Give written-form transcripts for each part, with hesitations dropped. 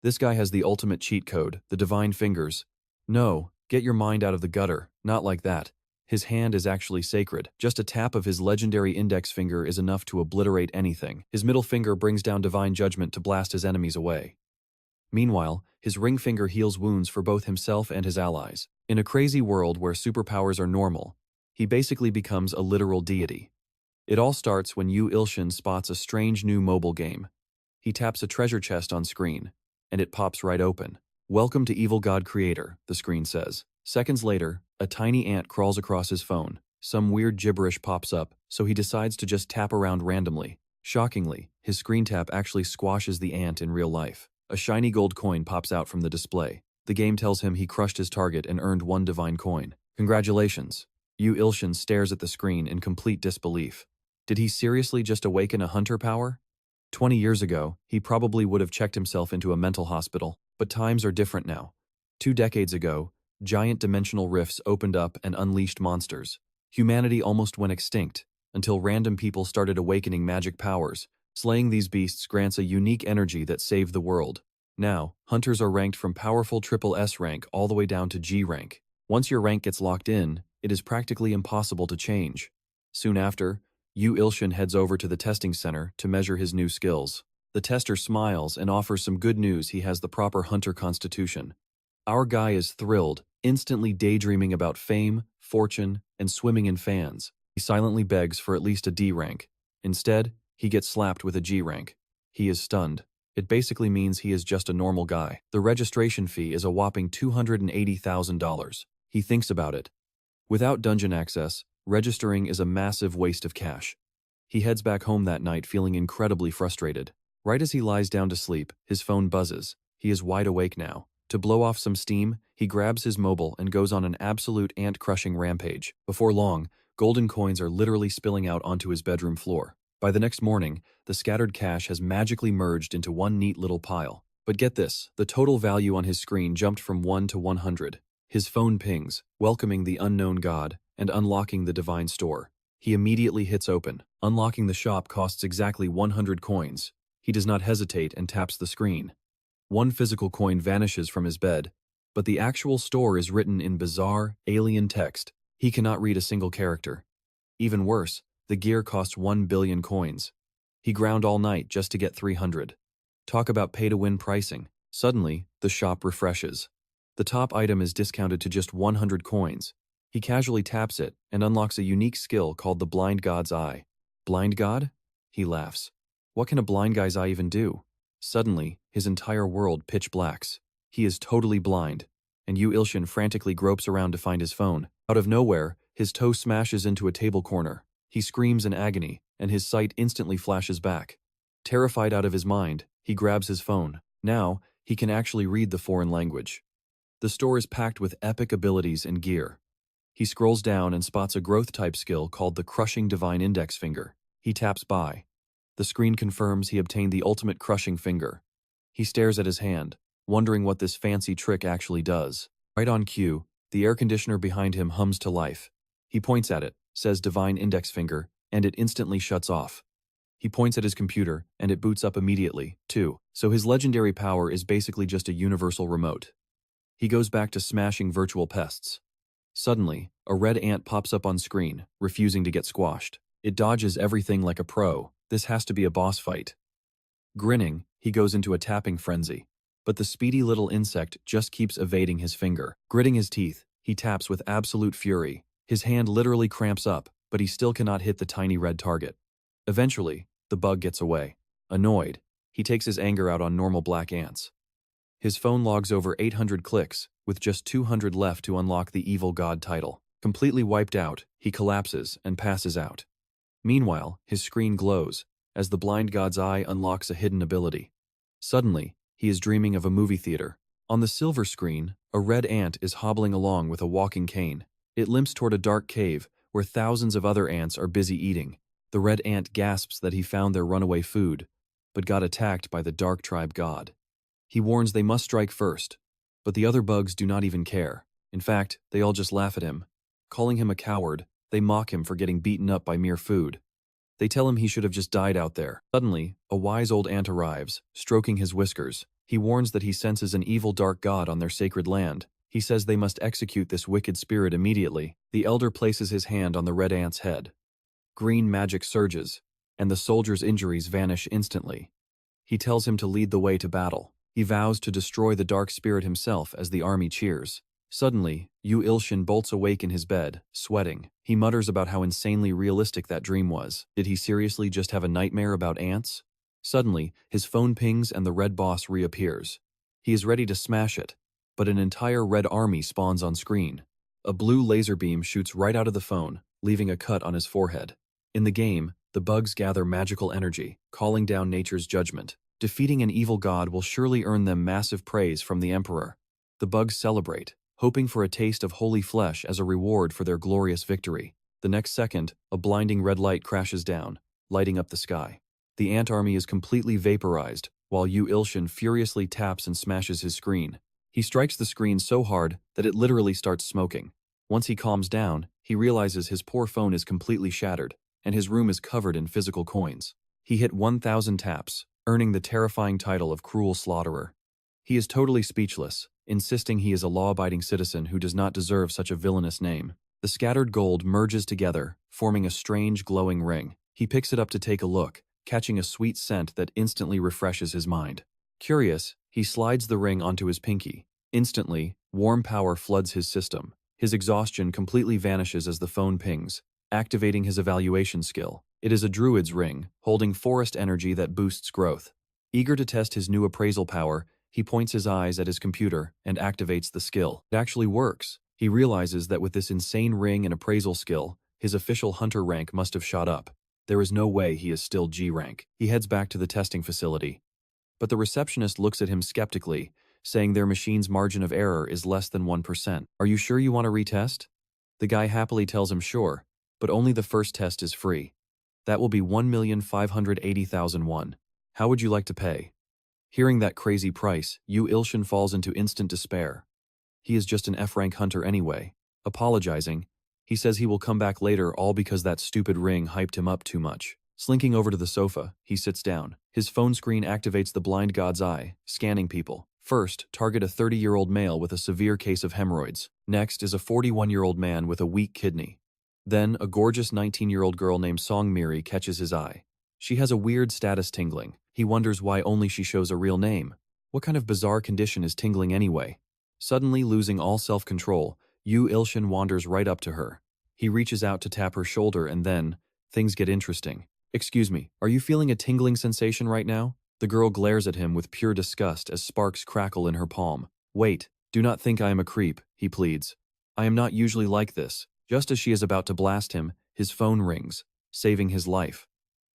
This guy has the ultimate cheat code, the divine fingers. No, get your mind out of the gutter, not like that. His hand is actually sacred. Just a tap of his legendary index finger is enough to obliterate anything. His middle finger brings down divine judgment to blast his enemies away. Meanwhile, his ring finger heals wounds for both himself and his allies. In a crazy world where superpowers are normal, he basically becomes a literal deity. It all starts when Ilshin spots a strange new mobile game. He taps a treasure chest on screen, and it pops right open. "Welcome to Evil God Creator," the screen says. Seconds later, a tiny ant crawls across his phone. Some weird gibberish pops up, so he decides to just tap around randomly. Shockingly, his screen tap actually squashes the ant in real life. A shiny gold coin pops out from the display. The game tells him he crushed his target and earned 1 divine coin. Congratulations. Ilshin stares at the screen in complete disbelief. Did he seriously just awaken a hunter power? 20 years ago, he probably would have checked himself into a mental hospital, but times are different now. 2 decades ago, giant dimensional rifts opened up and unleashed monsters. Humanity almost went extinct, until random people started awakening magic powers. Slaying these beasts grants a unique energy that saved the world. Now, hunters are ranked from powerful triple S rank all the way down to G rank. Once your rank gets locked in, it is practically impossible to change. Soon after, Ilshin heads over to the testing center to measure his new skills. The tester smiles and offers some good news: he has the proper hunter constitution. Our guy is thrilled, instantly daydreaming about fame, fortune, and swimming in fans. He silently begs for at least a D rank. Instead, he gets slapped with a G rank. He is stunned. It basically means he is just a normal guy. The registration fee is a whopping $280,000. He thinks about it. Without dungeon access, registering is a massive waste of cash. He heads back home that night feeling incredibly frustrated. Right as he lies down to sleep, his phone buzzes. He is wide awake now. To blow off some steam, he grabs his mobile and goes on an absolute ant-crushing rampage. Before long, golden coins are literally spilling out onto his bedroom floor. By the next morning, the scattered cash has magically merged into one neat little pile. But get this, the total value on his screen jumped from 1 to 100. His phone pings, welcoming the unknown god and unlocking the divine store. He immediately hits open. Unlocking the shop costs exactly 100 coins. He does not hesitate and taps the screen. 1 physical coin vanishes from his bed, but the actual store is written in bizarre, alien text. He cannot read a single character. Even worse, the gear costs 1 billion coins. He ground all night just to get 300. Talk about pay-to-win pricing. Suddenly, the shop refreshes. The top item is discounted to just 100 coins. He casually taps it and unlocks a unique skill called the Blind God's Eye. Blind God? He laughs. What can a blind guy's eye even do? Suddenly, his entire world pitch blacks. He is totally blind, and Ilshin frantically gropes around to find his phone. Out of nowhere, his toe smashes into a table corner. He screams in agony, and his sight instantly flashes back. Terrified out of his mind, he grabs his phone. Now, he can actually read the foreign language. The store is packed with epic abilities and gear. He scrolls down and spots a growth-type skill called the Crushing Divine Index Finger. He taps buy. The screen confirms he obtained the ultimate crushing finger. He stares at his hand, wondering what this fancy trick actually does. Right on cue, the air conditioner behind him hums to life. He points at it, says Divine Index Finger, and it instantly shuts off. He points at his computer, and it boots up immediately, too. So his legendary power is basically just a universal remote. He goes back to smashing virtual pests. Suddenly, a red ant pops up on screen, refusing to get squashed. It dodges everything like a pro. This has to be a boss fight. Grinning, he goes into a tapping frenzy. But the speedy little insect just keeps evading his finger. Gritting his teeth, he taps with absolute fury. His hand literally cramps up, but he still cannot hit the tiny red target. Eventually, the bug gets away. Annoyed, he takes his anger out on normal black ants. His phone logs over 800 clicks, with just 200 left to unlock the Evil God title. Completely wiped out, he collapses and passes out. Meanwhile, his screen glows, as the Blind God's Eye unlocks a hidden ability. Suddenly, he is dreaming of a movie theater. On the silver screen, a red ant is hobbling along with a walking cane. It limps toward a dark cave, where thousands of other ants are busy eating. The red ant gasps that he found their runaway food, but got attacked by the Dark Tribe God. He warns they must strike first, but the other bugs do not even care. In fact, they all just laugh at him. Calling him a coward, they mock him for getting beaten up by mere food. They tell him he should have just died out there. Suddenly, a wise old ant arrives, stroking his whiskers. He warns that he senses an evil dark god on their sacred land. He says they must execute this wicked spirit immediately. The elder places his hand on the red ant's head. Green magic surges, and the soldier's injuries vanish instantly. He tells him to lead the way to battle. He vows to destroy the dark spirit himself as the army cheers. Suddenly, Ilshin bolts awake in his bed, sweating. He mutters about how insanely realistic that dream was. Did he seriously just have a nightmare about ants? Suddenly, his phone pings and the red boss reappears. He is ready to smash it, but an entire red army spawns on screen. A blue laser beam shoots right out of the phone, leaving a cut on his forehead. In the game, the bugs gather magical energy, calling down nature's judgment. Defeating an evil god will surely earn them massive praise from the Emperor. The bugs celebrate, hoping for a taste of holy flesh as a reward for their glorious victory. The next second, a blinding red light crashes down, lighting up the sky. The ant army is completely vaporized, while Ilshin furiously taps and smashes his screen. He strikes the screen so hard that it literally starts smoking. Once he calms down, he realizes his poor phone is completely shattered, and his room is covered in physical coins. He hit 1,000 taps, earning the terrifying title of cruel slaughterer. He is totally speechless, insisting he is a law-abiding citizen who does not deserve such a villainous name. The scattered gold merges together, forming a strange glowing ring. He picks it up to take a look, catching a sweet scent that instantly refreshes his mind. Curious, he slides the ring onto his pinky. Instantly, warm power floods his system. His exhaustion completely vanishes as the phone pings, activating his evaluation skill. It is a druid's ring, holding forest energy that boosts growth. Eager to test his new appraisal power, he points his eyes at his computer and activates the skill. It actually works. He realizes that with this insane ring and appraisal skill, his official hunter rank must have shot up. There is no way he is still G rank. He heads back to the testing facility. But the receptionist looks at him skeptically, saying their machine's margin of error is less than 1%. Are you sure you want to retest? The guy happily tells him sure, but only the first test is free. That will be 1,580,000 won. How would you like to pay? Hearing that crazy price, Ilshin falls into instant despair. He is just an F-rank hunter anyway. Apologizing, he says he will come back later all because that stupid ring hyped him up too much. Slinking over to the sofa, he sits down. His phone screen activates the blind god's eye, scanning people. First, target a 30-year-old male with a severe case of hemorrhoids. Next is a 41-year-old man with a weak kidney. Then, a gorgeous 19-year-old girl named Songmiri catches his eye. She has a weird status tingling. He wonders why only she shows a real name. What kind of bizarre condition is tingling anyway? Suddenly losing all self-control, Ilshin wanders right up to her. He reaches out to tap her shoulder and then, things get interesting. Excuse me, are you feeling a tingling sensation right now? The girl glares at him with pure disgust as sparks crackle in her palm. Wait, do not think I am a creep, he pleads. I am not usually like this. Just as she is about to blast him, his phone rings, saving his life.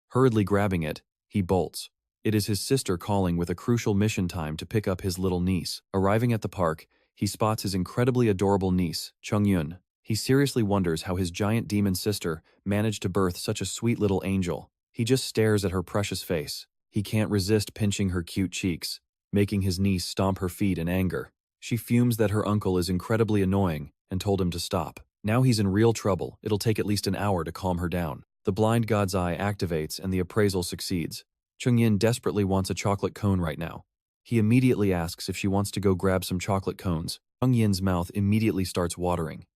Hurriedly grabbing it, he bolts. It is his sister calling with a crucial mission time to pick up his little niece. Arriving at the park, he spots his incredibly adorable niece, Chungyun. He seriously wonders how his giant demon sister managed to birth such a sweet little angel. He just stares at her precious face. He can't resist pinching her cute cheeks, making his niece stomp her feet in anger. She fumes that her uncle is incredibly annoying and told him to stop. Now he's in real trouble. It'll take at least an hour to calm her down. The blind god's eye activates and the appraisal succeeds. Chungyin desperately wants a chocolate cone right now. He immediately asks if she wants to go grab some chocolate cones. Chungyin's mouth immediately starts watering.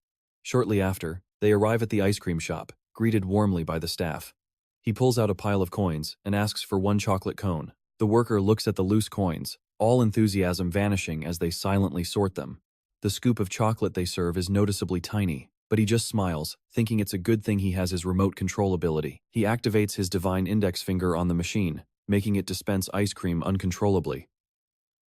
Shortly after, they arrive at the ice cream shop, greeted warmly by the staff. He pulls out a pile of coins and asks for one chocolate cone. The worker looks at the loose coins, all enthusiasm vanishing as they silently sort them. The scoop of chocolate they serve is noticeably tiny, but he just smiles, thinking it's a good thing he has his remote control ability. He activates his divine index finger on the machine, making it dispense ice cream uncontrollably.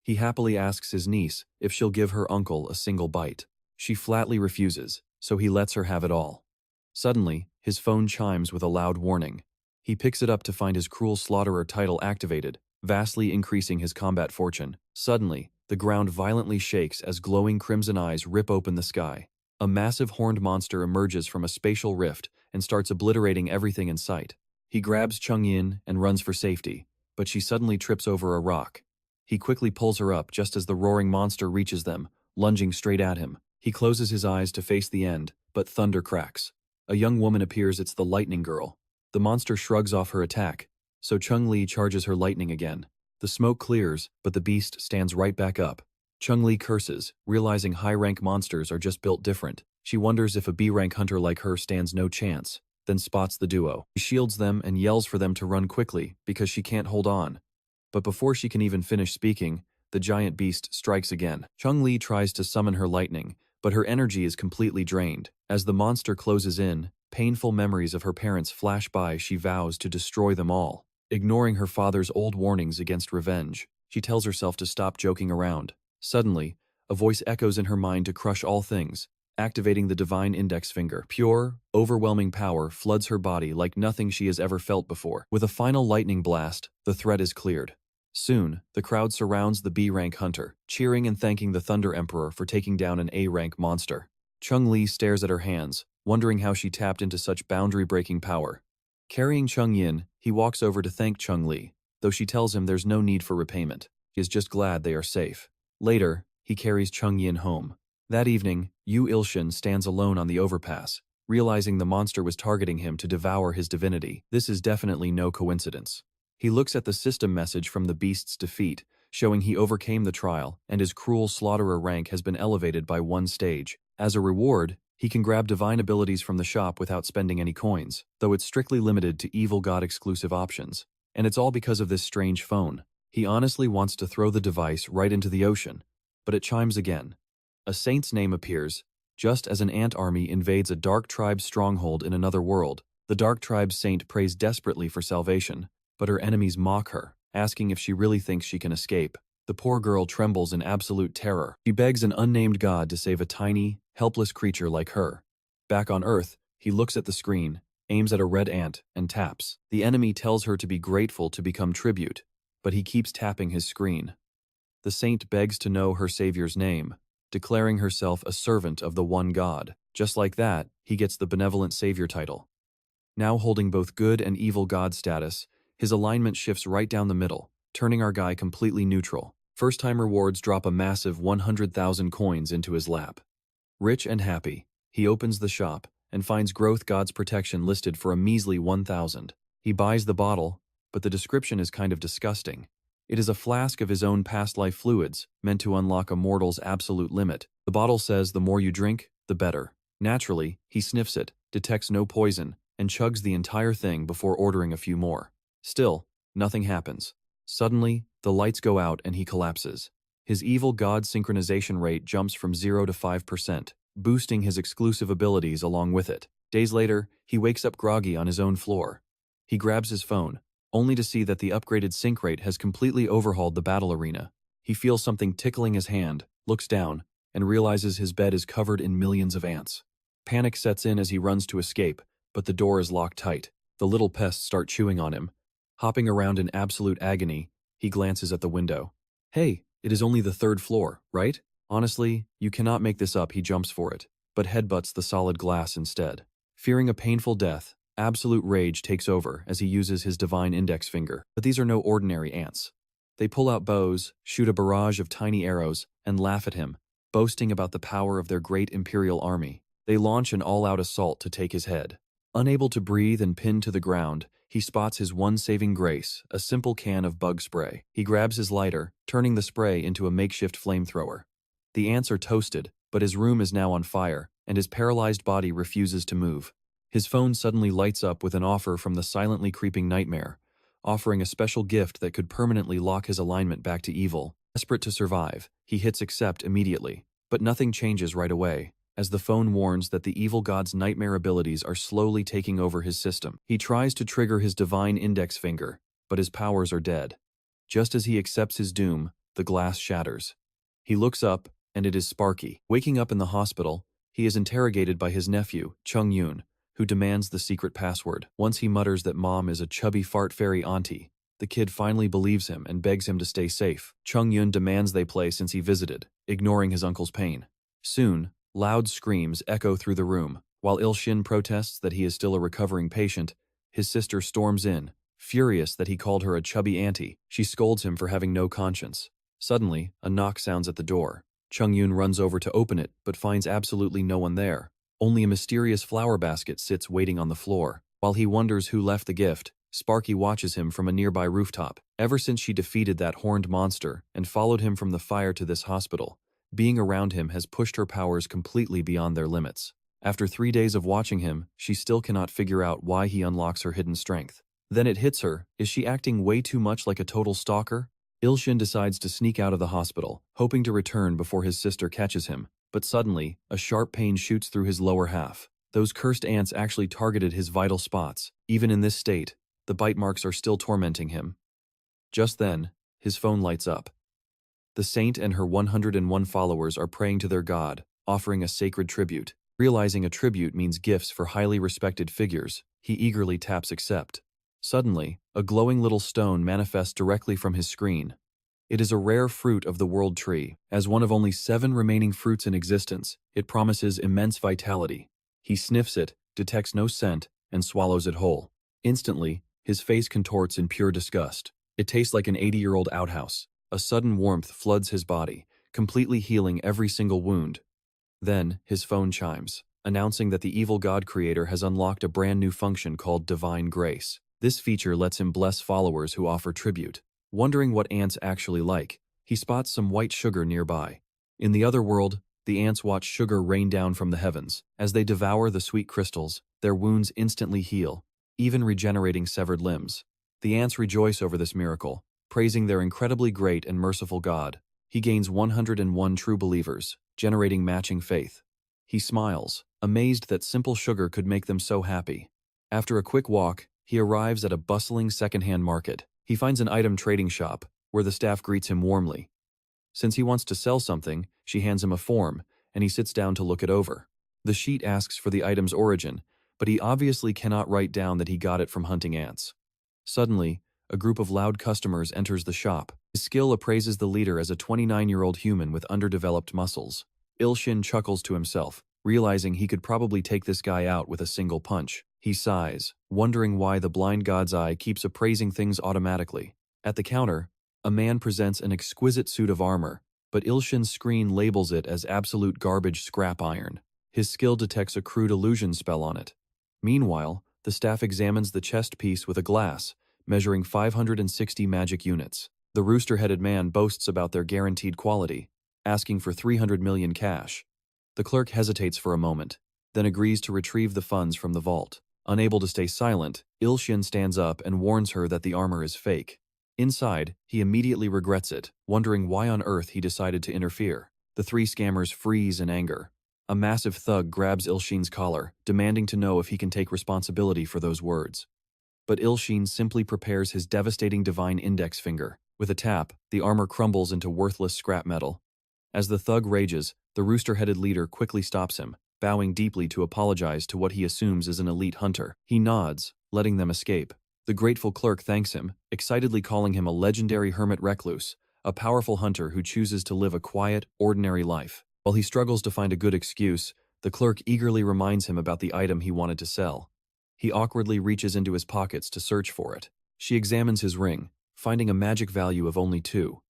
He happily asks his niece if she'll give her uncle a single bite. She flatly refuses, so he lets her have it all. Suddenly, his phone chimes with a loud warning. He picks it up to find his cruel slaughterer title activated, vastly increasing his combat fortune. Suddenly, the ground violently shakes as glowing crimson eyes rip open the sky. A massive horned monster emerges from a spatial rift and starts obliterating everything in sight. He grabs Chungyin and runs for safety, but she suddenly trips over a rock. He quickly pulls her up just as the roaring monster reaches them, lunging straight at him. He closes his eyes to face the end, but thunder cracks. A young woman appears. It's the lightning girl. The monster shrugs off her attack, so Chung-Li charges her lightning again. The smoke clears, but the beast stands right back up. Chung-Li curses, realizing high-rank monsters are just built different. She wonders if a B-rank hunter like her stands no chance, then spots the duo. She shields them and yells for them to run quickly because she can't hold on. But before she can even finish speaking, the giant beast strikes again. Chung-Li tries to summon her lightning, but her energy is completely drained. As the monster closes in, painful memories of her parents flash by. She vows to destroy them all. Ignoring her father's old warnings against revenge, she tells herself to stop joking around. Suddenly, a voice echoes in her mind to crush all things, activating the divine index finger. Pure, overwhelming power floods her body like nothing she has ever felt before. With a final lightning blast, the threat is cleared. Soon, the crowd surrounds the B-rank hunter, cheering and thanking the Thunder Emperor for taking down an A-rank monster. Chung-Li stares at her hands, wondering how she tapped into such boundary-breaking power. Carrying Chung-Yin, he walks over to thank Chung-Li, though she tells him there's no need for repayment. He is just glad they are safe. Later, he carries Chung-Yin home. That evening, Ilshin stands alone on the overpass, realizing the monster was targeting him to devour his divinity. This is definitely no coincidence. He looks at the system message from the beast's defeat, showing he overcame the trial and his cruel slaughterer rank has been elevated by 1 stage. As a reward, he can grab divine abilities from the shop without spending any coins, though it's strictly limited to evil god exclusive options. And it's all because of this strange phone. He honestly wants to throw the device right into the ocean, but it chimes again. A saint's name appears, just as an ant army invades a dark tribe's stronghold in another world. The dark tribe's saint prays desperately for salvation, but her enemies mock her, asking if she really thinks she can escape. The poor girl trembles in absolute terror. She begs an unnamed god to save a tiny, helpless creature like her. Back on Earth, he looks at the screen, aims at a red ant, and taps. The enemy tells her to be grateful to become tribute, but he keeps tapping his screen. The saint begs to know her savior's name, declaring herself a servant of the one God. Just like that, he gets the benevolent savior title. Now holding both good and evil god status, his alignment shifts right down the middle, turning our guy completely neutral. First-time rewards drop a massive 100,000 coins into his lap. Rich and happy, he opens the shop and finds Growth God's protection listed for a measly 1,000. He buys the bottle, but the description is kind of disgusting. It is a flask of his own past life fluids, meant to unlock a mortal's absolute limit. The bottle says the more you drink, the better. Naturally, he sniffs it, detects no poison, and chugs the entire thing before ordering a few more. Still, nothing happens. Suddenly, the lights go out and he collapses. His evil god synchronization rate jumps from 0 to 5%, boosting his exclusive abilities along with it. Days later, he wakes up groggy on his own floor. He grabs his phone, only to see that the upgraded sync rate has completely overhauled the battle arena. He feels something tickling his hand, looks down, and realizes his bed is covered in millions of ants. Panic sets in as he runs to escape, but the door is locked tight. The little pests start chewing on him. Hopping around in absolute agony, he glances at the window. Hey, it is only the 3rd floor, right? Honestly, you cannot make this up. He jumps for it, but headbutts the solid glass instead. Fearing a painful death, absolute rage takes over as he uses his divine index finger. But these are no ordinary ants. They pull out bows, shoot a barrage of tiny arrows, and laugh at him, boasting about the power of their great imperial army. They launch an all-out assault to take his head. Unable to breathe and pinned to the ground, he spots his one saving grace, a simple can of bug spray. He grabs his lighter, turning the spray into a makeshift flamethrower. The ants are toasted, but his room is now on fire, and his paralyzed body refuses to move. His phone suddenly lights up with an offer from the silently creeping nightmare, offering a special gift that could permanently lock his alignment back to evil. Desperate to survive, he hits accept immediately, but nothing changes right away, as the phone warns that the evil god's nightmare abilities are slowly taking over his system. He tries to trigger his divine index finger, but his powers are dead. Just as he accepts his doom, the glass shatters. He looks up, and it is Sparky. Waking up in the hospital, he is interrogated by his nephew, Chung-Yoon, who demands the secret password. Once he mutters that mom is a chubby fart fairy auntie, the kid finally believes him and begs him to stay safe. Chung-Yoon demands they play since he visited, ignoring his uncle's pain. Soon, loud screams echo through the room. While Ilshin protests that he is still a recovering patient, his sister storms in, furious that he called her a chubby auntie. She scolds him for having no conscience. Suddenly, a knock sounds at the door. Chung-Yoon runs over to open it, but finds absolutely no one there. Only a mysterious flower basket sits waiting on the floor. While he wonders who left the gift, Sparky watches him from a nearby rooftop. Ever since she defeated that horned monster and followed him from the fire to this hospital, being around him has pushed her powers completely beyond their limits. After 3 days of watching him, she still cannot figure out why he unlocks her hidden strength. Then it hits her, is she acting way too much like a total stalker? Ilshin decides to sneak out of the hospital, hoping to return before his sister catches him, but suddenly, a sharp pain shoots through his lower half. Those cursed ants actually targeted his vital spots. Even in this state, the bite marks are still tormenting him. Just then, his phone lights up. The saint and her 101 followers are praying to their god, offering a sacred tribute. Realizing a tribute means gifts for highly respected figures, he eagerly taps accept. Suddenly, a glowing little stone manifests directly from his screen. It is a rare fruit of the world tree. As one of only 7 remaining fruits in existence, it promises immense vitality. He sniffs it, detects no scent, and swallows it whole. Instantly, his face contorts in pure disgust. It tastes like an 80-year-old outhouse. A sudden warmth floods his body, completely healing every single wound. Then, his phone chimes, announcing that the evil god creator has unlocked a brand new function called Divine Grace. This feature lets him bless followers who offer tribute. Wondering what ants actually like, he spots some white sugar nearby. In the other world, the ants watch sugar rain down from the heavens. As they devour the sweet crystals, their wounds instantly heal, even regenerating severed limbs. The ants rejoice over this miracle, praising their incredibly great and merciful God. He gains 101 true believers, generating matching faith. He smiles, amazed that simple sugar could make them so happy. After a quick walk, he arrives at a bustling secondhand market. He finds an item trading shop, where the staff greets him warmly. Since he wants to sell something, she hands him a form, and he sits down to look it over. The sheet asks for the item's origin, but he obviously cannot write down that he got it from hunting ants. Suddenly, a group of loud customers enters the shop. His skill appraises the leader as a 29-year-old human with underdeveloped muscles. Ilshin chuckles to himself, realizing he could probably take this guy out with a single punch. He sighs, wondering why the blind god's eye keeps appraising things automatically. At the counter, a man presents an exquisite suit of armor, but Ilshin's screen labels it as absolute garbage scrap iron. His skill detects a crude illusion spell on it. Meanwhile, the staff examines the chest piece with a glass, measuring 560 magic units. The rooster-headed man boasts about their guaranteed quality, asking for 300 million cash. The clerk hesitates for a moment, then agrees to retrieve the funds from the vault. Unable to stay silent, Ilshin stands up and warns her that the armor is fake. Inside, he immediately regrets it, wondering why on earth he decided to interfere. The 3 scammers freeze in anger. A massive thug grabs Ilshin's collar, demanding to know if he can take responsibility for those words. But Ilshin simply prepares his devastating divine index finger. With a tap, the armor crumbles into worthless scrap metal. As the thug rages, the rooster-headed leader quickly stops him, bowing deeply to apologize to what he assumes is an elite hunter. He nods, letting them escape. The grateful clerk thanks him, excitedly calling him a legendary hermit recluse, a powerful hunter who chooses to live a quiet, ordinary life. While he struggles to find a good excuse, the clerk eagerly reminds him about the item he wanted to sell. He awkwardly reaches into his pockets to search for it. She examines his ring, finding a magic value of only 2.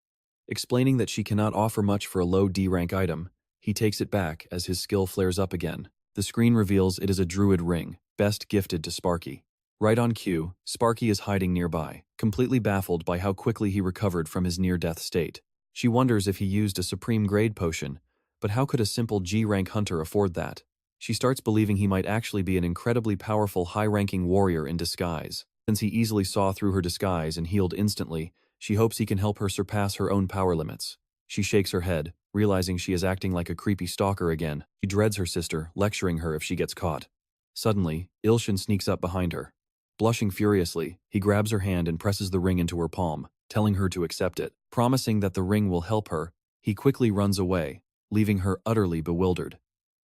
Explaining that she cannot offer much for a low D-rank item, he takes it back as his skill flares up again. The screen reveals it is a druid ring, best gifted to Sparky. Right on cue, Sparky is hiding nearby, completely baffled by how quickly he recovered from his near-death state. She wonders if he used a supreme grade potion, but how could a simple G-rank hunter afford that? She starts believing he might actually be an incredibly powerful high-ranking warrior in disguise. Since he easily saw through her disguise and healed instantly, she hopes he can help her surpass her own power limits. She shakes her head, realizing she is acting like a creepy stalker again. She dreads her sister, lecturing her if she gets caught. Suddenly, Ilshin sneaks up behind her. Blushing furiously, he grabs her hand and presses the ring into her palm, telling her to accept it. Promising that the ring will help her, he quickly runs away, leaving her utterly bewildered.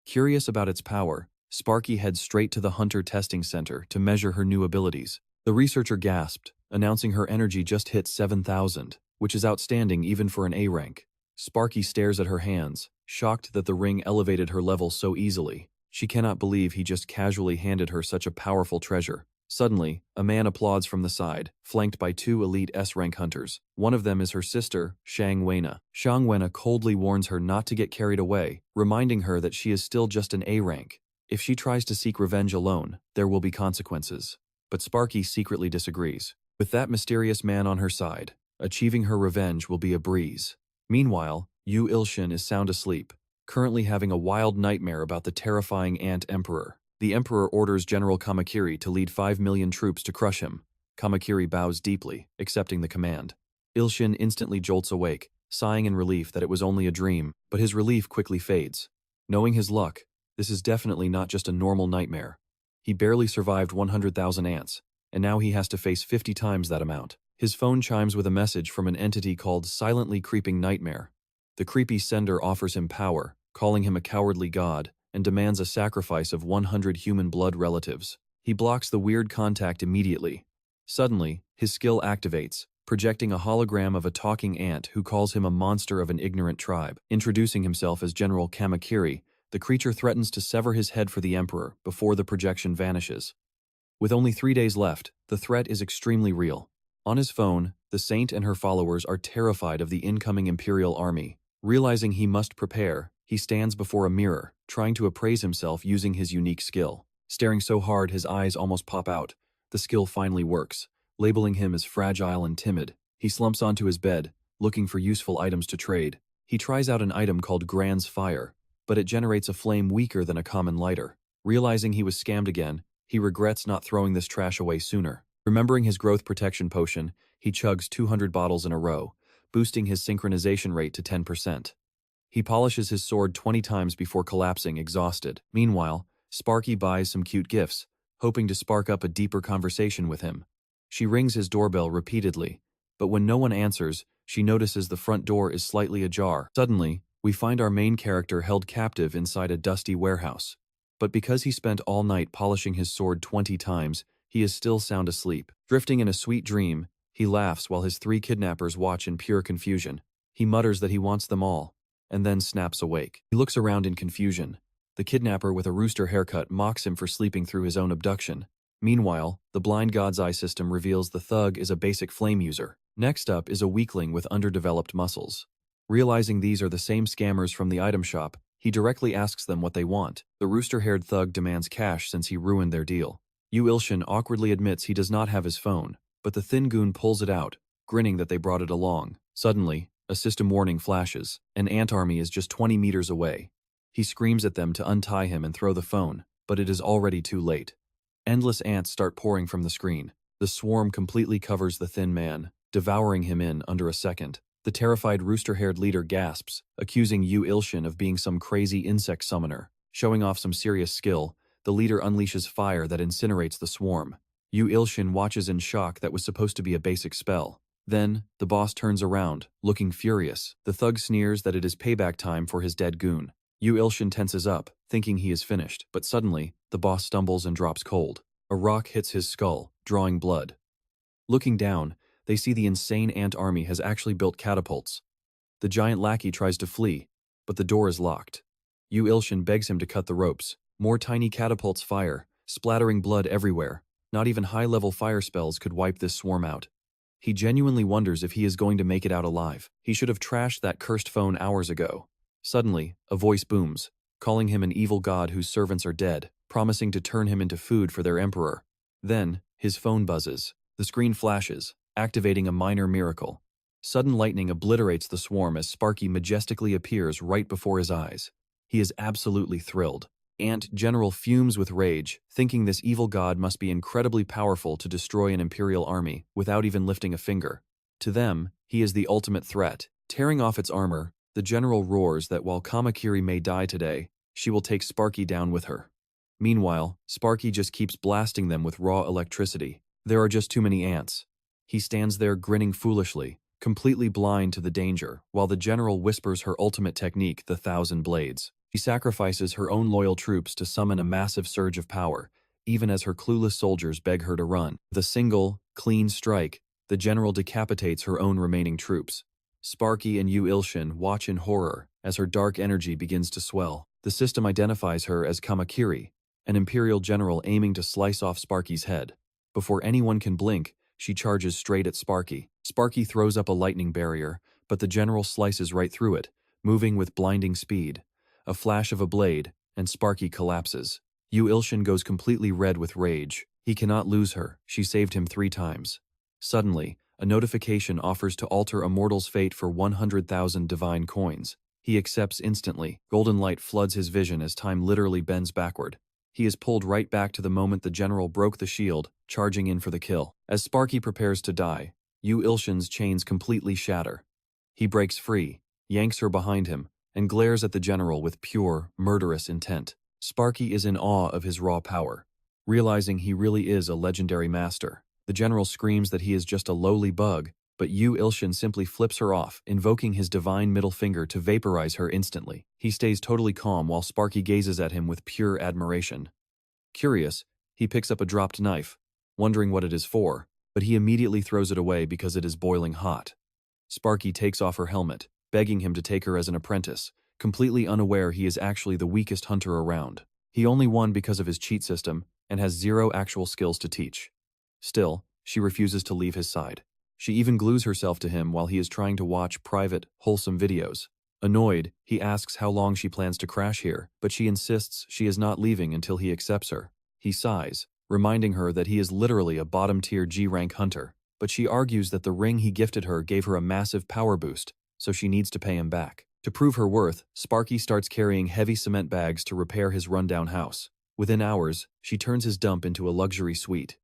Curious about its power, Sparky heads straight to the Hunter Testing Center to measure her new abilities. The researcher gasped, announcing her energy just hit 7,000, which is outstanding even for an A rank. Sparky stares at her hands, shocked that the ring elevated her level so easily. She cannot believe he just casually handed her such a powerful treasure. Suddenly, a man applauds from the side, flanked by 2 elite S-rank hunters. One of them is her sister, Shang Weina. Shang Weina coldly warns her not to get carried away, reminding her that she is still just an A rank. If she tries to seek revenge alone, there will be consequences. But Sparky secretly disagrees. With that mysterious man on her side, achieving her revenge will be a breeze. Meanwhile, Ilshin is sound asleep, currently having a wild nightmare about the terrifying Ant Emperor. The Emperor orders General Kamakiri to lead 5 million troops to crush him. Kamakiri bows deeply, accepting the command. Ilshin instantly jolts awake, sighing in relief that it was only a dream, but his relief quickly fades. Knowing his luck, this is definitely not just a normal nightmare. He barely survived 100,000 ants, and now he has to face 50 times that amount. His phone chimes with a message from an entity called Silently Creeping Nightmare. The creepy sender offers him power, calling him a cowardly god, and demands a sacrifice of 100 human blood relatives. He blocks the weird contact immediately. Suddenly, his skill activates, projecting a hologram of a talking ant who calls him a monster of an ignorant tribe. Introducing himself as General Kamakiri, the creature threatens to sever his head for the Emperor before the projection vanishes. With only 3 days left, the threat is extremely real. On his phone, the saint and her followers are terrified of the incoming Imperial army. Realizing he must prepare, he stands before a mirror, trying to appraise himself using his unique skill. Staring so hard his eyes almost pop out, the skill finally works, labeling him as fragile and timid. He slumps onto his bed, looking for useful items to trade. He tries out an item called Grand's Fire, but it generates a flame weaker than a common lighter. Realizing he was scammed again, he regrets not throwing this trash away sooner. Remembering his growth protection potion, he chugs 200 bottles in a row, boosting his synchronization rate to 10%. He polishes his sword 20 times before collapsing, exhausted. Meanwhile, Sparky buys some cute gifts, hoping to spark up a deeper conversation with him. She rings his doorbell repeatedly, but when no one answers, she notices the front door is slightly ajar. Suddenly, we find our main character held captive inside a dusty warehouse. But because he spent all night polishing his sword 20 times, he is still sound asleep. Drifting in a sweet dream, he laughs while his 3 kidnappers watch in pure confusion. He mutters that he wants them all, and then snaps awake. He looks around in confusion. The kidnapper with a rooster haircut mocks him for sleeping through his own abduction. Meanwhile, the blind God's Eye system reveals the thug is a basic flame user. Next up is a weakling with underdeveloped muscles. Realizing these are the same scammers from the item shop, he directly asks them what they want. The rooster-haired thug demands cash since he ruined their deal. Ilshin awkwardly admits he does not have his phone, but the thin goon pulls it out, grinning that they brought it along. Suddenly, a system warning flashes. An ant army is just 20 meters away. He screams at them to untie him and throw the phone, but it is already too late. Endless ants start pouring from the screen. The swarm completely covers the thin man, devouring him in under a second. The terrified rooster-haired leader gasps, accusing Ilshin of being some crazy insect summoner. Showing off some serious skill, the leader unleashes fire that incinerates the swarm. Ilshin watches in shock that was supposed to be a basic spell. Then, the boss turns around, looking furious. The thug sneers that it is payback time for his dead goon. Ilshin tenses up, thinking he is finished, but suddenly, the boss stumbles and drops cold. A rock hits his skull, drawing blood. Looking down, they see the insane ant army has actually built catapults. The giant lackey tries to flee, but the door is locked. Ilshin begs him to cut the ropes. More tiny catapults fire, splattering blood everywhere. Not even high-level fire spells could wipe this swarm out. He genuinely wonders if he is going to make it out alive. He should have trashed that cursed phone hours ago. Suddenly, a voice booms, calling him an evil god whose servants are dead, promising to turn him into food for their emperor. Then, his phone buzzes. The screen flashes, activating a minor miracle. Sudden lightning obliterates the swarm as Sparky majestically appears right before his eyes. He is absolutely thrilled. Ant General fumes with rage, thinking this evil god must be incredibly powerful to destroy an imperial army without even lifting a finger. To them, he is the ultimate threat. Tearing off its armor, the general roars that while Kamakiri may die today, she will take Sparky down with her. Meanwhile, Sparky just keeps blasting them with raw electricity. There are just too many ants. He stands there grinning foolishly, completely blind to the danger, while the general whispers her ultimate technique, the 1,000 Blades. She sacrifices her own loyal troops to summon a massive surge of power, even as her clueless soldiers beg her to run. With a single, clean strike, the general decapitates her own remaining troops. Sparky and Ilshin watch in horror as her dark energy begins to swell. The system identifies her as Kamakiri, an imperial general aiming to slice off Sparky's head. Before anyone can blink, she charges straight at Sparky. Sparky throws up a lightning barrier, but the general slices right through it, moving with blinding speed. A flash of a blade, and Sparky collapses. Ilshin goes completely red with rage. He cannot lose her. She saved him 3 times. Suddenly, a notification offers to alter a mortal's fate for 100,000 divine coins. He accepts instantly. Golden light floods his vision as time literally bends backward. He is pulled right back to the moment the general broke the shield, charging in for the kill. As Sparky prepares to die, Ilshin's chains completely shatter. He breaks free, yanks her behind him, and glares at the general with pure, murderous intent. Sparky is in awe of his raw power, realizing he really is a legendary master. The general screams that he is just a lowly bug, but Ilshin simply flips her off, invoking his divine middle finger to vaporize her instantly. He stays totally calm while Sparky gazes at him with pure admiration. Curious, he picks up a dropped knife, wondering what it is for, but he immediately throws it away because it is boiling hot. Sparky takes off her helmet, begging him to take her as an apprentice, completely unaware he is actually the weakest hunter around. He only won because of his cheat system and has 0 actual skills to teach. Still, she refuses to leave his side. She even glues herself to him while he is trying to watch private, wholesome videos. Annoyed, he asks how long she plans to crash here, but she insists she is not leaving until he accepts her. He sighs, reminding her that he is literally a bottom-tier G-rank hunter, but she argues that the ring he gifted her gave her a massive power boost, so she needs to pay him back. To prove her worth, Sparky starts carrying heavy cement bags to repair his rundown house. Within hours, she turns his dump into a luxury suite.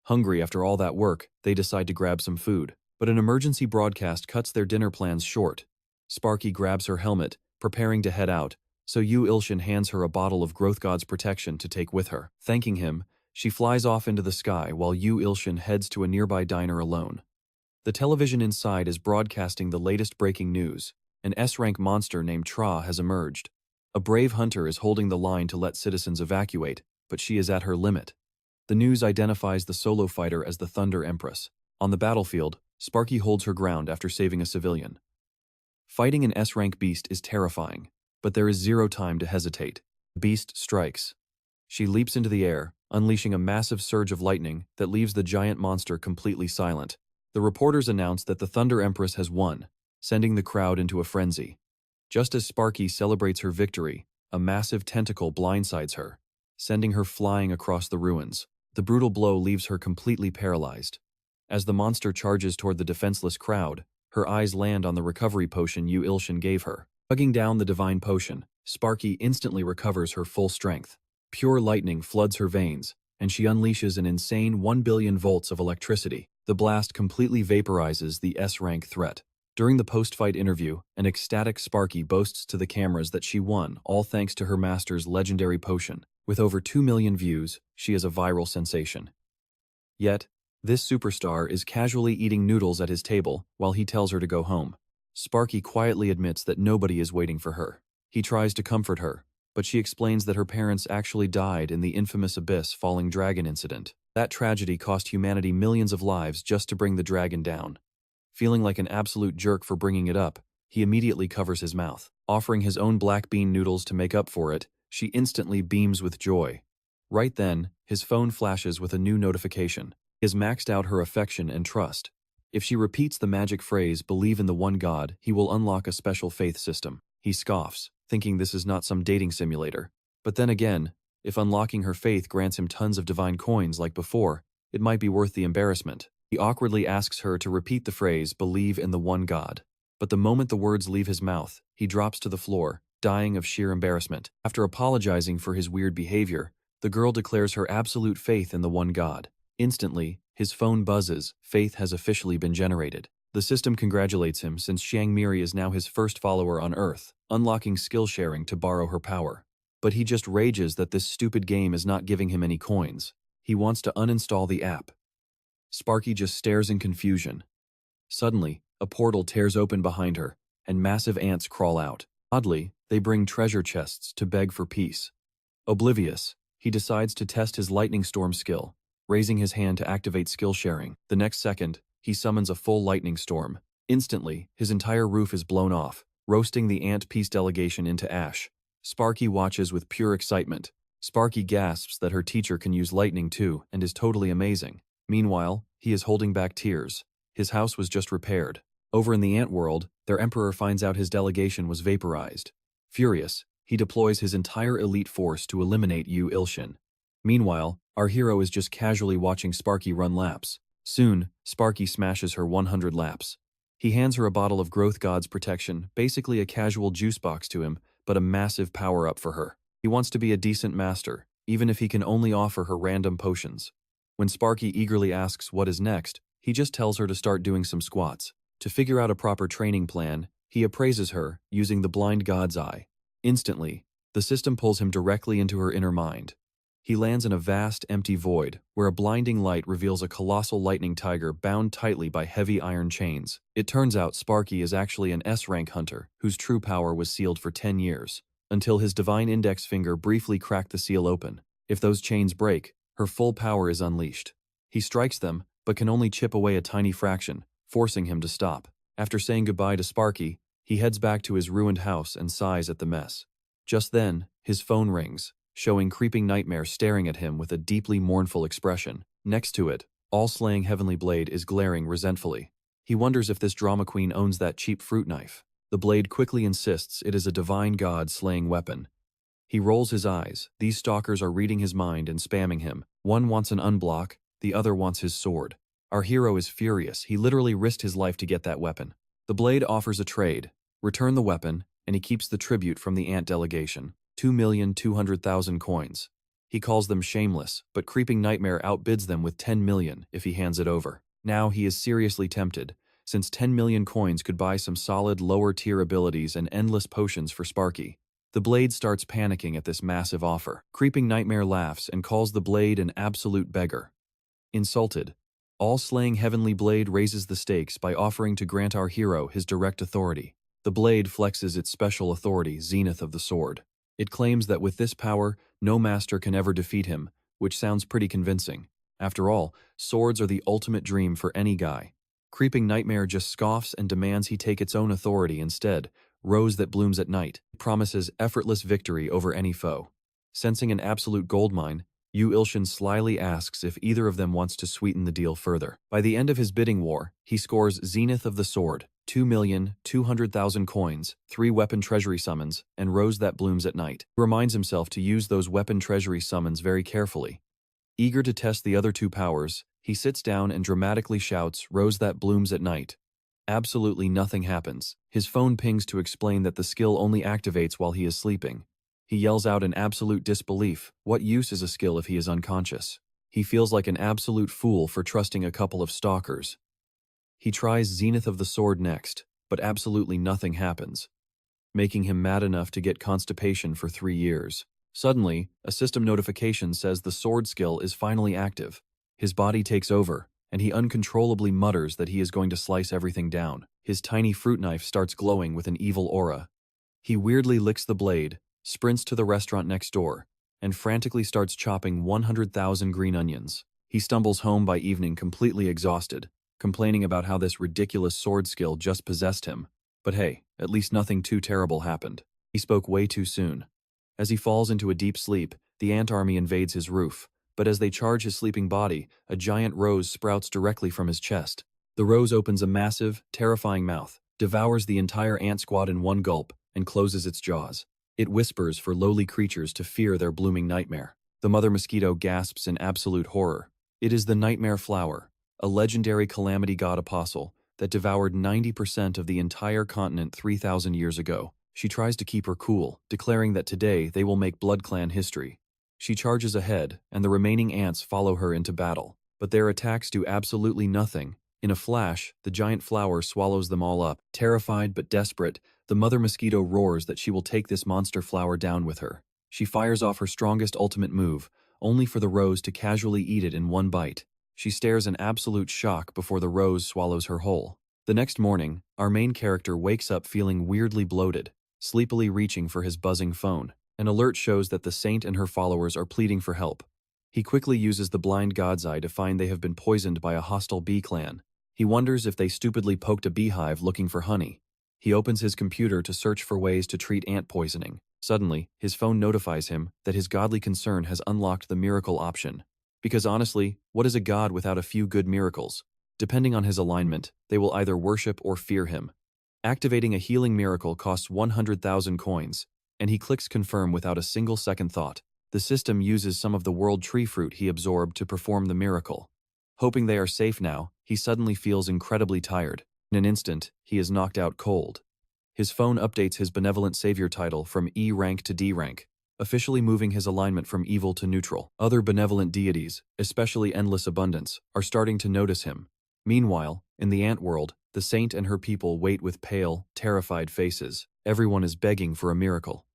Hungry after all that work, they decide to grab some food, but an emergency broadcast cuts their dinner plans short. Sparky grabs her helmet, preparing to head out, so Ilshin hands her a bottle of Growth God's protection to take with her. Thanking him, she flies off into the sky while Ilshin heads to a nearby diner alone. The television inside is broadcasting the latest breaking news. An S-rank monster named Tra has emerged. A brave hunter is holding the line to let citizens evacuate, but she is at her limit. The news identifies the solo fighter as the Thunder Empress. On the battlefield, Sparky holds her ground after saving a civilian. Fighting an S-rank beast is terrifying, but there is 0 time to hesitate. The beast strikes. She leaps into the air, unleashing a massive surge of lightning that leaves the giant monster completely silent. The reporters announce that the Thunder Empress has won, sending the crowd into a frenzy. Just as Sparky celebrates her victory, a massive tentacle blindsides her, sending her flying across the ruins. The brutal blow leaves her completely paralyzed. As the monster charges toward the defenseless crowd, her eyes land on the recovery potion Ilshin gave her. Hugging down the divine potion, Sparky instantly recovers her full strength. Pure lightning floods her veins, and she unleashes an insane 1 billion volts of electricity. The blast completely vaporizes the S-rank threat. During the post-fight interview, an ecstatic Sparky boasts to the cameras that she won, all thanks to her master's legendary potion. With over 2 million views, she is a viral sensation. Yet, this superstar is casually eating noodles at his table while he tells her to go home. Sparky quietly admits that nobody is waiting for her. He tries to comfort her, but she explains that her parents actually died in the infamous Abyss Falling Dragon incident. That tragedy cost humanity millions of lives just to bring the dragon down. Feeling like an absolute jerk for bringing it up, he immediately covers his mouth. Offering his own black bean noodles to make up for it, she instantly beams with joy. Right then, his phone flashes with a new notification. He has maxed out her affection and trust. If she repeats the magic phrase, "Believe in the one God," he will unlock a special faith system. He scoffs, thinking this is not some dating simulator. But then again, if unlocking her faith grants him tons of divine coins like before, it might be worth the embarrassment. He awkwardly asks her to repeat the phrase, "Believe in the one God." But the moment the words leave his mouth, he drops to the floor, dying of sheer embarrassment. After apologizing for his weird behavior, the girl declares her absolute faith in the one God. Instantly, his phone buzzes. Faith has officially been generated. The system congratulates him since Xiang Miri is now his first follower on Earth, unlocking skill sharing to borrow her power. But he just rages that this stupid game is not giving him any coins. He wants to uninstall the app. Sparky just stares in confusion. Suddenly, a portal tears open behind her, and massive ants crawl out. Oddly, they bring treasure chests to beg for peace. Oblivious, he decides to test his lightning storm skill, raising his hand to activate skill sharing. The next second, he summons a full lightning storm. Instantly, his entire roof is blown off, roasting the ant peace delegation into ash. Sparky watches with pure excitement. Sparky gasps that her teacher can use lightning too and is totally amazing. Meanwhile, he is holding back tears. His house was just repaired. Over in the ant world, their emperor finds out his delegation was vaporized. Furious, He deploys his entire elite force to eliminate Ilshin. Meanwhile, our hero is just casually watching Sparky run laps. Soon, Sparky smashes her 100 laps. He hands her a bottle of Growth God's Protection, basically a casual juice box to him, but a massive power-up for her. He wants to be a decent master, even if he can only offer her random potions. When Sparky eagerly asks what is next, he just tells her to start doing some squats. To figure out a proper training plan, he appraises her, using the blind god's eye. Instantly, the system pulls him directly into her inner mind. He lands in a vast, empty void, where a blinding light reveals a colossal lightning tiger bound tightly by heavy iron chains. It turns out Sparky is actually an S-rank hunter, whose true power was sealed for 10 years, until his divine index finger briefly cracked the seal open. If those chains break, her full power is unleashed. He strikes them, but can only chip away a tiny fraction, forcing him to stop. After saying goodbye to Sparky, he heads back to his ruined house and sighs at the mess. Just then, his phone rings, showing Creeping Nightmare staring at him with a deeply mournful expression. Next to it, all-slaying Heavenly Blade is glaring resentfully. He wonders if this drama queen owns that cheap fruit knife. The blade quickly insists it is a divine god-slaying weapon. He rolls his eyes. These stalkers are reading his mind and spamming him. One wants an unblock, the other wants his sword. Our hero is furious. He literally risked his life to get that weapon. The blade offers a trade. Return the weapon, and he keeps the tribute from the ant delegation. 2,200,000 coins. He calls them shameless, but Creeping Nightmare outbids them with 10 million if he hands it over. Now he is seriously tempted, since 10 million coins could buy some solid lower-tier abilities and endless potions for Sparky. The blade starts panicking at this massive offer. Creeping Nightmare laughs and calls the blade an absolute beggar. Insulted, all-slaying Heavenly Blade raises the stakes by offering to grant our hero his direct authority. The blade flexes its special authority, Zenith of the Sword. It claims that with this power, no master can ever defeat him, which sounds pretty convincing. After all, swords are the ultimate dream for any guy. Creeping Nightmare just scoffs and demands he take its own authority instead. Rose that blooms at night promises effortless victory over any foe. Sensing an absolute goldmine, Ilshin slyly asks if either of them wants to sweeten the deal further. By the end of his bidding war, he scores Zenith of the Sword, 2,200,000 coins, 3 weapon treasury summons, and Rose that blooms at night. He reminds himself to use those weapon treasury summons very carefully. Eager to test the other 2 powers, he sits down and dramatically shouts, "Rose that blooms at night." Absolutely nothing happens. His phone pings to explain that the skill only activates while he is sleeping. He yells out in absolute disbelief. What use is a skill if he is unconscious? He feels like an absolute fool for trusting a couple of stalkers. He tries Zenith of the Sword next, but absolutely nothing happens, making him mad enough to get constipation for 3 years. Suddenly, a system notification says the sword skill is finally active. His body takes over, and he uncontrollably mutters that he is going to slice everything down. His tiny fruit knife starts glowing with an evil aura. He weirdly licks the blade, sprints to the restaurant next door, and frantically starts chopping 100,000 green onions. He stumbles home by evening completely exhausted, complaining about how this ridiculous sword skill just possessed him. But hey, at least nothing too terrible happened. He spoke way too soon. As he falls into a deep sleep, the ant army invades his roof, but as they charge his sleeping body, a giant rose sprouts directly from his chest. The rose opens a massive, terrifying mouth, devours the entire ant squad in one gulp, and closes its jaws. It whispers for lowly creatures to fear their blooming nightmare. The mother mosquito gasps in absolute horror. It is the nightmare flower, a legendary calamity god apostle that devoured 90% of the entire continent 3,000 years ago. She tries to keep her cool, declaring that today they will make Blood Clan history. She charges ahead, and the remaining ants follow her into battle. But their attacks do absolutely nothing. In a flash, the giant flower swallows them all up. Terrified but desperate, the mother mosquito roars that she will take this monster flower down with her. She fires off her strongest ultimate move, only for the rose to casually eat it in one bite. She stares in absolute shock before the rose swallows her whole. The next morning, our main character wakes up feeling weirdly bloated, sleepily reaching for his buzzing phone. An alert shows that the saint and her followers are pleading for help. He quickly uses the blind god's eye to find they have been poisoned by a hostile bee clan. He wonders if they stupidly poked a beehive looking for honey. He opens his computer to search for ways to treat ant poisoning. Suddenly, his phone notifies him that his godly concern has unlocked the miracle option. Because honestly, what is a god without a few good miracles? Depending on his alignment, they will either worship or fear him. Activating a healing miracle costs 100,000 coins, and he clicks confirm without a single second thought. The system uses some of the world tree fruit he absorbed to perform the miracle. Hoping they are safe now, he suddenly feels incredibly tired. In an instant, he is knocked out cold. His phone updates his benevolent savior title from E rank to D rank, officially moving his alignment from evil to neutral. Other benevolent deities, especially Endless Abundance, are starting to notice him. Meanwhile, in the ant world, the saint and her people wait with pale, terrified faces. Everyone is begging for a miracle.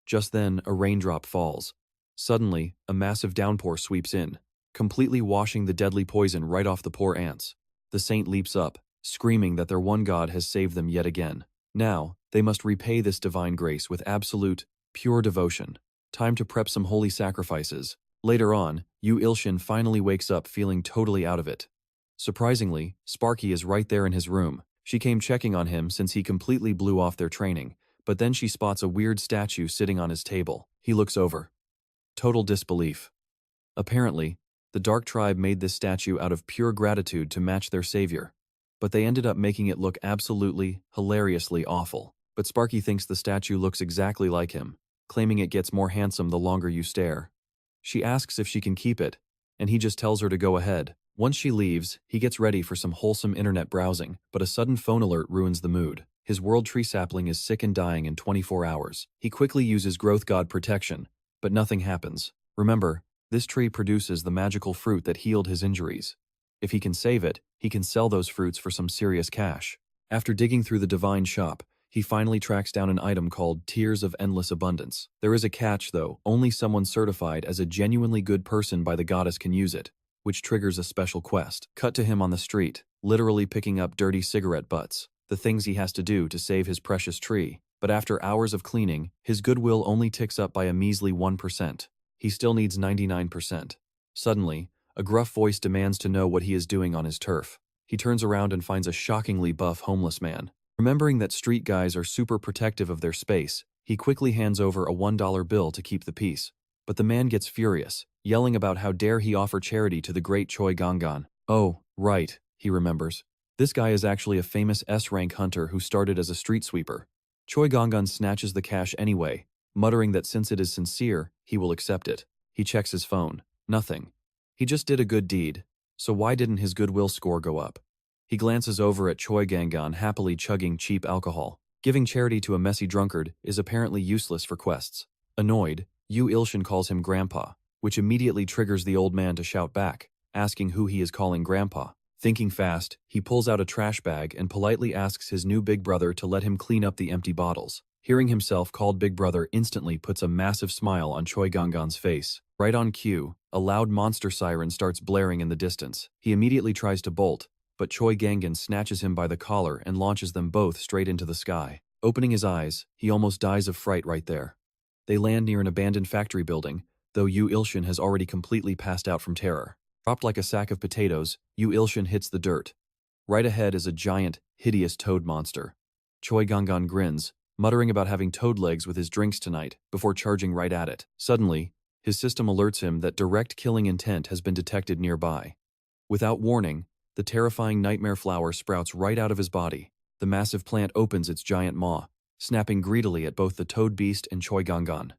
Just then, a raindrop falls. Suddenly, a massive downpour sweeps in, completely washing the deadly poison right off the poor ants. The saint leaps up, screaming that their one god has saved them yet again. Now, they must repay this divine grace with absolute, pure devotion. Time to prep some holy sacrifices. Later on, Ilshin finally wakes up feeling totally out of it. Surprisingly, Sparky is right there in his room. She came checking on him since he completely blew off their training, but then she spots a weird statue sitting on his table. He looks over. Total disbelief. Apparently, the Dark Tribe made this statue out of pure gratitude to match their savior, but they ended up making it look absolutely, hilariously awful. But Sparky thinks the statue looks exactly like him, claiming it gets more handsome the longer you stare. She asks if she can keep it, and he just tells her to go ahead. Once she leaves, he gets ready for some wholesome internet browsing, but a sudden phone alert ruins the mood. His world tree sapling is sick and dying in 24 hours. He quickly uses growth god protection, but nothing happens. Remember, this tree produces the magical fruit that healed his injuries. If he can save it, he can sell those fruits for some serious cash. After digging through the divine shop, he finally tracks down an item called Tears of Endless Abundance. There is a catch though, only someone certified as a genuinely good person by the goddess can use it, which triggers a special quest. Cut to him on the street, literally picking up dirty cigarette butts, the things he has to do to save his precious tree. But after hours of cleaning, his goodwill only ticks up by a measly 1%. He still needs 99%. Suddenly, a gruff voice demands to know what he is doing on his turf. He turns around and finds a shockingly buff homeless man. Remembering that street guys are super protective of their space, he quickly hands over a $1 bill to keep the peace. But the man gets furious, yelling about how dare he offer charity to the great Choi Gangan. Oh, right, he remembers. This guy is actually a famous S-rank hunter who started as a street sweeper. Choi Gangan snatches the cash anyway, muttering that since it is sincere, he will accept it. He checks his phone. Nothing. He just did a good deed, so why didn't his goodwill score go up? He glances over at Choi Gangan happily chugging cheap alcohol. Giving charity to a messy drunkard is apparently useless for quests. Annoyed, Ilshin calls him Grandpa, which immediately triggers the old man to shout back, asking who he is calling Grandpa. Thinking fast, he pulls out a trash bag and politely asks his new big brother to let him clean up the empty bottles. Hearing himself called big brother instantly puts a massive smile on Choi Gangan's face. Right on cue, a loud monster siren starts blaring in the distance. He immediately tries to bolt, but Choi Gangan snatches him by the collar and launches them both straight into the sky. Opening his eyes, he almost dies of fright right there. They land near an abandoned factory building, though Ilshin has already completely passed out from terror. Dropped like a sack of potatoes, Ilshin hits the dirt. Right ahead is a giant, hideous toad monster. Choi Gangan grins, muttering about having toad legs with his drinks tonight, before charging right at it. Suddenly, his system alerts him that direct killing intent has been detected nearby. Without warning, the terrifying nightmare flower sprouts right out of his body. The massive plant opens its giant maw, snapping greedily at both the toad beast and Choi Gangan.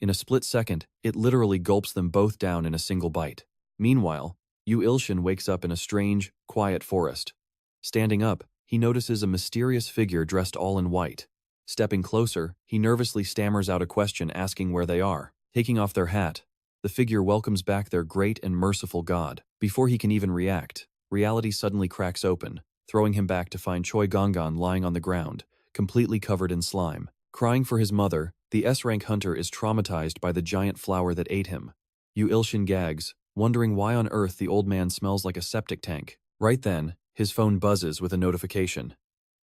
In a split second, it literally gulps them both down in a single bite. Meanwhile, Ilshin wakes up in a strange, quiet forest. Standing up, he notices a mysterious figure dressed all in white. Stepping closer, he nervously stammers out a question asking where they are. Taking off their hat, the figure welcomes back their great and merciful god. Before he can even react, reality suddenly cracks open, throwing him back to find Choi Gangan lying on the ground, completely covered in slime. Crying for his mother, the S-rank hunter is traumatized by the giant flower that ate him. Ilshin gags, wondering why on earth the old man smells like a septic tank. Right then, his phone buzzes with a notification.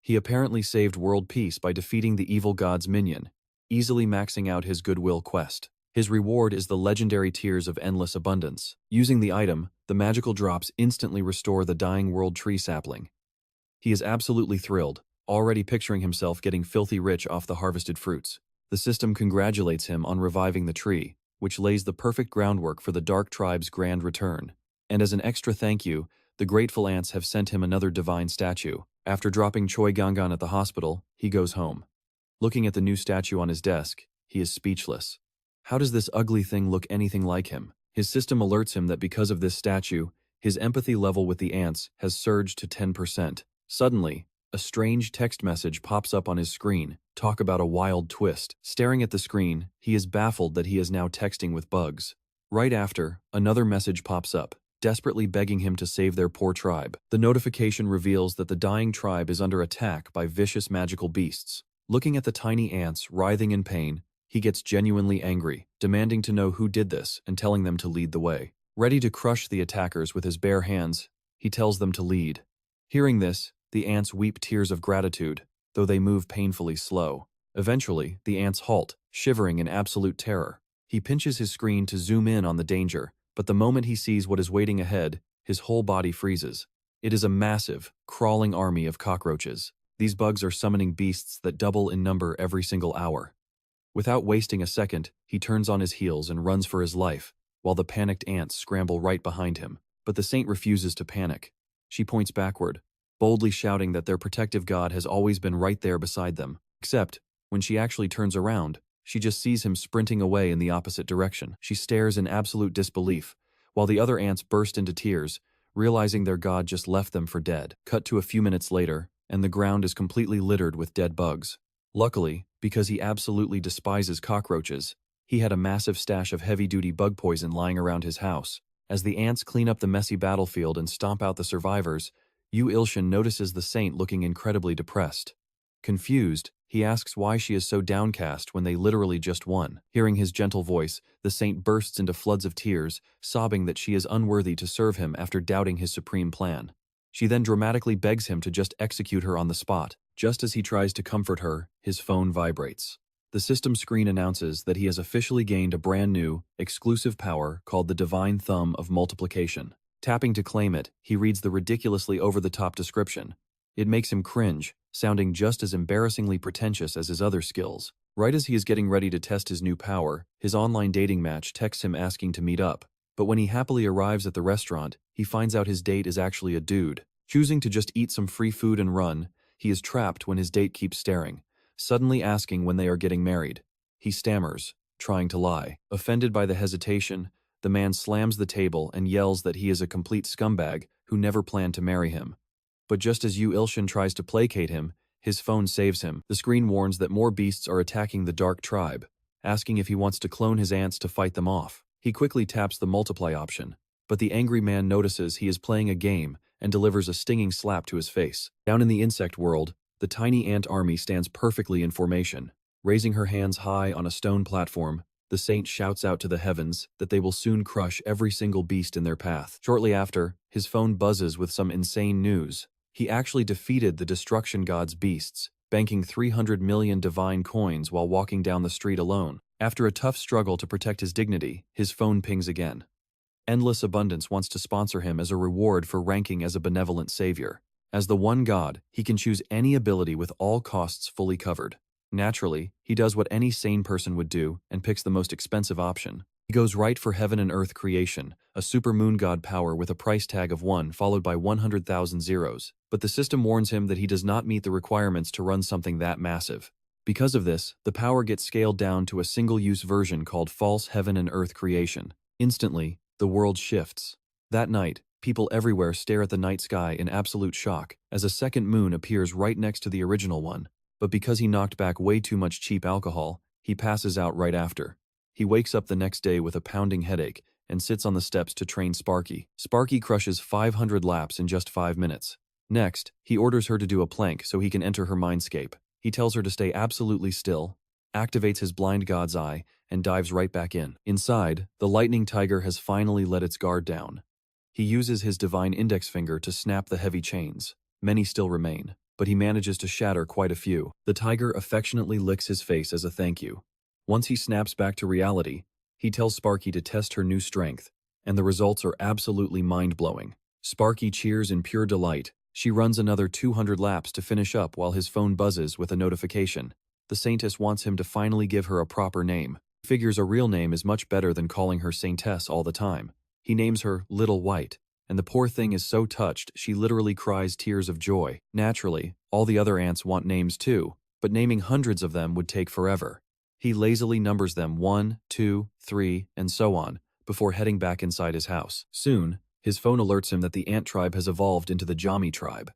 He apparently saved world peace by defeating the evil god's minion, easily maxing out his goodwill quest. His reward is the legendary Tears of Endless Abundance. Using the item, the magical drops instantly restore the dying world tree sapling. He is absolutely thrilled, already picturing himself getting filthy rich off the harvested fruits. The system congratulates him on reviving the tree, which lays the perfect groundwork for the Dark Tribe's grand return. And as an extra thank you, the grateful ants have sent him another divine statue. After dropping Choi Gangan at the hospital, he goes home. Looking at the new statue on his desk, he is speechless. How does this ugly thing look anything like him? His system alerts him that because of this statue, his empathy level with the ants has surged to 10%. Suddenly, a strange text message pops up on his screen. Talk about a wild twist. Staring at the screen, he is baffled that he is now texting with bugs. Right after, another message pops up, desperately begging him to save their poor tribe. The notification reveals that the dying tribe is under attack by vicious magical beasts. Looking at the tiny ants writhing in pain, he gets genuinely angry, demanding to know who did this and telling them to lead the way. Ready to crush the attackers with his bare hands, he tells them to lead. Hearing this, the ants weep tears of gratitude, though they move painfully slow. Eventually, the ants halt, shivering in absolute terror. He pinches his screen to zoom in on the danger, but the moment he sees what is waiting ahead, his whole body freezes. It is a massive, crawling army of cockroaches. These bugs are summoning beasts that double in number every single hour. Without wasting a second, he turns on his heels and runs for his life, while the panicked ants scramble right behind him. But the saint refuses to panic. She points backward, boldly shouting that their protective god has always been right there beside them. Except, when she actually turns around, she just sees him sprinting away in the opposite direction. She stares in absolute disbelief, while the other ants burst into tears, realizing their god just left them for dead. Cut to a few minutes later, and the ground is completely littered with dead bugs. Luckily, because he absolutely despises cockroaches, he had a massive stash of heavy-duty bug poison lying around his house. As the ants clean up the messy battlefield and stomp out the survivors, Ilshin notices the saint looking incredibly depressed. Confused, he asks why she is so downcast when they literally just won. Hearing his gentle voice, the saint bursts into floods of tears, sobbing that she is unworthy to serve him after doubting his supreme plan. She then dramatically begs him to just execute her on the spot. Just as he tries to comfort her, his phone vibrates. The system screen announces that he has officially gained a brand new, exclusive power called the Divine Thumb of Multiplication. Tapping to claim it, he reads the ridiculously over-the-top description. It makes him cringe, sounding just as embarrassingly pretentious as his other skills. Right as he is getting ready to test his new power, his online dating match texts him asking to meet up. But when he happily arrives at the restaurant, he finds out his date is actually a dude. Choosing to just eat some free food and run, he is trapped when his date keeps staring, suddenly asking when they are getting married. He stammers, trying to lie. Offended by the hesitation, the man slams the table and yells that he is a complete scumbag who never planned to marry him. But just as Ilshin tries to placate him, his phone saves him. The screen warns that more beasts are attacking the dark tribe, asking if he wants to clone his ants to fight them off. He quickly taps the multiply option, but the angry man notices he is playing a game and delivers a stinging slap to his face. Down in the insect world, the tiny ant army stands perfectly in formation. Raising her hands high on a stone platform, the saint shouts out to the heavens that they will soon crush every single beast in their path. Shortly after, his phone buzzes with some insane news. He actually defeated the destruction god's beasts, banking 300 million divine coins while walking down the street alone. After a tough struggle to protect his dignity, his phone pings again. Endless Abundance wants to sponsor him as a reward for ranking as a benevolent savior. As the one god, he can choose any ability with all costs fully covered. Naturally, he does what any sane person would do and picks the most expensive option. He goes right for heaven and earth creation, a super moon god power with a price tag of 1 followed by 100,000 zeros. But the system warns him that he does not meet the requirements to run something that massive. Because of this, the power gets scaled down to a single-use version called false heaven and earth creation. Instantly, the world shifts. That night, people everywhere stare at the night sky in absolute shock as a second moon appears right next to the original one. But because he knocked back way too much cheap alcohol, he passes out right after. He wakes up the next day with a pounding headache and sits on the steps to train Sparky. Sparky crushes 500 laps in just 5 minutes. Next, he orders her to do a plank so he can enter her mindscape. He tells her to stay absolutely still, activates his blind god's eye, and dives right back in. Inside, the lightning tiger has finally let its guard down. He uses his divine index finger to snap the heavy chains. Many still remain, but he manages to shatter quite a few. The tiger affectionately licks his face as a thank you. Once he snaps back to reality, he tells Sparky to test her new strength, and the results are absolutely mind-blowing. Sparky cheers in pure delight. She runs another 200 laps to finish up while his phone buzzes with a notification. The saintess wants him to finally give her a proper name. He figures a real name is much better than calling her saintess all the time. He names her Little White, and the poor thing is so touched she literally cries tears of joy. Naturally, all the other ants want names too, but naming hundreds of them would take forever. He lazily numbers them 1, 2, 3, and so on, before heading back inside his house. Soon, his phone alerts him that the ant tribe has evolved into the Jami tribe.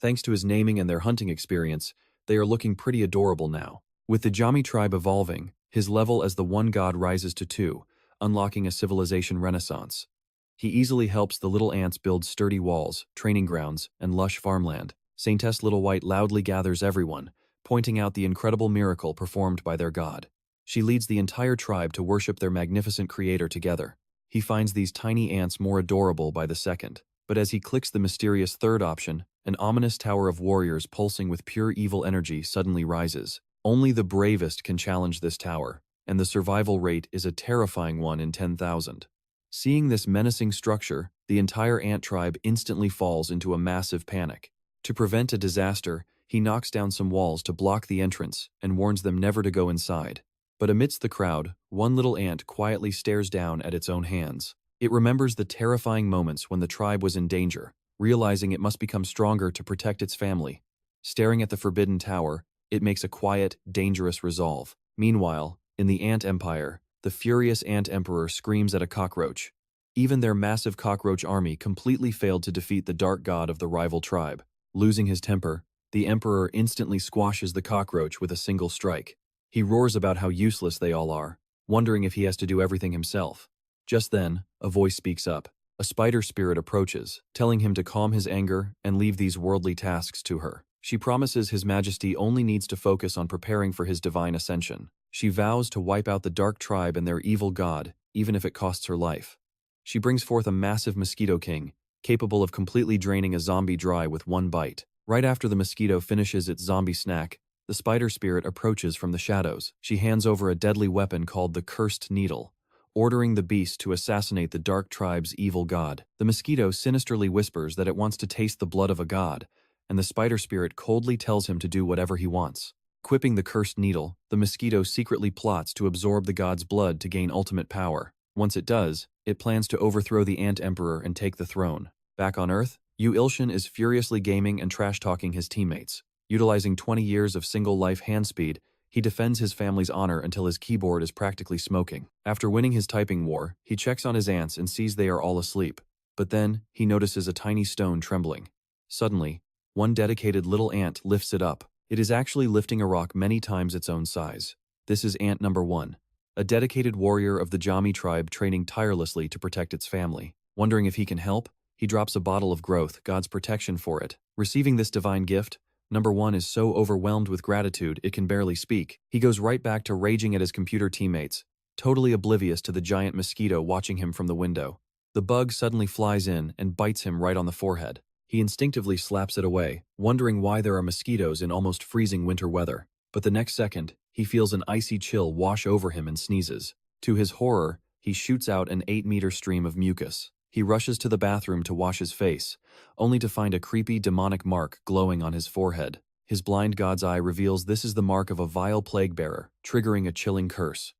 Thanks to his naming and their hunting experience, they are looking pretty adorable now. With the Jami tribe evolving, his level as the one god rises to 2, unlocking a civilization renaissance. He easily helps the little ants build sturdy walls, training grounds, and lush farmland. Saintess Little White loudly gathers everyone, pointing out the incredible miracle performed by their god. She leads the entire tribe to worship their magnificent creator together. He finds these tiny ants more adorable by the second. But as he clicks the mysterious third option, an ominous tower of warriors pulsing with pure evil energy suddenly rises. Only the bravest can challenge this tower, and the survival rate is a terrifying 1 in 10,000. Seeing this menacing structure, the entire ant tribe instantly falls into a massive panic. To prevent a disaster, he knocks down some walls to block the entrance and warns them never to go inside. But amidst the crowd, one little ant quietly stares down at its own hands. It remembers the terrifying moments when the tribe was in danger, realizing it must become stronger to protect its family. Staring at the forbidden tower, it makes a quiet, dangerous resolve. Meanwhile, in the ant empire, the furious ant emperor screams at a cockroach. Even their massive cockroach army completely failed to defeat the dark god of the rival tribe. Losing his temper, the emperor instantly squashes the cockroach with a single strike. He roars about how useless they all are, wondering if he has to do everything himself. Just then, a voice speaks up. A spider spirit approaches, telling him to calm his anger and leave these worldly tasks to her. She promises His Majesty only needs to focus on preparing for his divine ascension. She vows to wipe out the dark tribe and their evil god, even if it costs her life. She brings forth a massive mosquito king, capable of completely draining a zombie dry with one bite. Right after the mosquito finishes its zombie snack, the spider spirit approaches from the shadows. She hands over a deadly weapon called the Cursed Needle, ordering the beast to assassinate the dark tribe's evil god. The mosquito sinisterly whispers that it wants to taste the blood of a god, and the spider spirit coldly tells him to do whatever he wants. Equipping the Cursed Needle, the mosquito secretly plots to absorb the god's blood to gain ultimate power. Once it does, it plans to overthrow the Ant Emperor and take the throne. Back on Earth, Ilshin is furiously gaming and trash-talking his teammates. Utilizing 20 years of single-life hand speed, he defends his family's honor until his keyboard is practically smoking. After winning his typing war, he checks on his ants and sees they are all asleep. But then, he notices a tiny stone trembling. Suddenly, one dedicated little ant lifts it up. It is actually lifting a rock many times its own size. This is ant number 1, a dedicated warrior of the Jami tribe training tirelessly to protect its family. Wondering if he can help, he drops a bottle of growth, God's protection for it. Receiving this divine gift, number 1 is so overwhelmed with gratitude it can barely speak. He goes right back to raging at his computer teammates, totally oblivious to the giant mosquito watching him from the window. The bug suddenly flies in and bites him right on the forehead. He instinctively slaps it away, wondering why there are mosquitoes in almost freezing winter weather. But the next second, he feels an icy chill wash over him and sneezes. To his horror, he shoots out an 8-meter stream of mucus. He rushes to the bathroom to wash his face, only to find a creepy demonic mark glowing on his forehead. His blind god's eye reveals this is the mark of a vile plague bearer, triggering a chilling curse.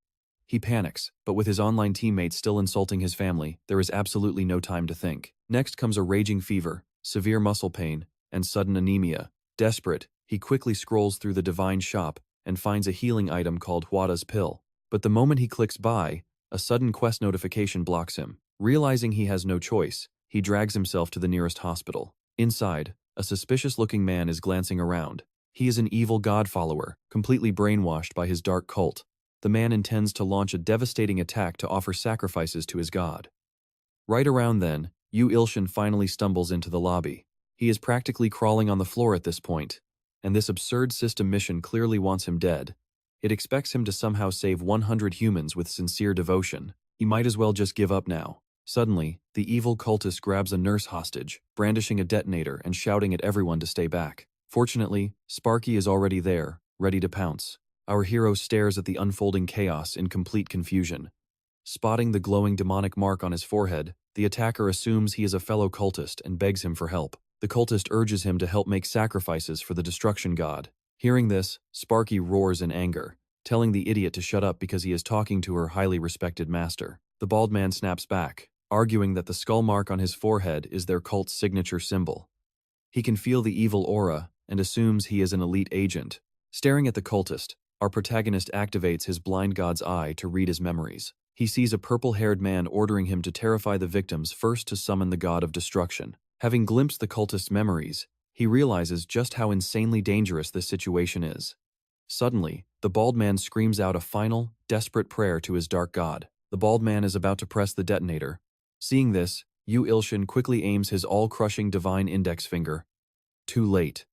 He panics, but with his online teammates still insulting his family, there is absolutely no time to think. Next comes a raging fever, severe muscle pain, and sudden anemia. Desperate, he quickly scrolls through the divine shop and finds a healing item called Huada's pill. But the moment he clicks buy, a sudden quest notification blocks him. Realizing he has no choice, he drags himself to the nearest hospital. Inside, a suspicious-looking man is glancing around. He is an evil god follower, completely brainwashed by his dark cult. The man intends to launch a devastating attack to offer sacrifices to his god. Right around then, Ilshin finally stumbles into the lobby. He is practically crawling on the floor at this point, and this absurd system mission clearly wants him dead. It expects him to somehow save 100 humans with sincere devotion. He might as well just give up now. Suddenly, the evil cultist grabs a nurse hostage, brandishing a detonator and shouting at everyone to stay back. Fortunately, Sparky is already there, ready to pounce. Our hero stares at the unfolding chaos in complete confusion. Spotting the glowing demonic mark on his forehead, the attacker assumes he is a fellow cultist and begs him for help. The cultist urges him to help make sacrifices for the destruction god. Hearing this, Sparky roars in anger, telling the idiot to shut up because he is talking to her highly respected master. The bald man snaps back, arguing that the skull mark on his forehead is their cult's signature symbol. He can feel the evil aura and assumes he is an elite agent. Staring at the cultist, our protagonist activates his blind god's eye to read his memories. He sees a purple-haired man ordering him to terrify the victims first to summon the god of destruction. Having glimpsed the cultist's memories, he realizes just how insanely dangerous this situation is. Suddenly, the bald man screams out a final, desperate prayer to his dark god. The bald man is about to press the detonator. Seeing this, Ilshin quickly aims his all-crushing divine index finger. Too late.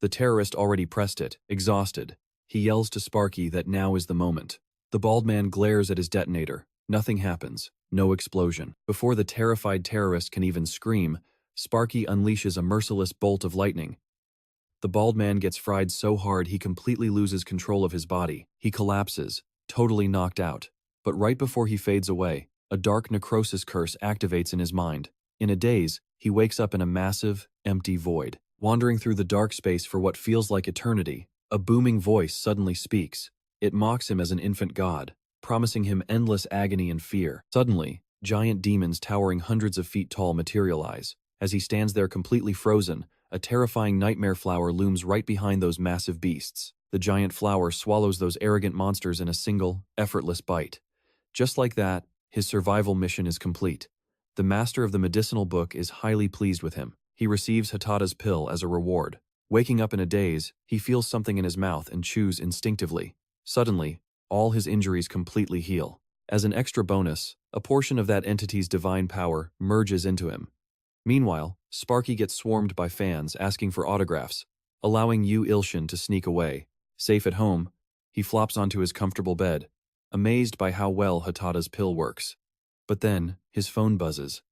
The terrorist already pressed it, exhausted. He yells to Sparky that now is the moment. The bald man glares at his detonator. Nothing happens. No explosion. Before the terrified terrorist can even scream, Sparky unleashes a merciless bolt of lightning. The bald man gets fried so hard he completely loses control of his body. He collapses, totally knocked out. But right before he fades away, a dark necrosis curse activates in his mind. In a daze, he wakes up in a massive, empty void. Wandering through the dark space for what feels like eternity, a booming voice suddenly speaks. It mocks him as an infant god, promising him endless agony and fear. Suddenly, giant demons towering hundreds of feet tall materialize. As he stands there completely frozen, a terrifying nightmare flower looms right behind those massive beasts. The giant flower swallows those arrogant monsters in a single, effortless bite. Just like that, his survival mission is complete. The master of the medicinal book is highly pleased with him. He receives Hatata's pill as a reward. Waking up in a daze, he feels something in his mouth and chews instinctively. Suddenly, all his injuries completely heal. As an extra bonus, a portion of that entity's divine power merges into him. Meanwhile, Sparky gets swarmed by fans asking for autographs, allowing Ilshin to sneak away. Safe at home, he flops onto his comfortable bed, amazed by how well Hatata's pill works. But then, his phone buzzes.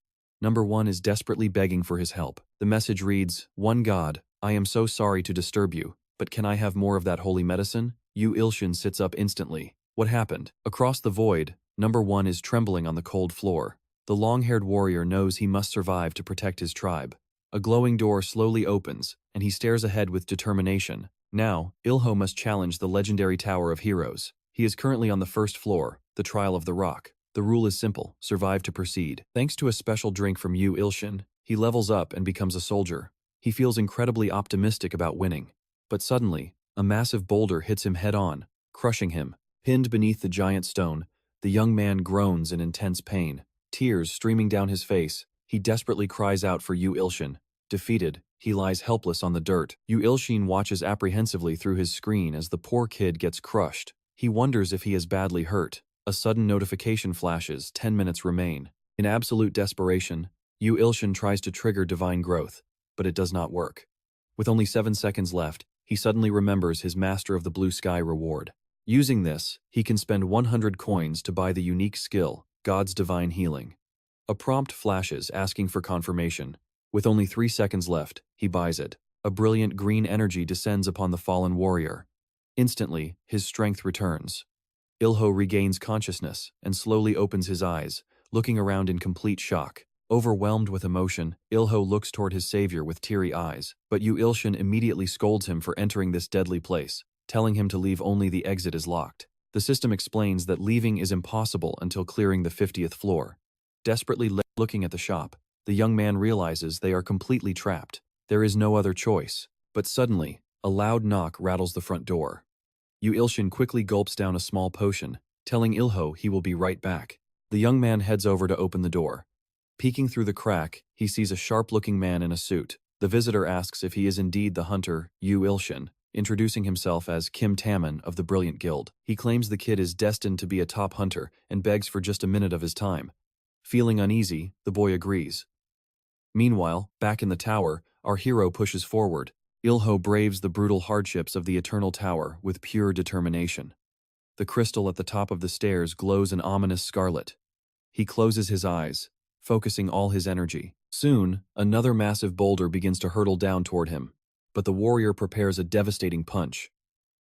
Number 1 is desperately begging for his help. The message reads, "One God, I am so sorry to disturb you, but can I have more of that holy medicine?" Ilshin sits up instantly. What happened? Across the void, Number 1 is trembling on the cold floor. The long-haired warrior knows he must survive to protect his tribe. A glowing door slowly opens, and he stares ahead with determination. Now, Ilho must challenge the legendary Tower of Heroes. He is currently on the first floor, the Trial of the Rock. The rule is simple: survive to proceed. Thanks to a special drink from Ilshin, he levels up and becomes a soldier. He feels incredibly optimistic about winning. But suddenly, a massive boulder hits him head-on, crushing him. Pinned beneath the giant stone, the young man groans in intense pain. Tears streaming down his face, he desperately cries out for Ilshin. Defeated, he lies helpless on the dirt. Ilshin watches apprehensively through his screen as the poor kid gets crushed. He wonders if he is badly hurt. A sudden notification flashes, 10 minutes remain. In absolute desperation, Ilshin tries to trigger divine growth, but it does not work. With only 7 seconds left, he suddenly remembers his Master of the Blue Sky reward. Using this, he can spend 100 coins to buy the unique skill, God's Divine Healing. A prompt flashes asking for confirmation. With only 3 seconds left, he buys it. A brilliant green energy descends upon the fallen warrior. Instantly, his strength returns. Ilho regains consciousness and slowly opens his eyes, looking around in complete shock. Overwhelmed with emotion, Ilho looks toward his savior with teary eyes, but Ilshin immediately scolds him for entering this deadly place, telling him to leave only the exit is locked. The system explains that leaving is impossible until clearing the 50th floor. Desperately looking at the shop, the young man realizes they are completely trapped. There is no other choice. But suddenly, a loud knock rattles the front door. Ilshin quickly gulps down a small potion, telling Ilho he will be right back. The young man heads over to open the door. Peeking through the crack, he sees a sharp-looking man in a suit. The visitor asks if he is indeed the hunter, Ilshin, introducing himself as Kim Taman of the Brilliant Guild. He claims the kid is destined to be a top hunter and begs for just a minute of his time. Feeling uneasy, the boy agrees. Meanwhile, back in the tower, our hero pushes forward. Ilho braves the brutal hardships of the Eternal Tower with pure determination. The crystal at the top of the stairs glows an ominous scarlet. He closes his eyes, focusing all his energy. Soon, another massive boulder begins to hurtle down toward him, but the warrior prepares a devastating punch.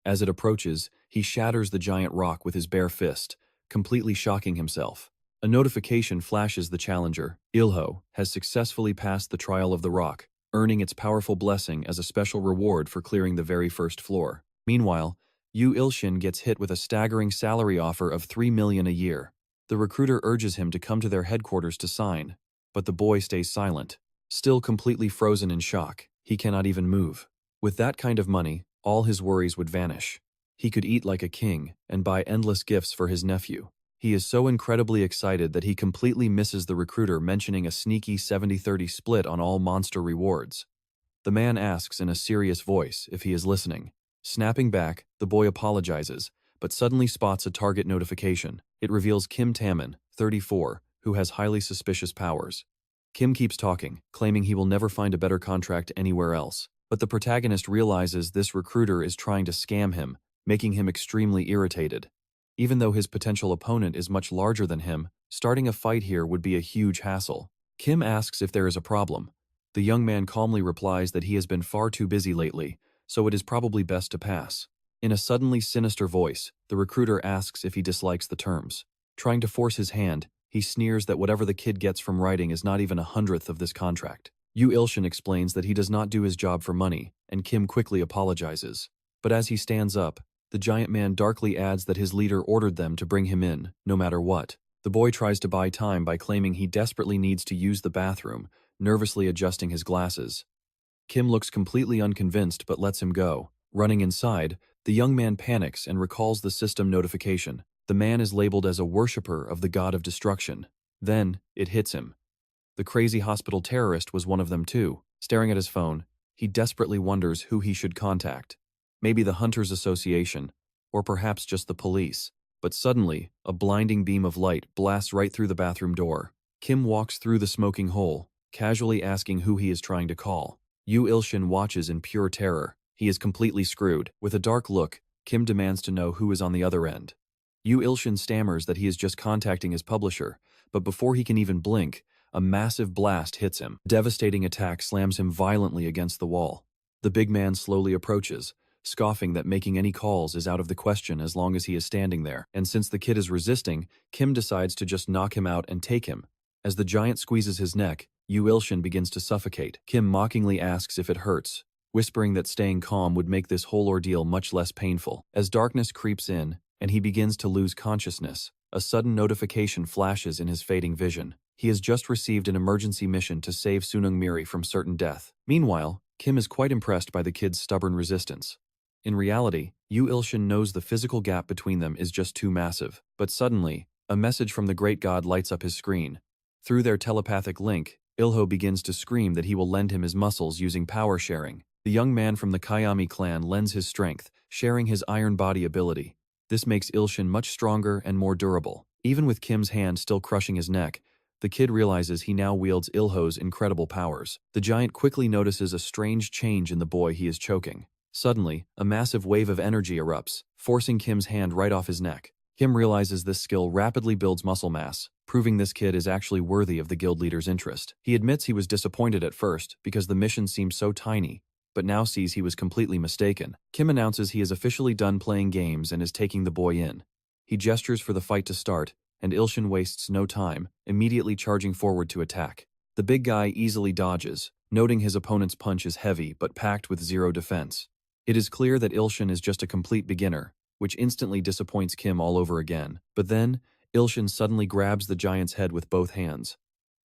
As it approaches, he shatters the giant rock with his bare fist, completely shocking himself. A notification flashes the challenger. Ilho has successfully passed the Trial of the Rock, earning its powerful blessing as a special reward for clearing the very first floor. Meanwhile, Ilshin gets hit with a staggering salary offer of 3 million a year. The recruiter urges him to come to their headquarters to sign, but the boy stays silent. Still completely frozen in shock, he cannot even move. With that kind of money, all his worries would vanish. He could eat like a king and buy endless gifts for his nephew. He is so incredibly excited that he completely misses the recruiter mentioning a sneaky 70-30 split on all monster rewards. The man asks in a serious voice if he is listening. Snapping back, the boy apologizes, but suddenly spots a target notification. It reveals Kim Taman, 34, who has highly suspicious powers. Kim keeps talking, claiming he will never find a better contract anywhere else. But the protagonist realizes this recruiter is trying to scam him, making him extremely irritated. Even though his potential opponent is much larger than him, starting a fight here would be a huge hassle. Kim asks if there is a problem. The young man calmly replies that he has been far too busy lately, so it is probably best to pass. In a suddenly sinister voice, the recruiter asks if he dislikes the terms. Trying to force his hand, he sneers that whatever the kid gets from writing is not even 1/100th of this contract. Ilshin explains that he does not do his job for money, and Kim quickly apologizes. But as he stands up, the giant man darkly adds that his leader ordered them to bring him in, no matter what. The boy tries to buy time by claiming he desperately needs to use the bathroom, nervously adjusting his glasses. Kim looks completely unconvinced but lets him go. Running inside, the young man panics and recalls the system notification. The man is labeled as a worshipper of the god of destruction. Then, it hits him. The crazy hospital terrorist was one of them too. Staring at his phone, he desperately wonders who he should contact. Maybe the Hunters Association, or perhaps just the police. But suddenly, a blinding beam of light blasts right through the bathroom door. Kim walks through the smoking hole, casually asking who he is trying to call. Ilshin watches in pure terror. He is completely screwed. With a dark look, Kim demands to know who is on the other end. Ilshin stammers that he is just contacting his publisher, but before he can even blink, a massive blast hits him. A devastating attack slams him violently against the wall. The big man slowly approaches, scoffing that making any calls is out of the question as long as he is standing there. And since the kid is resisting, Kim decides to just knock him out and take him. As the giant squeezes his neck, Ilshin begins to suffocate. Kim mockingly asks if it hurts, whispering that staying calm would make this whole ordeal much less painful. As darkness creeps in, and he begins to lose consciousness, a sudden notification flashes in his fading vision. He has just received an emergency mission to save Sunung Miri from certain death. Meanwhile, Kim is quite impressed by the kid's stubborn resistance. In reality, Ilshin knows the physical gap between them is just too massive. But suddenly, a message from the great god lights up his screen. Through their telepathic link, Ilho begins to scream that he will lend him his muscles using power sharing. The young man from the Kayami clan lends his strength, sharing his iron body ability. This makes Ilshin much stronger and more durable. Even with Kim's hand still crushing his neck, the kid realizes he now wields Ilho's incredible powers. The giant quickly notices a strange change in the boy he is choking. Suddenly, a massive wave of energy erupts, forcing Kim's hand right off his neck. Kim realizes this skill rapidly builds muscle mass, proving this kid is actually worthy of the guild leader's interest. He admits he was disappointed at first because the mission seemed so tiny, but now sees he was completely mistaken. Kim announces he is officially done playing games and is taking the boy in. He gestures for the fight to start, and Ilshin wastes no time, immediately charging forward to attack. The big guy easily dodges, noting his opponent's punch is heavy but packed with zero defense. It is clear that Ilshin is just a complete beginner, which instantly disappoints Kim all over again. But then, Ilshin suddenly grabs the giant's head with both hands.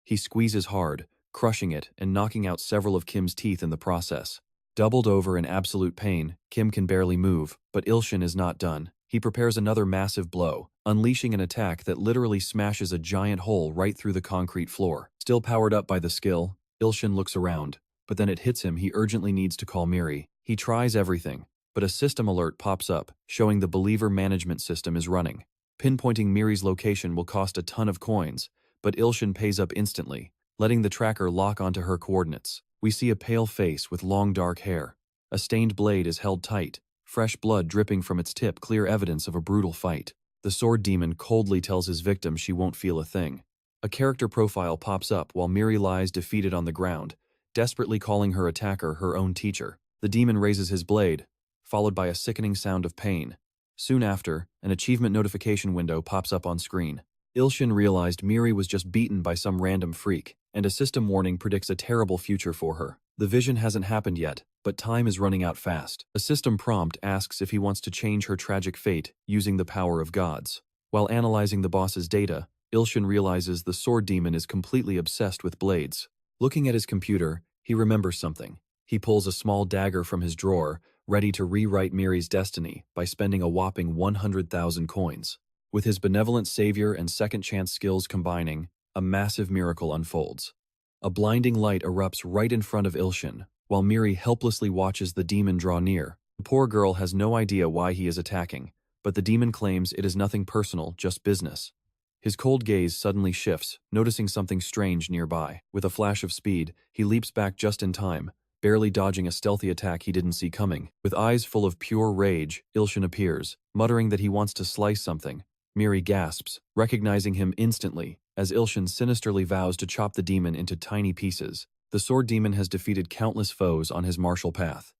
He squeezes hard, crushing it and knocking out several of Kim's teeth in the process. Doubled over in absolute pain, Kim can barely move, but Ilshin is not done. He prepares another massive blow, unleashing an attack that literally smashes a giant hole right through the concrete floor. Still powered up by the skill, Ilshin looks around, but then it hits him he urgently needs to call Miri. He tries everything, but a system alert pops up, showing the believer management system is running. Pinpointing Miri's location will cost a ton of coins, but Ilshin pays up instantly, letting the tracker lock onto her coordinates. We see a pale face with long dark hair. A stained blade is held tight, fresh blood dripping from its tip, clear evidence of a brutal fight. The sword demon coldly tells his victim she won't feel a thing. A character profile pops up while Miri lies defeated on the ground, desperately calling her attacker her own teacher. The demon raises his blade, followed by a sickening sound of pain. Soon after, an achievement notification window pops up on screen. Ilshin realized Miri was just beaten by some random freak, and a system warning predicts a terrible future for her. The vision hasn't happened yet, but time is running out fast. A system prompt asks if he wants to change her tragic fate using the power of gods. While analyzing the boss's data, Ilshin realizes the sword demon is completely obsessed with blades. Looking at his computer, he remembers something. He pulls a small dagger from his drawer, ready to rewrite Miri's destiny by spending a whopping 100,000 coins. With his benevolent savior and second-chance skills combining, a massive miracle unfolds. A blinding light erupts right in front of Ilshin, while Miri helplessly watches the demon draw near. The poor girl has no idea why he is attacking, but the demon claims it is nothing personal, just business. His cold gaze suddenly shifts, noticing something strange nearby. With a flash of speed, he leaps back just in time, barely dodging a stealthy attack he didn't see coming. With eyes full of pure rage, Ilshin appears, muttering that he wants to slice something. Miri gasps, recognizing him instantly, as Ilshin sinisterly vows to chop the demon into tiny pieces. The sword demon has defeated countless foes on his martial path.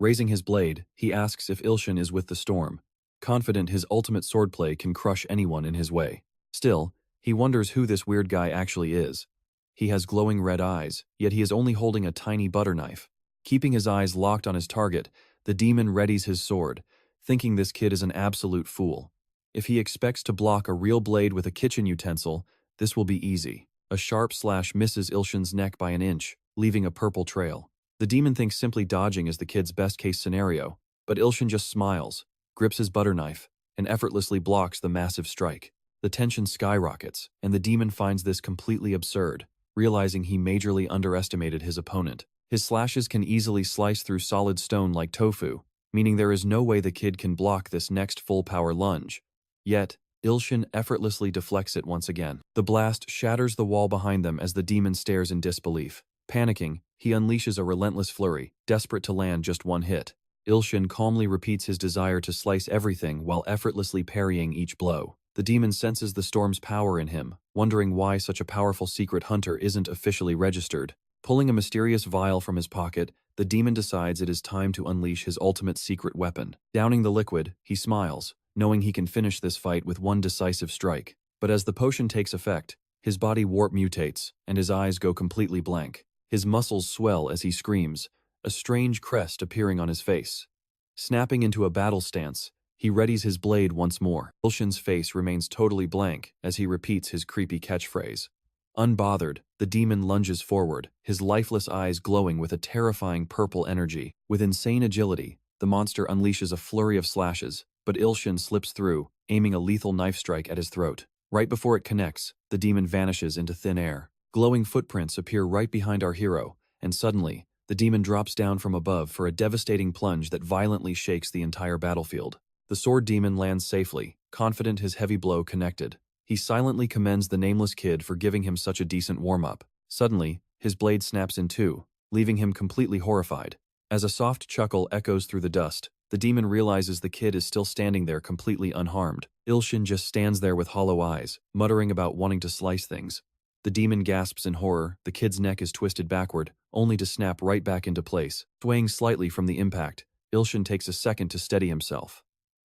Raising his blade, he asks if Ilshin is with the storm, confident his ultimate swordplay can crush anyone in his way. Still, he wonders who this weird guy actually is. He has glowing red eyes, yet he is only holding a tiny butter knife. Keeping his eyes locked on his target, the demon readies his sword, thinking this kid is an absolute fool. If he expects to block a real blade with a kitchen utensil, this will be easy. A sharp slash misses Ilshin's neck by an inch, leaving a purple trail. The demon thinks simply dodging is the kid's best-case scenario, but Ilshin just smiles, grips his butter knife, and effortlessly blocks the massive strike. The tension skyrockets, and the demon finds this completely absurd, realizing he majorly underestimated his opponent. His slashes can easily slice through solid stone like tofu, meaning there is no way the kid can block this next full-power lunge. Yet, Ilshin effortlessly deflects it once again. The blast shatters the wall behind them as the demon stares in disbelief. Panicking, he unleashes a relentless flurry, desperate to land just one hit. Ilshin calmly repeats his desire to slice everything while effortlessly parrying each blow. The demon senses the storm's power in him, wondering why such a powerful secret hunter isn't officially registered. Pulling a mysterious vial from his pocket, the demon decides it is time to unleash his ultimate secret weapon. Downing the liquid, he smiles, knowing he can finish this fight with one decisive strike. But as the potion takes effect, his body warp mutates, and his eyes go completely blank. His muscles swell as he screams, a strange crest appearing on his face. Snapping into a battle stance, he readies his blade once more. Ilshin's face remains totally blank as he repeats his creepy catchphrase. Unbothered, the demon lunges forward, his lifeless eyes glowing with a terrifying purple energy. With insane agility, the monster unleashes a flurry of slashes, but Ilshin slips through, aiming a lethal knife strike at his throat. Right before it connects, the demon vanishes into thin air. Glowing footprints appear right behind our hero, and suddenly, the demon drops down from above for a devastating plunge that violently shakes the entire battlefield. The sword demon lands safely, confident his heavy blow connected. He silently commends the nameless kid for giving him such a decent warm-up. Suddenly, his blade snaps in two, leaving him completely horrified. As a soft chuckle echoes through the dust, the demon realizes the kid is still standing there completely unharmed. Ilshin just stands there with hollow eyes, muttering about wanting to slice things. The demon gasps in horror, the kid's neck is twisted backward, only to snap right back into place. Swaying slightly from the impact, Ilshin takes a second to steady himself.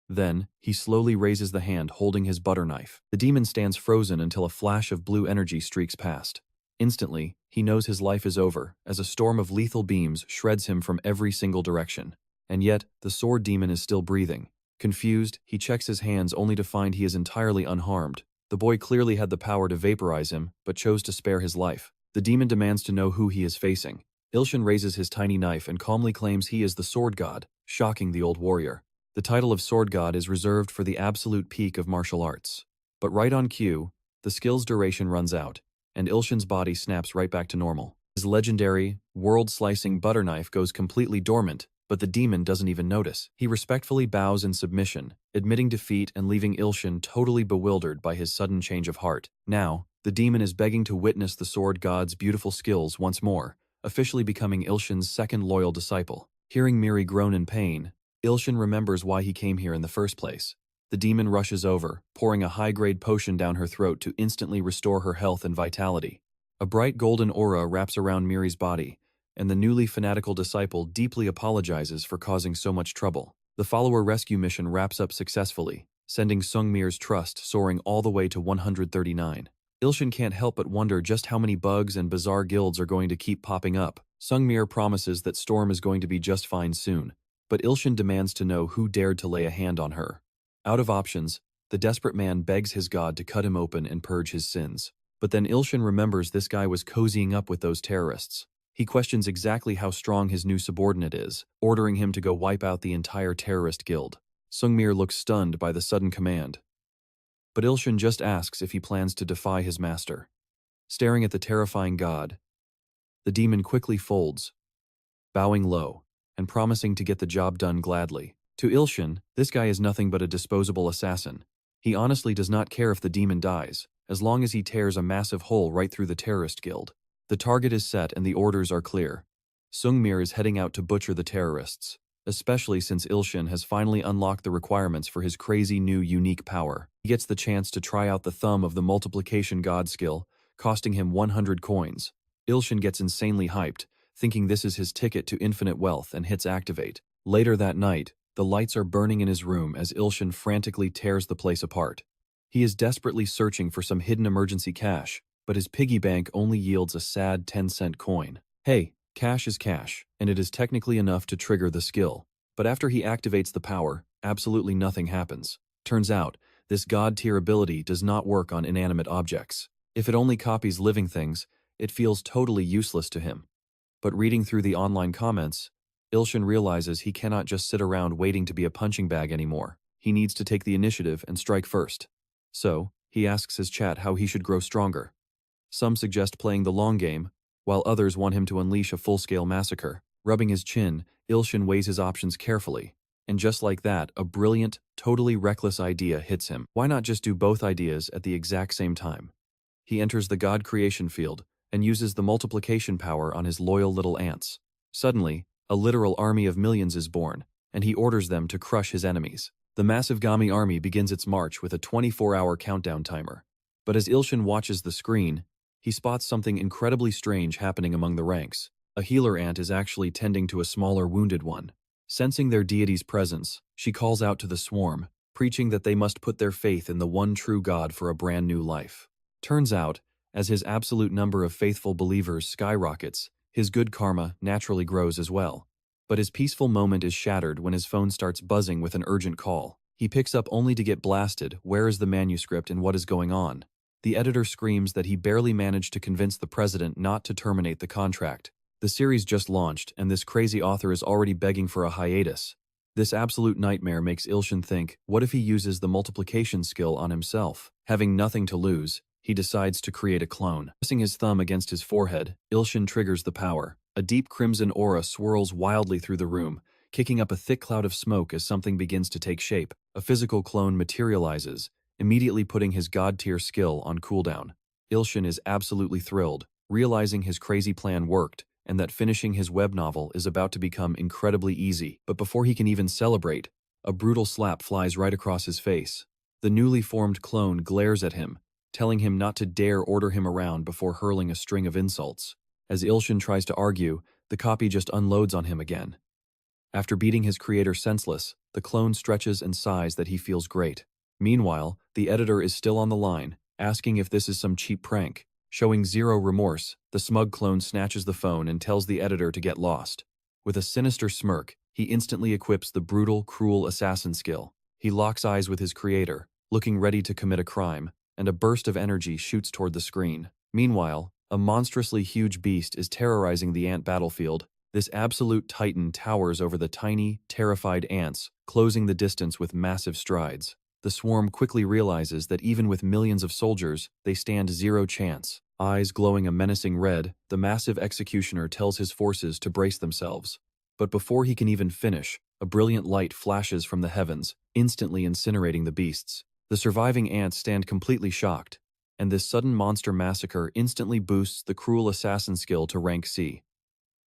Then, he slowly raises the hand holding his butter knife. The demon stands frozen until a flash of blue energy streaks past. Instantly, he knows his life is over, as a storm of lethal beams shreds him from every single direction. And yet, the sword demon is still breathing. Confused, he checks his hands only to find he is entirely unharmed. The boy clearly had the power to vaporize him, but chose to spare his life. The demon demands to know who he is facing. Ilshin raises his tiny knife and calmly claims he is the sword god, shocking the old warrior. The title of sword god is reserved for the absolute peak of martial arts. But right on cue, the skill's duration runs out, and Ilshin's body snaps right back to normal. His legendary, world-slicing butter knife goes completely dormant, but the demon doesn't even notice. He respectfully bows in submission, admitting defeat and leaving Ilshin totally bewildered by his sudden change of heart. Now, the demon is begging to witness the sword god's beautiful skills once more, officially becoming Ilshin's second loyal disciple. Hearing Miri groan in pain, Ilshin remembers why he came here in the first place. The demon rushes over, pouring a high-grade potion down her throat to instantly restore her health and vitality. A bright golden aura wraps around Miri's body, and the newly fanatical disciple deeply apologizes for causing so much trouble. The follower rescue mission wraps up successfully, sending Sungmir's trust soaring all the way to 139. Ilshin can't help but wonder just how many bugs and bizarre guilds are going to keep popping up. Sungmir promises that Storm is going to be just fine soon, but Ilshin demands to know who dared to lay a hand on her. Out of options, the desperate man begs his god to cut him open and purge his sins. But then Ilshin remembers this guy was cozying up with those terrorists. He questions exactly how strong his new subordinate is, ordering him to go wipe out the entire terrorist guild. Sungmir looks stunned by the sudden command. But Ilshin just asks if he plans to defy his master. Staring at the terrifying god, the demon quickly folds, bowing low, and promising to get the job done gladly. To Ilshin, this guy is nothing but a disposable assassin. He honestly does not care if the demon dies, as long as he tears a massive hole right through the terrorist guild. The target is set and the orders are clear. Sungmir is heading out to butcher the terrorists, especially since Ilshin has finally unlocked the requirements for his crazy new unique power. He gets the chance to try out the thumb of the multiplication god skill, costing him 100 coins. Ilshin gets insanely hyped, thinking this is his ticket to infinite wealth, and hits activate. Later that night, the lights are burning in his room as Ilshin frantically tears the place apart. He is desperately searching for some hidden emergency cash, but his piggy bank only yields a sad 10-cent coin. Hey, cash is cash, and it is technically enough to trigger the skill. But after he activates the power, absolutely nothing happens. Turns out, this god-tier ability does not work on inanimate objects. If it only copies living things, it feels totally useless to him. But reading through the online comments, Ilshin realizes he cannot just sit around waiting to be a punching bag anymore. He needs to take the initiative and strike first. So, he asks his chat how he should grow stronger. Some suggest playing the long game, while others want him to unleash a full-scale massacre. Rubbing his chin, Ilshin weighs his options carefully. And just like that, a brilliant, totally reckless idea hits him. Why not just do both ideas at the exact same time? He enters the god creation field and uses the multiplication power on his loyal little ants. Suddenly, a literal army of millions is born, and he orders them to crush his enemies. The massive Gami army begins its march with a 24-hour countdown timer. But as Ilshin watches the screen, he spots something incredibly strange happening among the ranks. A healer ant is actually tending to a smaller wounded one. Sensing their deity's presence, she calls out to the swarm, preaching that they must put their faith in the one true God for a brand new life. Turns out, as his absolute number of faithful believers skyrockets, his good karma naturally grows as well. But his peaceful moment is shattered when his phone starts buzzing with an urgent call. He picks up only to get blasted. Where is the manuscript and what is going on? The editor screams that he barely managed to convince the president not to terminate the contract. The series just launched, and this crazy author is already begging for a hiatus. This absolute nightmare makes Ilshin think, what if he uses the multiplication skill on himself? Having nothing to lose, he decides to create a clone. Pressing his thumb against his forehead, Ilshin triggers the power. A deep crimson aura swirls wildly through the room, kicking up a thick cloud of smoke as something begins to take shape. A physical clone materializes, immediately putting his god-tier skill on cooldown. Ilshin is absolutely thrilled, realizing his crazy plan worked, and that finishing his web novel is about to become incredibly easy. But before he can even celebrate, a brutal slap flies right across his face. The newly formed clone glares at him, telling him not to dare order him around before hurling a string of insults. As Ilshin tries to argue, the copy just unloads on him again. After beating his creator senseless, the clone stretches and sighs that he feels great. Meanwhile, the editor is still on the line, asking if this is some cheap prank. Showing zero remorse, the smug clone snatches the phone and tells the editor to get lost. With a sinister smirk, he instantly equips the brutal, cruel assassin skill. He locks eyes with his creator, looking ready to commit a crime, and a burst of energy shoots toward the screen. Meanwhile, a monstrously huge beast is terrorizing the ant battlefield. This absolute titan towers over the tiny, terrified ants, closing the distance with massive strides. The swarm quickly realizes that even with millions of soldiers, they stand zero chance. Eyes glowing a menacing red, the massive executioner tells his forces to brace themselves. But before he can even finish, a brilliant light flashes from the heavens, instantly incinerating the beasts. The surviving ants stand completely shocked, and this sudden monster massacre instantly boosts the cruel assassin skill to rank C.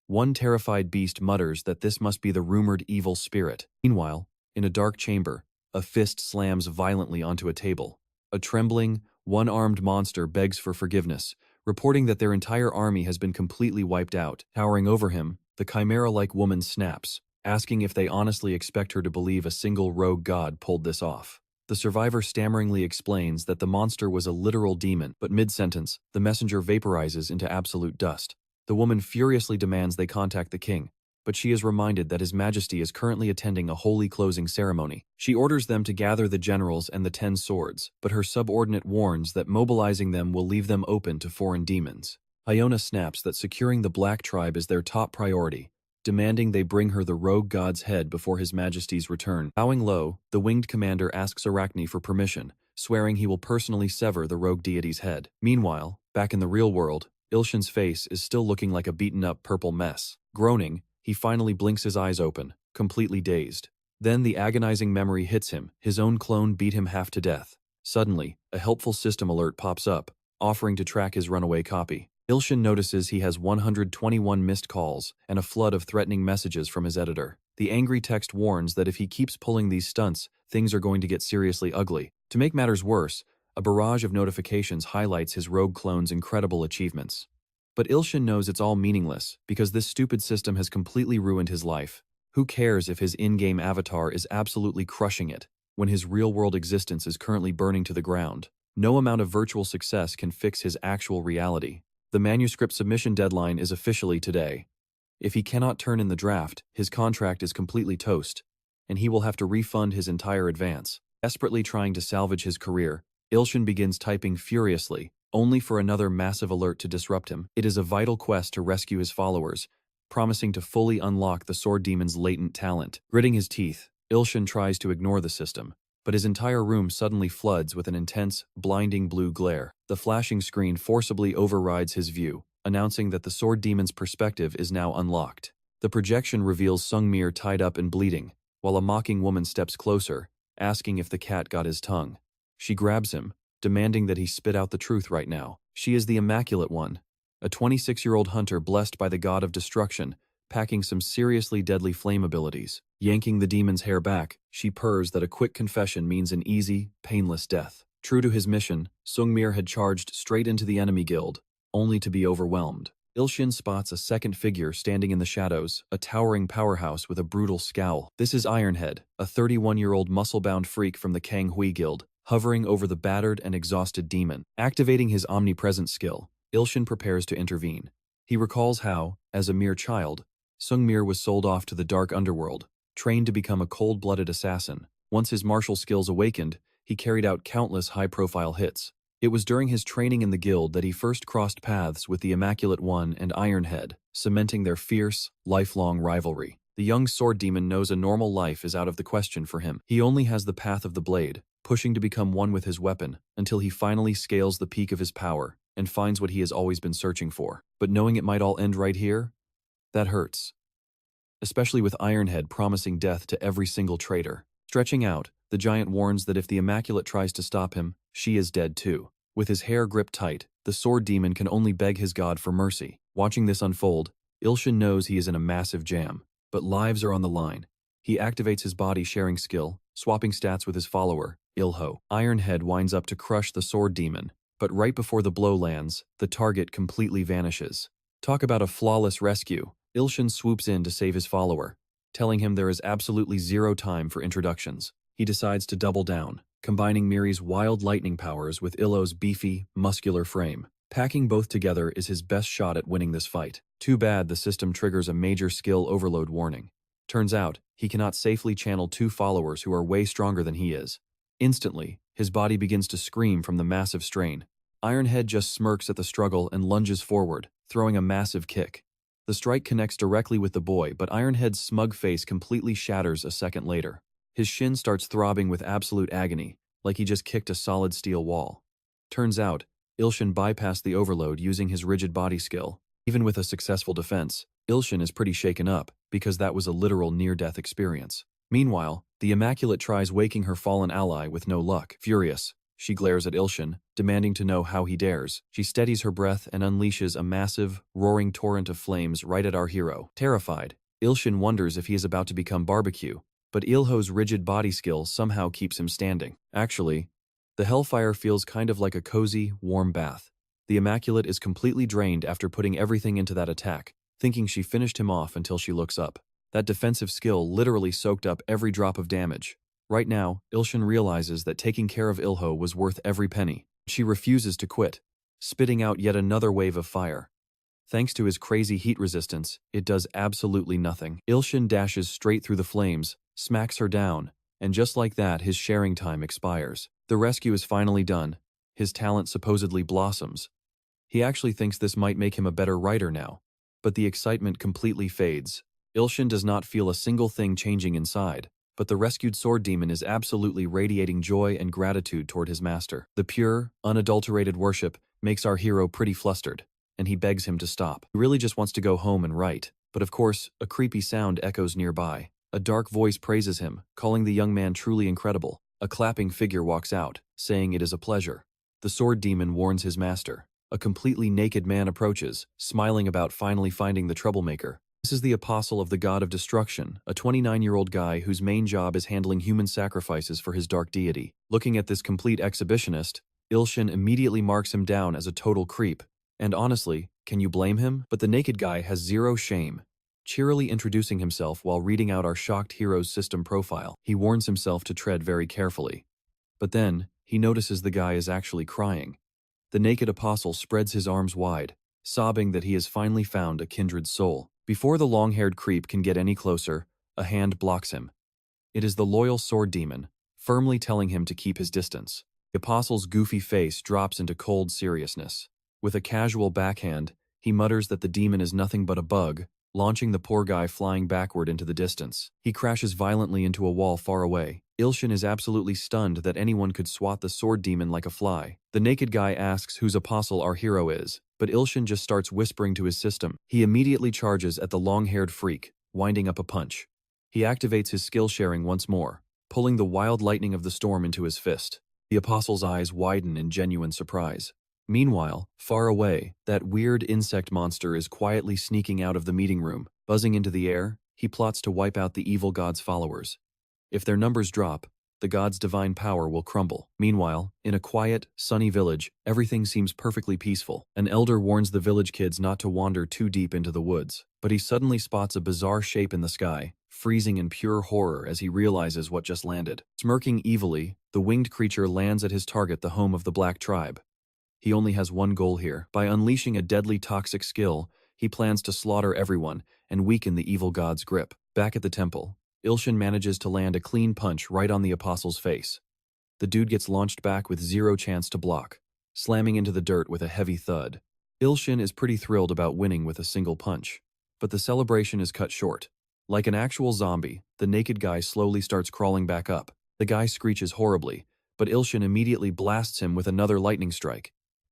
One terrified beast mutters that this must be the rumored evil spirit. Meanwhile, in a dark chamber, a fist slams violently onto a table. A trembling, one-armed monster begs for forgiveness, reporting that their entire army has been completely wiped out. Towering over him, the chimera-like woman snaps, asking if they honestly expect her to believe a single rogue god pulled this off. The survivor stammeringly explains that the monster was a literal demon, but mid-sentence, the messenger vaporizes into absolute dust. The woman furiously demands they contact the king, but she is reminded that His Majesty is currently attending a holy closing ceremony. She orders them to gather the generals and the 10 swords, but her subordinate warns that mobilizing them will leave them open to foreign demons. Iona snaps that securing the Black Tribe is their top priority, demanding they bring her the rogue god's head before his majesty's return. Bowing low, the winged commander asks Arachne for permission, swearing he will personally sever the rogue deity's head. Meanwhile, back in the real world, Ilshin's face is still looking like a beaten-up purple mess. Groaning, he finally blinks his eyes open, completely dazed. Then the agonizing memory hits him. His own clone beat him half to death. Suddenly, a helpful system alert pops up, offering to track his runaway copy. Ilshin notices he has 121 missed calls and a flood of threatening messages from his editor. The angry text warns that if he keeps pulling these stunts, things are going to get seriously ugly. To make matters worse, a barrage of notifications highlights his rogue clone's incredible achievements. But Ilshin knows it's all meaningless because this stupid system has completely ruined his life. Who cares if his in-game avatar is absolutely crushing it when his real-world existence is currently burning to the ground? No amount of virtual success can fix his actual reality. The manuscript submission deadline is officially today. If he cannot turn in the draft, his contract is completely toast, and he will have to refund his entire advance. Desperately trying to salvage his career, Ilshin begins typing furiously, only for another massive alert to disrupt him. It is a vital quest to rescue his followers, promising to fully unlock the sword demon's latent talent. Gritting his teeth, Ilshin tries to ignore the system, but his entire room suddenly floods with an intense, blinding blue glare. The flashing screen forcibly overrides his view, announcing that the sword demon's perspective is now unlocked. The projection reveals Sungmir tied up and bleeding, while a mocking woman steps closer, asking if the cat got his tongue. She grabs him, demanding that he spit out the truth right now. She is the Immaculate One, a 26-year-old hunter blessed by the god of destruction, packing some seriously deadly flame abilities. Yanking the demon's hair back, she purrs that a quick confession means an easy, painless death. True to his mission, Sungmir had charged straight into the enemy guild, only to be overwhelmed. Ilshin spots a second figure standing in the shadows, a towering powerhouse with a brutal scowl. This is Ironhead, a 31-year-old muscle-bound freak from the Kang Hui Guild, hovering over the battered and exhausted demon. Activating his omnipresent skill, Ilshin prepares to intervene. He recalls how, as a mere child, Sungmir was sold off to the dark underworld, trained to become a cold-blooded assassin. Once his martial skills awakened, he carried out countless high-profile hits. It was during his training in the guild that he first crossed paths with the Immaculate One and Ironhead, cementing their fierce, lifelong rivalry. The young sword demon knows a normal life is out of the question for him. He only has the path of the blade, pushing to become one with his weapon, until he finally scales the peak of his power and finds what he has always been searching for. But knowing it might all end right here, that hurts. Especially with Ironhead promising death to every single traitor. Stretching out, the giant warns that if the Immaculate tries to stop him, she is dead too. With his hair gripped tight, the sword demon can only beg his god for mercy. Watching this unfold, Ilshin knows he is in a massive jam, but lives are on the line. He activates his body-sharing skill, swapping stats with his follower, Ilho. Ironhead winds up to crush the sword demon, but right before the blow lands, the target completely vanishes. Talk about a flawless rescue. Ilshin swoops in to save his follower, telling him there is absolutely zero time for introductions. He decides to double down, combining Miri's wild lightning powers with Ilho's beefy, muscular frame. Packing both together is his best shot at winning this fight. Too bad the system triggers a major skill overload warning. Turns out, he cannot safely channel two followers who are way stronger than he is. Instantly, his body begins to scream from the massive strain. Ironhead just smirks at the struggle and lunges forward, throwing a massive kick. The strike connects directly with the boy, but Ironhead's smug face completely shatters a second later. His shin starts throbbing with absolute agony, like he just kicked a solid steel wall. Turns out, Ilshin bypassed the overload using his rigid body skill. Even with a successful defense, Ilshin is pretty shaken up, because that was a literal near-death experience. Meanwhile, the Immaculate tries waking her fallen ally with no luck. Furious, she glares at Ilshin, demanding to know how he dares. She steadies her breath and unleashes a massive, roaring torrent of flames right at our hero. Terrified, Ilshin wonders if he is about to become barbecue, but Ilho's rigid body skill somehow keeps him standing. Actually, the hellfire feels kind of like a cozy, warm bath. The Immaculate is completely drained after putting everything into that attack, thinking she finished him off until she looks up. That defensive skill literally soaked up every drop of damage. Right now, Ilshin realizes that taking care of Ilho was worth every penny. She refuses to quit, spitting out yet another wave of fire. Thanks to his crazy heat resistance, it does absolutely nothing. Ilshin dashes straight through the flames, smacks her down, and just like that, his sharing time expires. The rescue is finally done. His talent supposedly blossoms. He actually thinks this might make him a better writer now. But the excitement completely fades. Ilshin does not feel a single thing changing inside, but the rescued sword demon is absolutely radiating joy and gratitude toward his master. The pure, unadulterated worship makes our hero pretty flustered, and he begs him to stop. He really just wants to go home and write, but of course, a creepy sound echoes nearby. A dark voice praises him, calling the young man truly incredible. A clapping figure walks out, saying it is a pleasure. The sword demon warns his master. A completely naked man approaches, smiling about finally finding the troublemaker. This is the apostle of the god of destruction, a 29-year-old guy whose main job is handling human sacrifices for his dark deity. Looking at this complete exhibitionist, Ilshin immediately marks him down as a total creep. And honestly, can you blame him? But the naked guy has zero shame, cheerily introducing himself while reading out our shocked hero's system profile. He warns himself to tread very carefully. But then, he notices the guy is actually crying. The naked apostle spreads his arms wide, sobbing that he has finally found a kindred soul. Before the long-haired creep can get any closer, a hand blocks him. It is the loyal sword demon, firmly telling him to keep his distance. The apostle's goofy face drops into cold seriousness. With a casual backhand, he mutters that the demon is nothing but a bug, launching the poor guy flying backward into the distance. He crashes violently into a wall far away. Ilshin is absolutely stunned that anyone could swat the sword demon like a fly. The naked guy asks whose apostle our hero is, but Ilshin just starts whispering to his system. He immediately charges at the long-haired freak, winding up a punch. He activates his skill sharing once more, pulling the wild lightning of the storm into his fist. The apostle's eyes widen in genuine surprise. Meanwhile, far away, that weird insect monster is quietly sneaking out of the meeting room. Buzzing into the air, he plots to wipe out the evil god's followers. If their numbers drop, the god's divine power will crumble. Meanwhile, in a quiet, sunny village, everything seems perfectly peaceful. An elder warns the village kids not to wander too deep into the woods, but he suddenly spots a bizarre shape in the sky, freezing in pure horror as he realizes what just landed. Smirking evilly, the winged creature lands at his target, the home of the Black Tribe. He only has one goal here. By unleashing a deadly toxic skill, he plans to slaughter everyone and weaken the evil god's grip. Back at the temple, Ilshin manages to land a clean punch right on the apostle's face. The dude gets launched back with zero chance to block, slamming into the dirt with a heavy thud. Ilshin is pretty thrilled about winning with a single punch, but the celebration is cut short. Like an actual zombie, the naked guy slowly starts crawling back up. The guy screeches horribly, but Ilshin immediately blasts him with another lightning strike.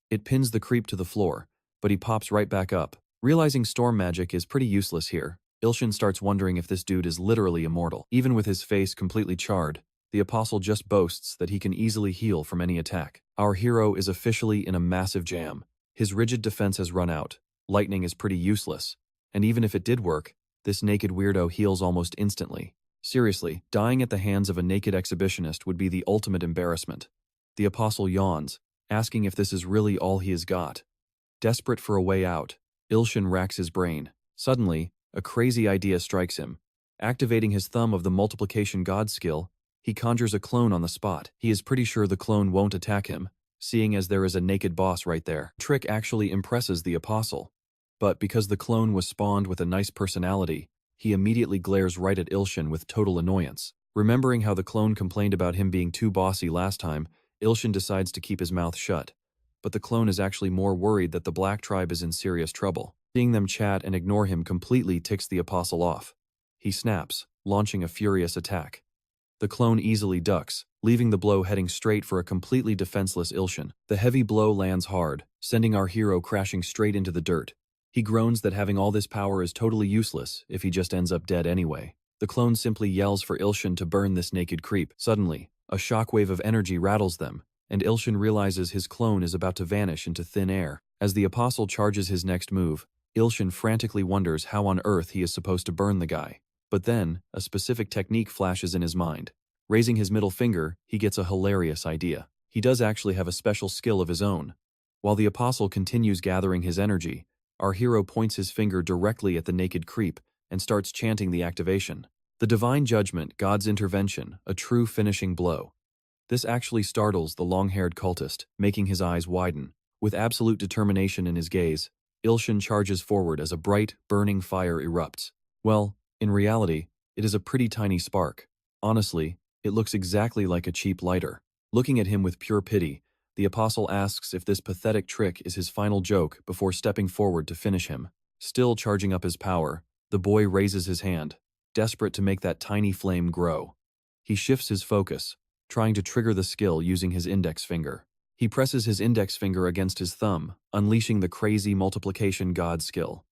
It pins the creep to the floor, but he pops right back up. Realizing storm magic is pretty useless here, Ilshin starts wondering if this dude is literally immortal. Even with his face completely charred, the apostle just boasts that he can easily heal from any attack. Our hero is officially in a massive jam. His rigid defense has run out, lightning is pretty useless, and even if it did work, this naked weirdo heals almost instantly. Seriously, dying at the hands of a naked exhibitionist would be the ultimate embarrassment. The apostle yawns, asking if this is really all he has got. Desperate for a way out, Ilshin racks his brain. Suddenly, a crazy idea strikes him. Activating his thumb of the multiplication god skill, he conjures a clone on the spot. He is pretty sure the clone won't attack him, seeing as there is a naked boss right there. The trick actually impresses the apostle. But because the clone was spawned with a nice personality, he immediately glares right at Ilshin with total annoyance. Remembering how the clone complained about him being too bossy last time, Ilshin decides to keep his mouth shut. But the clone is actually more worried that the Black Tribe is in serious trouble. Seeing them chat and ignore him completely ticks the apostle off. He snaps, launching a furious attack. The clone easily ducks, leaving the blow heading straight for a completely defenseless Ilshin. The heavy blow lands hard, sending our hero crashing straight into the dirt. He groans that having all this power is totally useless if he just ends up dead anyway. The clone simply yells for Ilshin to burn this naked creep. Suddenly, a shockwave of energy rattles them, and Ilshin realizes his clone is about to vanish into thin air. As the apostle charges his next move, Ilshin frantically wonders how on earth he is supposed to burn the guy. But then, a specific technique flashes in his mind. Raising his middle finger, he gets a hilarious idea. He does actually have a special skill of his own. While the apostle continues gathering his energy, our hero points his finger directly at the naked creep and starts chanting the activation. The divine judgment, God's intervention, a true finishing blow. This actually startles the long-haired cultist, making his eyes widen. With absolute determination in his gaze, Ilshin charges forward as a bright, burning fire erupts. Well, in reality, it is a pretty tiny spark. Honestly, it looks exactly like a cheap lighter. Looking at him with pure pity, The apostle asks if this pathetic trick is his final joke before stepping forward to finish him. Still charging up his power, the boy raises his hand, desperate to make that tiny flame grow. He shifts his focus, trying to trigger the skill using his index finger. He presses his index finger against his thumb, unleashing the crazy multiplication god skill.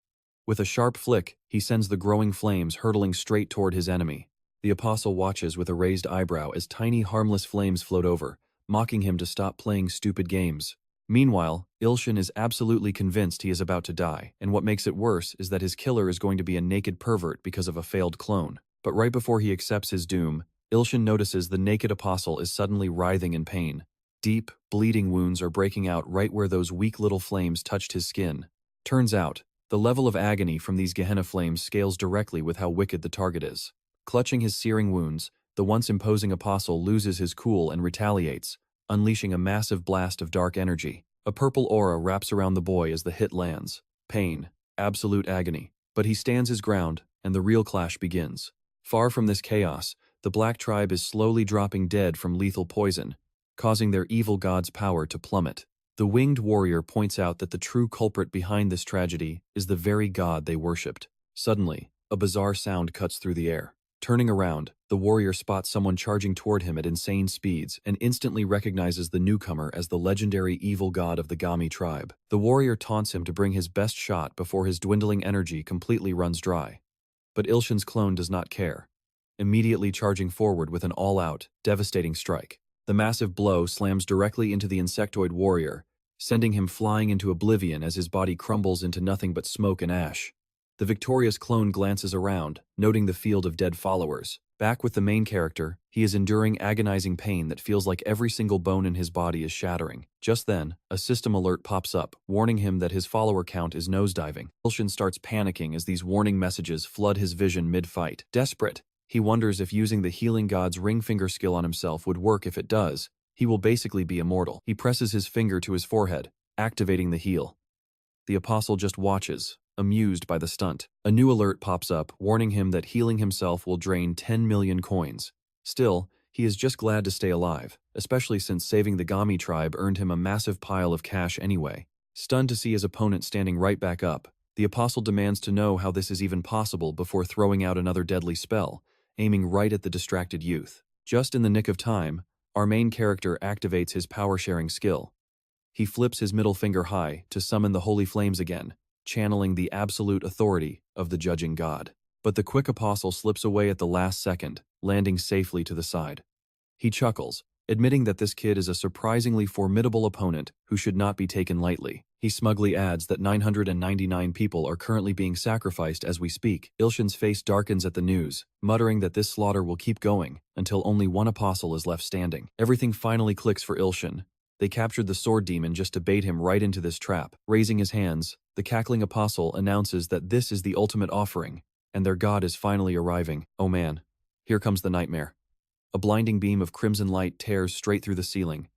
With a sharp flick, he sends the growing flames hurtling straight toward his enemy. The apostle watches with a raised eyebrow as tiny harmless flames float over, mocking him to stop playing stupid games. Meanwhile, Ilshin is absolutely convinced he is about to die, and what makes it worse is that his killer is going to be a naked pervert because of a failed clone. But right before he accepts his doom, Ilshin notices the naked apostle is suddenly writhing in pain. Deep, bleeding wounds are breaking out right where those weak little flames touched his skin. Turns out, the level of agony from these Gehenna flames scales directly with how wicked the target is. Clutching his searing wounds, the once imposing apostle loses his cool and retaliates, unleashing a massive blast of dark energy. A purple aura wraps around the boy as the hit lands. Pain, absolute agony. But he stands his ground, and the real clash begins. Far from this chaos, the Black Tribe is slowly dropping dead from lethal poison, causing their evil god's power to plummet. The winged warrior points out that the true culprit behind this tragedy is the very god they worshipped. Suddenly, a bizarre sound cuts through the air. Turning around, the warrior spots someone charging toward him at insane speeds and instantly recognizes the newcomer as the legendary evil god of the Gami tribe. The warrior taunts him to bring his best shot before his dwindling energy completely runs dry. But Ilshin's clone does not care, immediately charging forward with an all-out, devastating strike. The massive blow slams directly into the insectoid warrior, sending him flying into oblivion as his body crumbles into nothing but smoke and ash. The victorious clone glances around, noting the field of dead followers. Back with the main character, he is enduring agonizing pain that feels like every single bone in his body is shattering. Just then, a system alert pops up, warning him that his follower count is nosediving. Ilshin starts panicking as these warning messages flood his vision mid-fight. Desperate, he wonders if using the healing god's ring finger skill on himself would work. If it does, he will basically be immortal. He presses his finger to his forehead, activating the heal. The apostle just watches, amused by the stunt. A new alert pops up, warning him that healing himself will drain 10 million coins. Still, he is just glad to stay alive, especially since saving the Gami tribe earned him a massive pile of cash anyway. Stunned to see his opponent standing right back up, the apostle demands to know how this is even possible before throwing out another deadly spell, aiming right at the distracted youth. Just in the nick of time, our main character activates his power-sharing skill. He flips his middle finger high to summon the holy flames again, channeling the absolute authority of the judging god. But the quick apostle slips away at the last second, landing safely to the side. He chuckles, admitting that this kid is a surprisingly formidable opponent who should not be taken lightly. He smugly adds that 999 people are currently being sacrificed as we speak. Ilshin's face darkens at the news, muttering that this slaughter will keep going until only one apostle is left standing. Everything finally clicks for Ilshin. They captured the sword demon just to bait him right into this trap. Raising his hands, the cackling apostle announces that this is the ultimate offering, and their god is finally arriving. Oh man, here comes the nightmare. A blinding beam of crimson light tears straight through the ceiling,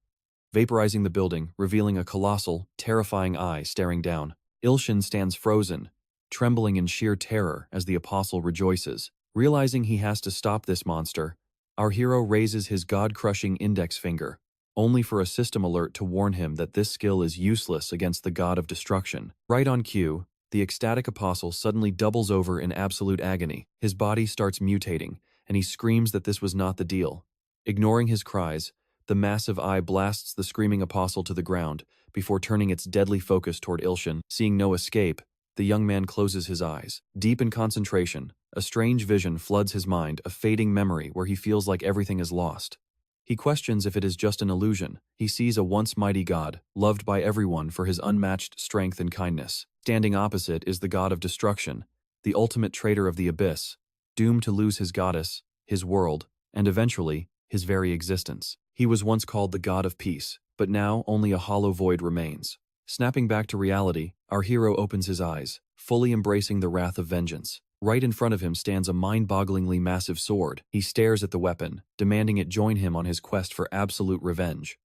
vaporizing the building, revealing a colossal, terrifying eye staring down. Ilshin stands frozen, trembling in sheer terror as the apostle rejoices. Realizing he has to stop this monster, our hero raises his god-crushing index finger, only for a system alert to warn him that this skill is useless against the god of destruction. Right on cue, the ecstatic apostle suddenly doubles over in absolute agony. His body starts mutating, and he screams that this was not the deal. Ignoring his cries, the massive eye blasts the screaming apostle to the ground before turning its deadly focus toward Ilshin. Seeing no escape, the young man closes his eyes. Deep in concentration, a strange vision floods his mind, a fading memory where he feels like everything is lost. He questions if it is just an illusion. He sees a once mighty god, loved by everyone for his unmatched strength and kindness. Standing opposite is the god of destruction, the ultimate traitor of the abyss, doomed to lose his goddess, his world, and eventually, his very existence. He was once called the god of peace, but now only a hollow void remains. Snapping back to reality, our hero opens his eyes, fully embracing the wrath of vengeance. Right in front of him stands a mind-bogglingly massive sword. He stares at the weapon, demanding it join him on his quest for absolute revenge.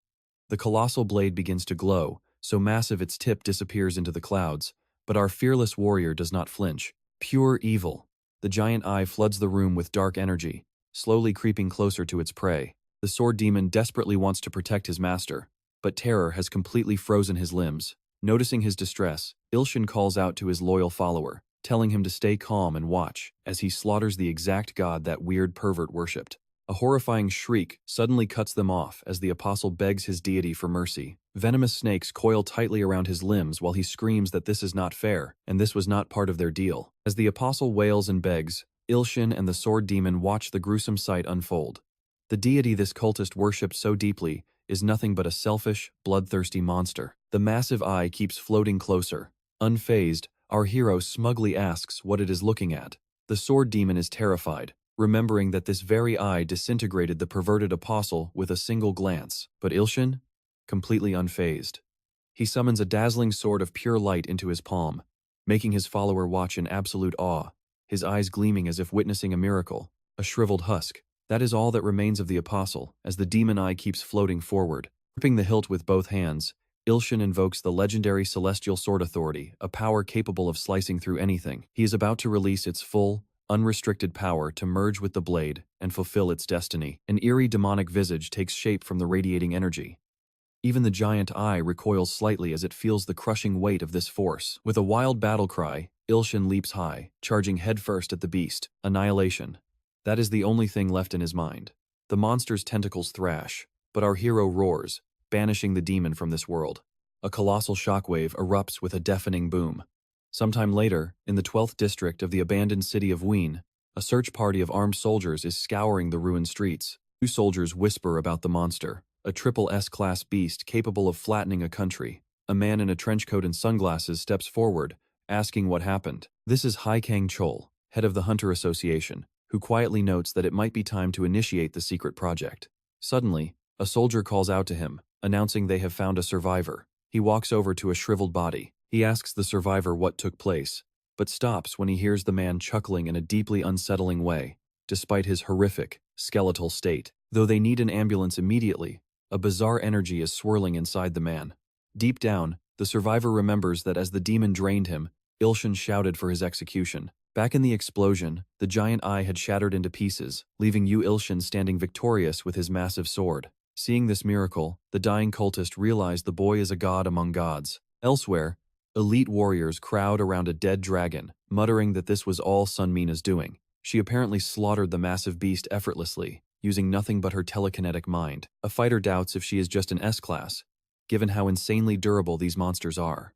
The colossal blade begins to glow, so massive its tip disappears into the clouds, but our fearless warrior does not flinch. Pure evil. The giant eye floods the room with dark energy, slowly creeping closer to its prey. The sword demon desperately wants to protect his master, but terror has completely frozen his limbs. Noticing his distress, Ilshin calls out to his loyal follower, telling him to stay calm and watch as he slaughters the exact god that weird pervert worshipped. A horrifying shriek suddenly cuts them off as the apostle begs his deity for mercy. Venomous snakes coil tightly around his limbs while he screams that this is not fair, and this was not part of their deal. As the apostle wails and begs, Ilshin and the sword demon watch the gruesome sight unfold. The deity this cultist worshipped so deeply is nothing but a selfish, bloodthirsty monster. The massive eye keeps floating closer. Unfazed, our hero smugly asks what it is looking at. The sword demon is terrified, remembering that this very eye disintegrated the perverted apostle with a single glance. But Ilshin? Completely unfazed. He summons a dazzling sword of pure light into his palm, making his follower watch in absolute awe, his eyes gleaming as if witnessing a miracle. A shriveled husk. That is all that remains of the apostle, as the demon eye keeps floating forward. Gripping the hilt with both hands, Ilshin invokes the legendary Celestial Sword Authority, a power capable of slicing through anything. He is about to release its full, unrestricted power to merge with the blade and fulfill its destiny. An eerie demonic visage takes shape from the radiating energy. Even the giant eye recoils slightly as it feels the crushing weight of this force. With a wild battle cry, Ilshin leaps high, charging headfirst at the beast. Annihilation. That is the only thing left in his mind. The monster's tentacles thrash, but our hero roars, banishing the demon from this world. A colossal shockwave erupts with a deafening boom. Sometime later, in the 12th district of the abandoned city of Wien, a search party of armed soldiers is scouring the ruined streets. Two soldiers whisper about the monster, a triple S-class beast capable of flattening a country. A man in a trench coat and sunglasses steps forward, asking what happened. This is Hai Kang Chol, head of the Hunter Association, who quietly notes that it might be time to initiate the secret project. Suddenly, a soldier calls out to him, announcing they have found a survivor. He walks over to a shriveled body. He asks the survivor what took place, but stops when he hears the man chuckling in a deeply unsettling way, despite his horrific, skeletal state. Though they need an ambulance immediately, a bizarre energy is swirling inside the man. Deep down, the survivor remembers that as the demon drained him, Ilshin shouted for his execution. Back in the explosion, the giant eye had shattered into pieces, leaving Ilshin standing victorious with his massive sword. Seeing this miracle, the dying cultist realized the boy is a god among gods. Elsewhere, elite warriors crowd around a dead dragon, muttering that this was all Sun Mina's doing. She apparently slaughtered the massive beast effortlessly, using nothing but her telekinetic mind. A fighter doubts if she is just an S-class, given how insanely durable these monsters are.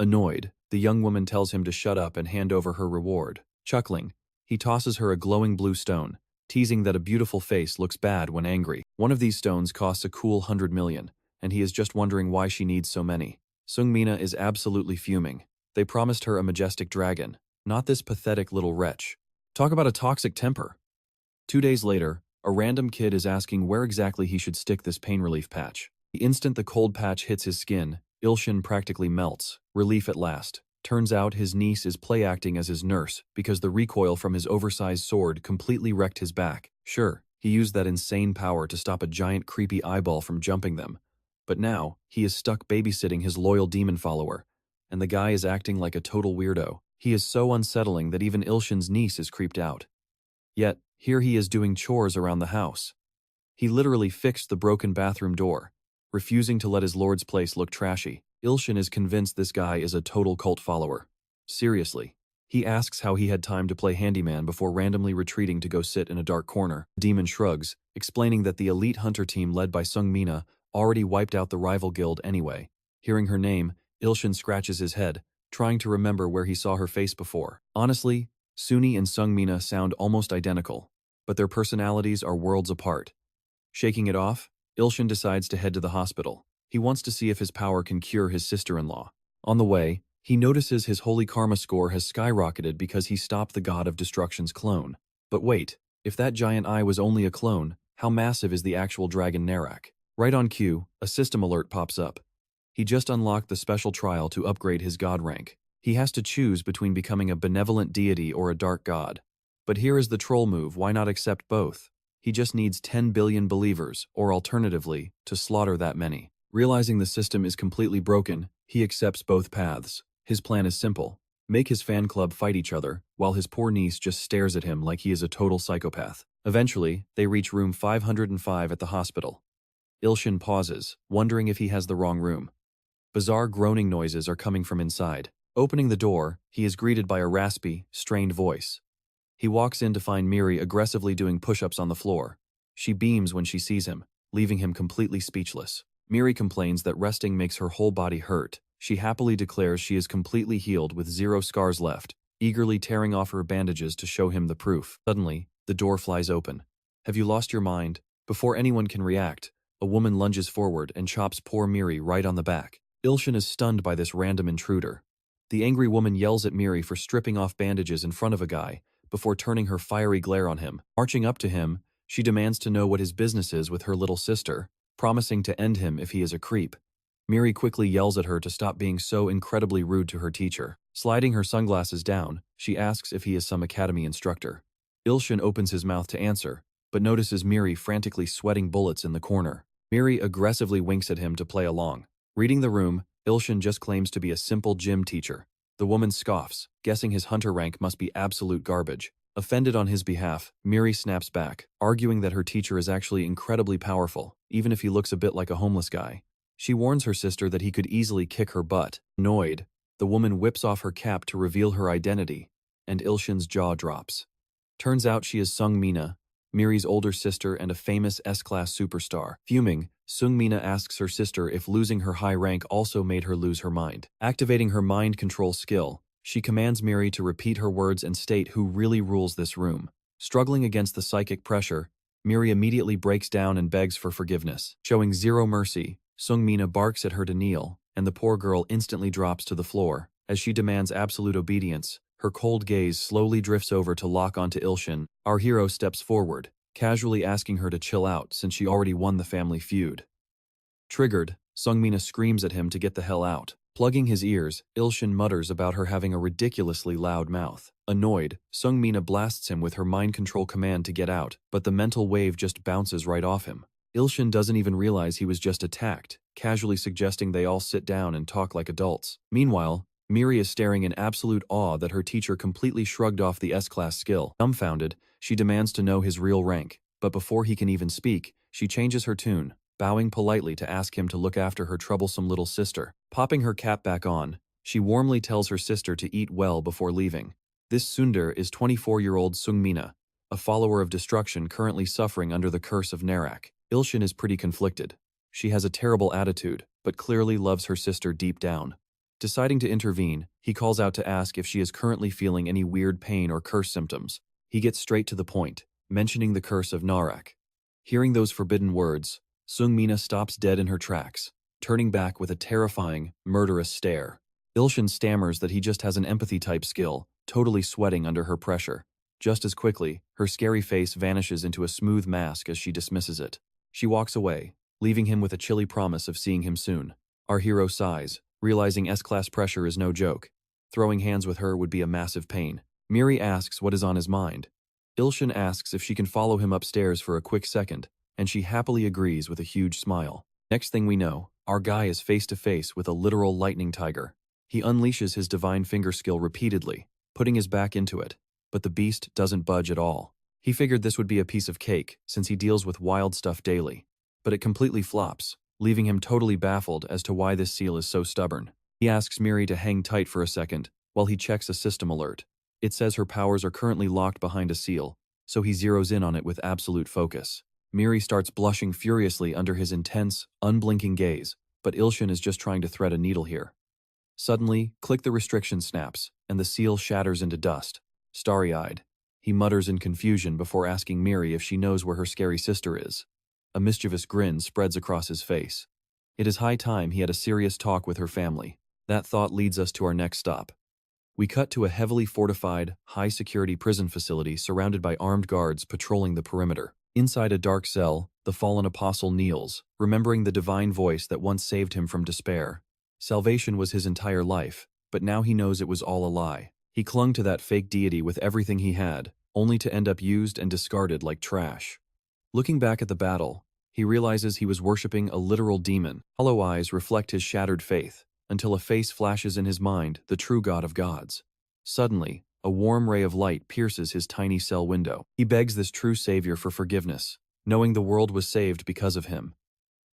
Annoyed, the young woman tells him to shut up and hand over her reward. Chuckling, he tosses her a glowing blue stone, teasing that a beautiful face looks bad when angry. One of these stones costs a cool 100 million, and he is just wondering why she needs so many. Sung Mina is absolutely fuming. They promised her a majestic dragon, not this pathetic little wretch. Talk about a toxic temper. 2 days later, a random kid is asking where exactly he should stick this pain relief patch. The instant the cold patch hits his skin, Ilshin practically melts. Relief at last. Turns out his niece is play-acting as his nurse because the recoil from his oversized sword completely wrecked his back. Sure, he used that insane power to stop a giant creepy eyeball from jumping them. But now, he is stuck babysitting his loyal demon follower, and the guy is acting like a total weirdo. He is so unsettling that even Ilshin's niece is creeped out. Yet, here he is doing chores around the house. He literally fixed the broken bathroom door, refusing to let his lord's place look trashy. Ilshin is convinced this guy is a total cult follower. Seriously. He asks how he had time to play handyman before randomly retreating to go sit in a dark corner. The demon shrugs, explaining that the elite hunter team led by Sung Mina already wiped out the rival guild anyway. Hearing her name, Ilshin scratches his head, trying to remember where he saw her face before. Honestly, Suni and Sung Mina sound almost identical, but their personalities are worlds apart. Shaking it off, Ilshin decides to head to the hospital. He wants to see if his power can cure his sister-in-law. On the way, he notices his holy karma score has skyrocketed because he stopped the god of destruction's clone. But wait, if that giant eye was only a clone, how massive is the actual dragon Narak? Right on cue, a system alert pops up. He just unlocked the special trial to upgrade his god rank. He has to choose between becoming a benevolent deity or a dark god. But here is the troll move, why not accept both? He just needs 10 billion believers, or alternatively, to slaughter that many. Realizing the system is completely broken, he accepts both paths. His plan is simple. Make his fan club fight each other, while his poor niece just stares at him like he is a total psychopath. Eventually, they reach room 505 at the hospital. Ilshin pauses, wondering if he has the wrong room. Bizarre groaning noises are coming from inside. Opening the door, he is greeted by a raspy, strained voice. He walks in to find Miri aggressively doing push-ups on the floor. She beams when she sees him, leaving him completely speechless. Miri complains that resting makes her whole body hurt. She happily declares she is completely healed with 0 scars left, eagerly tearing off her bandages to show him the proof. Suddenly, the door flies open. "Have you lost your mind?" Before anyone can react, a woman lunges forward and chops poor Miri right on the back. Ilshin is stunned by this random intruder. The angry woman yells at Miri for stripping off bandages in front of a guy, before turning her fiery glare on him. Marching up to him, she demands to know what his business is with her little sister, promising to end him if he is a creep. Miri quickly yells at her to stop being so incredibly rude to her teacher. Sliding her sunglasses down, she asks if he is some academy instructor. Ilshin opens his mouth to answer, but notices Miri frantically sweating bullets in the corner. Miri aggressively winks at him to play along. Reading the room, Ilshin just claims to be a simple gym teacher. The woman scoffs, guessing his hunter rank must be absolute garbage. Offended on his behalf, Miri snaps back, arguing that her teacher is actually incredibly powerful, even if he looks a bit like a homeless guy. She warns her sister that he could easily kick her butt. Annoyed, the woman whips off her cap to reveal her identity, and Ilshin's jaw drops. Turns out she is Sung Mina, Miri's older sister and a famous S-class superstar. Fuming, Sung Mina asks her sister if losing her high rank also made her lose her mind. Activating her mind control skill, she commands Miri to repeat her words and state who really rules this room. Struggling against the psychic pressure, Miri immediately breaks down and begs for forgiveness. Showing 0 mercy, Sung Mina barks at her to kneel, and the poor girl instantly drops to the floor. As she demands absolute obedience, her cold gaze slowly drifts over to lock onto Ilshin. Our hero steps forward, casually asking her to chill out since she already won the family feud. Triggered, Sungmina screams at him to get the hell out. Plugging his ears, Ilshin mutters about her having a ridiculously loud mouth. Annoyed, Sungmina blasts him with her mind control command to get out, but the mental wave just bounces right off him. Ilshin doesn't even realize he was just attacked, casually suggesting they all sit down and talk like adults. Meanwhile, Miri is staring in absolute awe that her teacher completely shrugged off the S-class skill. Dumbfounded, she demands to know his real rank, but before he can even speak, she changes her tune, bowing politely to ask him to look after her troublesome little sister. Popping her cap back on, she warmly tells her sister to eat well before leaving. This tsundere is 24-year-old Sungmina, a follower of destruction currently suffering under the curse of Narak. Ilshin is pretty conflicted. She has a terrible attitude, but clearly loves her sister deep down. Deciding to intervene, he calls out to ask if she is currently feeling any weird pain or curse symptoms. He gets straight to the point, mentioning the curse of Narak. Hearing those forbidden words, Sungmina stops dead in her tracks, turning back with a terrifying, murderous stare. Ilshin stammers that he just has an empathy-type skill, totally sweating under her pressure. Just as quickly, her scary face vanishes into a smooth mask as she dismisses it. She walks away, leaving him with a chilly promise of seeing him soon. Our hero sighs, realizing S-class pressure is no joke. Throwing hands with her would be a massive pain. Miri asks what is on his mind. Ilshin asks if she can follow him upstairs for a quick second, and she happily agrees with a huge smile. Next thing we know, our guy is face to face with a literal lightning tiger. He unleashes his divine finger skill repeatedly, putting his back into it, but the beast doesn't budge at all. He figured this would be a piece of cake since he deals with wild stuff daily, but it completely flops, leaving him totally baffled as to why this seal is so stubborn. He asks Miri to hang tight for a second while he checks a system alert. It says her powers are currently locked behind a seal, so he zeroes in on it with absolute focus. Miri starts blushing furiously under his intense, unblinking gaze, but Ilshin is just trying to thread a needle here. Suddenly, click the restriction snaps, and the seal shatters into dust. Starry-eyed, he mutters in confusion before asking Miri if she knows where her scary sister is. A mischievous grin spreads across his face. It is high time he had a serious talk with her family. That thought leads us to our next stop. We cut to a heavily fortified, high-security prison facility surrounded by armed guards patrolling the perimeter. Inside a dark cell, the fallen apostle kneels, remembering the divine voice that once saved him from despair. Salvation was his entire life, but now he knows it was all a lie. He clung to that fake deity with everything he had, only to end up used and discarded like trash. Looking back at the battle, he realizes he was worshipping a literal demon. Hollow eyes reflect his shattered faith, until a face flashes in his mind, the true God of gods. Suddenly, a warm ray of light pierces his tiny cell window. He begs this true savior for forgiveness, knowing the world was saved because of him.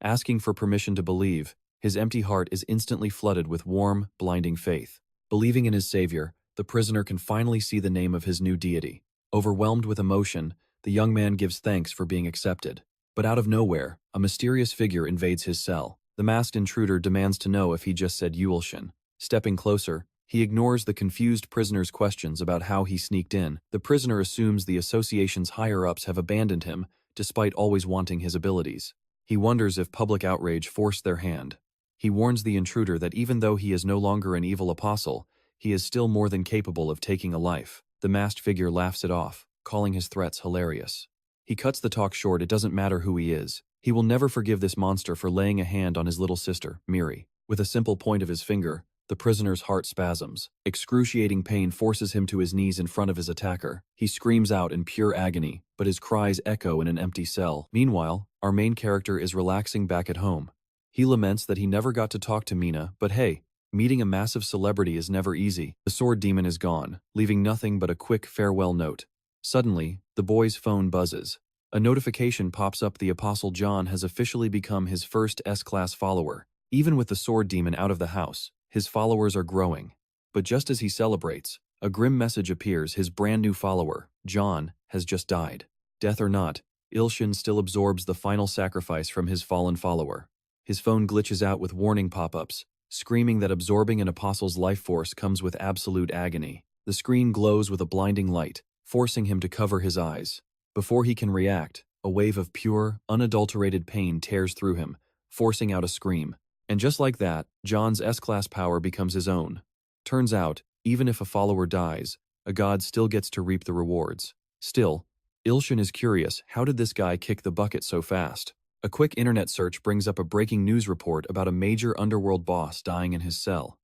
Asking for permission to believe, his empty heart is instantly flooded with warm, blinding faith. Believing in his savior, the prisoner can finally see the name of his new deity. Overwhelmed with emotion, the young man gives thanks for being accepted. But out of nowhere, a mysterious figure invades his cell. The masked intruder demands to know if he just said Ilshin. Stepping closer, he ignores the confused prisoner's questions about how he sneaked in. The prisoner assumes the association's higher-ups have abandoned him, despite always wanting his abilities. He wonders if public outrage forced their hand. He warns the intruder that even though he is no longer an evil apostle, he is still more than capable of taking a life. The masked figure laughs it off, calling his threats hilarious. He cuts the talk short. It doesn't matter who he is. He will never forgive this monster for laying a hand on his little sister, Miri. With a simple point of his finger, the prisoner's heart spasms. Excruciating pain forces him to his knees in front of his attacker. He screams out in pure agony, but his cries echo in an empty cell. Meanwhile, our main character is relaxing back at home. He laments that he never got to talk to Mina, but hey, meeting a massive celebrity is never easy. The sword demon is gone, leaving nothing but a quick farewell note. Suddenly, the boy's phone buzzes. A notification pops up. The Apostle John has officially become his first S-class follower. Even with the sword demon out of the house, his followers are growing. But just as he celebrates, a grim message appears. His brand new follower, John, has just died. Death or not, Ilshin still absorbs the final sacrifice from his fallen follower. His phone glitches out with warning pop-ups, screaming that absorbing an apostle's life force comes with absolute agony. The screen glows with a blinding light, forcing him to cover his eyes. Before he can react, a wave of pure, unadulterated pain tears through him, forcing out a scream. And just like that, John's S-class power becomes his own. Turns out, even if a follower dies, a god still gets to reap the rewards. Still, Ilshin is curious, how did this guy kick the bucket so fast? A quick internet search brings up a breaking news report about a major underworld boss dying in his cell.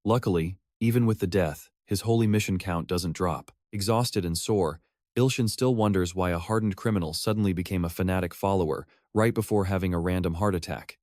Luckily, even with the death, his holy mission count doesn't drop. Exhausted and sore, Ilshin still wonders why a hardened criminal suddenly became a fanatic follower right before having a random heart attack.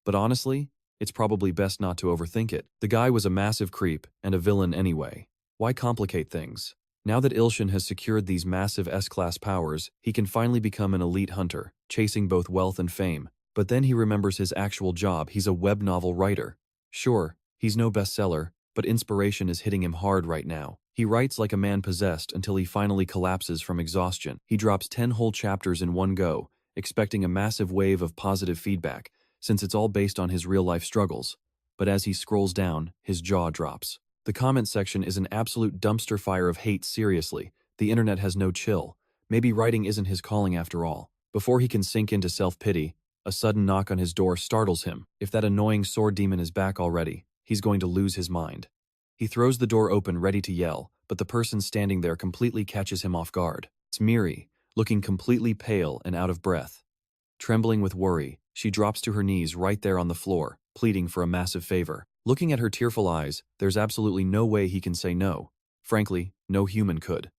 But honestly, it's probably best not to overthink it. The guy was a massive creep and a villain anyway. Why complicate things? Now that Ilshin has secured these massive S-class powers, he can finally become an elite hunter, chasing both wealth and fame. But then he remembers his actual job. He's a web novel writer. Sure, he's no bestseller, but inspiration is hitting him hard right now. He writes like a man possessed until he finally collapses from exhaustion. He drops 10 whole chapters in one go, expecting a massive wave of positive feedback, since it's all based on his real-life struggles. But as he scrolls down, his jaw drops. The comment section is an absolute dumpster fire of hate. Seriously, the internet has no chill. Maybe writing isn't his calling after all. Before he can sink into self-pity, a sudden knock on his door startles him. If that annoying sword demon is back already, he's going to lose his mind. He throws the door open ready to yell, but the person standing there completely catches him off guard. It's Miri, looking completely pale and out of breath. Trembling with worry, she drops to her knees right there on the floor, pleading for a massive favor. Looking at her tearful eyes, there's absolutely no way he can say no. Frankly, no human could.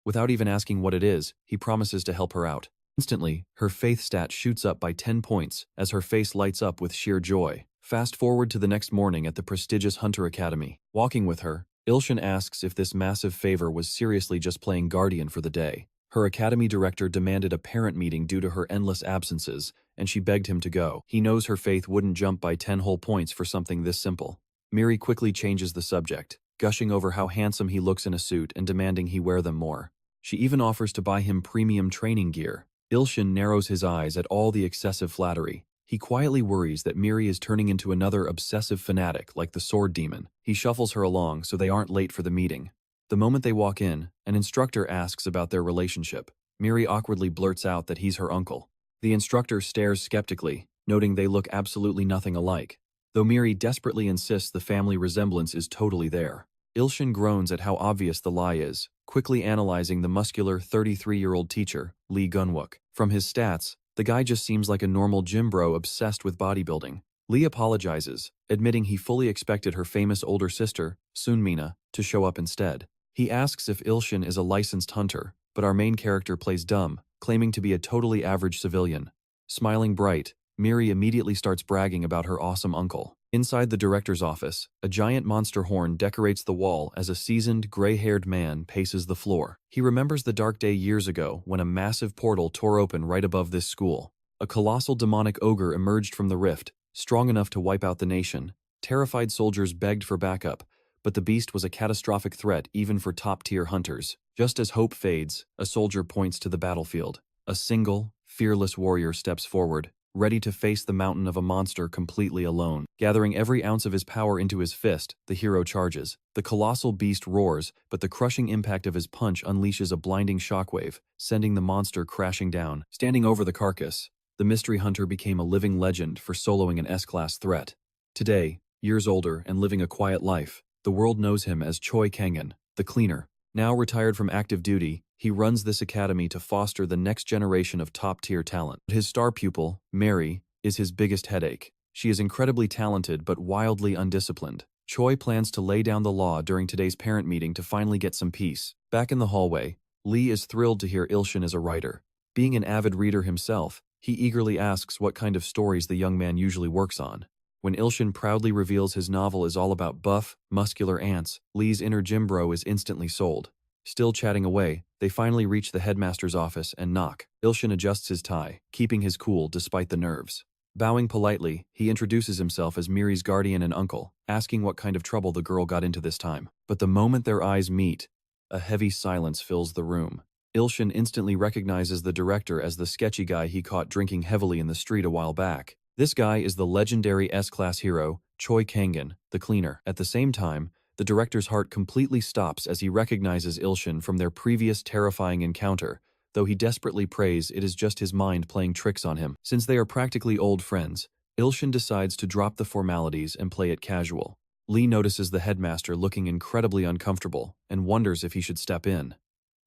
Without even asking what it is, he promises to help her out. Instantly, her faith stat shoots up by 10 points as her face lights up with sheer joy. Fast forward to the next morning at the prestigious Hunter Academy. Walking with her, Ilshin asks if this massive favor was seriously just playing guardian for the day. Her academy director demanded a parent meeting due to her endless absences, and she begged him to go. He knows her faith wouldn't jump by 10 whole points for something this simple. Miri quickly changes the subject, gushing over how handsome he looks in a suit and demanding he wear them more. She even offers to buy him premium training gear. Ilshin narrows his eyes at all the excessive flattery. He quietly worries that Miri is turning into another obsessive fanatic like the sword demon. He shuffles her along so they aren't late for the meeting. The moment they walk in, an instructor asks about their relationship. Miri awkwardly blurts out that he's her uncle. The instructor stares skeptically, noting they look absolutely nothing alike, though Miri desperately insists the family resemblance is totally there. Ilshin groans at how obvious the lie is, quickly analyzing the muscular 33-year-old teacher, Lee Gunwook. From his stats, the guy just seems like a normal gym bro obsessed with bodybuilding. Lee apologizes, admitting he fully expected her famous older sister, Sunmina, to show up instead. He asks if Ilshin is a licensed hunter, but our main character plays dumb, claiming to be a totally average civilian. Smiling bright, Miri immediately starts bragging about her awesome uncle. Inside the director's office, a giant monster horn decorates the wall as a seasoned, gray-haired man paces the floor. He remembers the dark day years ago when a massive portal tore open right above this school. A colossal demonic ogre emerged from the rift, strong enough to wipe out the nation. Terrified soldiers begged for backup, but the beast was a catastrophic threat even for top-tier hunters. Just as hope fades, a soldier points to the battlefield. A single, fearless warrior steps forward, ready to face the mountain of a monster completely alone. Gathering every ounce of his power into his fist, the hero charges. The colossal beast roars, but the crushing impact of his punch unleashes a blinding shockwave, sending the monster crashing down. Standing over the carcass, the mystery hunter became a living legend for soloing an S-class threat. Today, years older and living a quiet life, the world knows him as Choi Kangen, the cleaner. Now retired from active duty, he runs this academy to foster the next generation of top-tier talent. His star pupil, Mary, is his biggest headache. She is incredibly talented but wildly undisciplined. Choi plans to lay down the law during today's parent meeting to finally get some peace. Back in the hallway, Lee is thrilled to hear Ilshin is a writer. Being an avid reader himself, he eagerly asks what kind of stories the young man usually works on. When Ilshin proudly reveals his novel is all about buff, muscular ants, Lee's inner gym bro is instantly sold. Still chatting away, they finally reach the headmaster's office and knock. Ilshin adjusts his tie, keeping his cool despite the nerves. Bowing politely, he introduces himself as Miri's guardian and uncle, asking what kind of trouble the girl got into this time. But the moment their eyes meet, a heavy silence fills the room. Ilshin instantly recognizes the director as the sketchy guy he caught drinking heavily in the street a while back. This guy is the legendary S-class hero, Choi Kangen, the cleaner. At the same time, the director's heart completely stops as he recognizes Ilshin from their previous terrifying encounter, though he desperately prays it is just his mind playing tricks on him. Since they are practically old friends, Ilshin decides to drop the formalities and play it casual. Lee notices the headmaster looking incredibly uncomfortable and wonders if he should step in.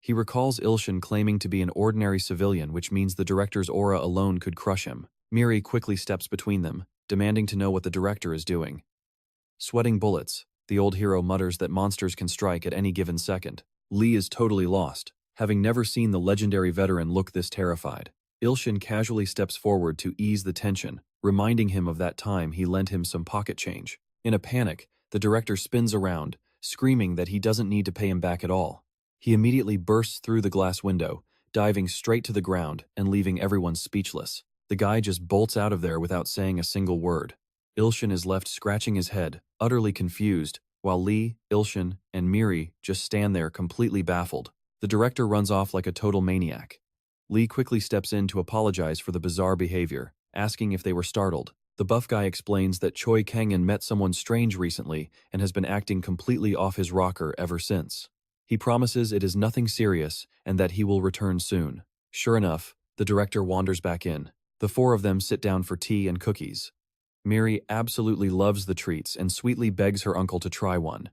He recalls Ilshin claiming to be an ordinary civilian, which means the director's aura alone could crush him. Miri quickly steps between them, demanding to know what the director is doing. Sweating bullets, the old hero mutters that monsters can strike at any given second. Lee is totally lost, having never seen the legendary veteran look this terrified. Ilshin casually steps forward to ease the tension, reminding him of that time he lent him some pocket change. In a panic, the director spins around, screaming that he doesn't need to pay him back at all. He immediately bursts through the glass window, diving straight to the ground and leaving everyone speechless. The guy just bolts out of there without saying a single word. Ilshin is left scratching his head, utterly confused, while Lee, Ilshin, and Miri just stand there completely baffled. The director runs off like a total maniac. Lee quickly steps in to apologize for the bizarre behavior, asking if they were startled. The buff guy explains that Choi Kangen met someone strange recently and has been acting completely off his rocker ever since. He promises it is nothing serious and that he will return soon. Sure enough, the director wanders back in. The four of them sit down for tea and cookies. Miri absolutely loves the treats and sweetly begs her uncle to try one.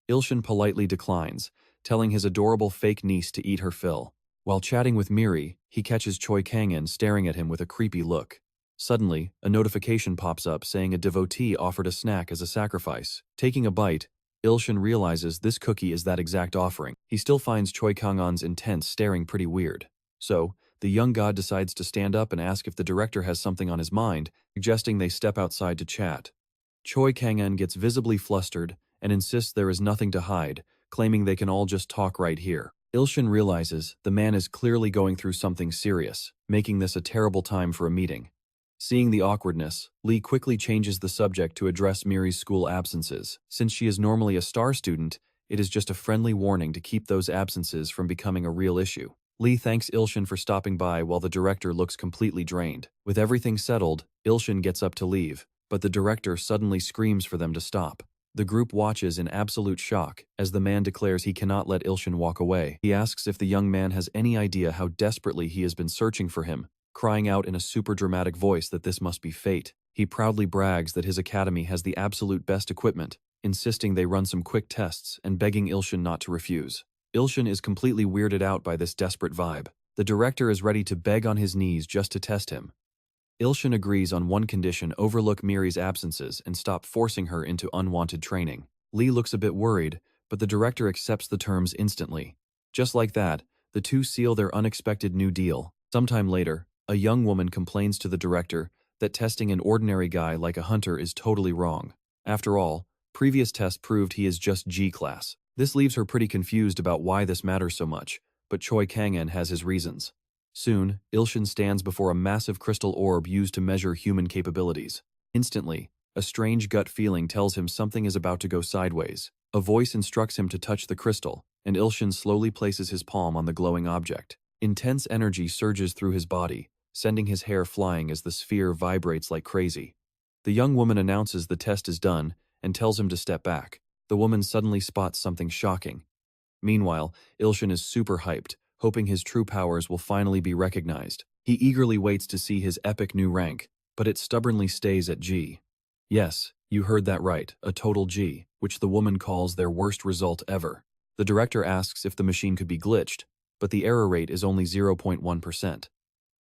Ilshin politely declines, telling his adorable fake niece to eat her fill. While chatting with Miri, he catches Choi Kangen staring at him with a creepy look. Suddenly, a notification pops up saying a devotee offered a snack as a sacrifice. Taking a bite, Ilshin realizes this cookie is that exact offering. He still finds Choi Kangen's intense staring pretty weird. So, the young god decides to stand up and ask if the director has something on his mind, suggesting they step outside to chat. Choi Kangen gets visibly flustered and insists there is nothing to hide, claiming they can all just talk right here. Ilshin realizes the man is clearly going through something serious, making this a terrible time for a meeting. Seeing the awkwardness, Lee quickly changes the subject to address Miri's school absences. Since she is normally a star student, it is just a friendly warning to keep those absences from becoming a real issue. Lee thanks Ilshin for stopping by while the director looks completely drained. With everything settled, Ilshin gets up to leave, but the director suddenly screams for them to stop. The group watches in absolute shock as the man declares he cannot let Ilshin walk away. He asks if the young man has any idea how desperately he has been searching for him, crying out in a super dramatic voice that this must be fate. He proudly brags that his academy has the absolute best equipment, insisting they run some quick tests and begging Ilshin not to refuse. Ilshin is completely weirded out by this desperate vibe. The director is ready to beg on his knees just to test him. Ilshin agrees on one condition: overlook Miri's absences and stop forcing her into unwanted training. Lee looks a bit worried, but the director accepts the terms instantly. Just like that, the two seal their unexpected new deal. Sometime later, a young woman complains to the director that testing an ordinary guy like a hunter is totally wrong. After all, previous tests proved he is just G-class. This leaves her pretty confused about why this matters so much, but Choi Kangen has his reasons. Soon, Ilshin stands before a massive crystal orb used to measure human capabilities. Instantly, a strange gut feeling tells him something is about to go sideways. A voice instructs him to touch the crystal, and Ilshin slowly places his palm on the glowing object. Intense energy surges through his body, sending his hair flying as the sphere vibrates like crazy. The young woman announces the test is done and tells him to step back. The woman suddenly spots something shocking. Meanwhile, Ilshin is super hyped, hoping his true powers will finally be recognized. He eagerly waits to see his epic new rank, but it stubbornly stays at G. Yes, you heard that right, a total G, which the woman calls their worst result ever. The director asks if the machine could be glitched, but the error rate is only 0.1%.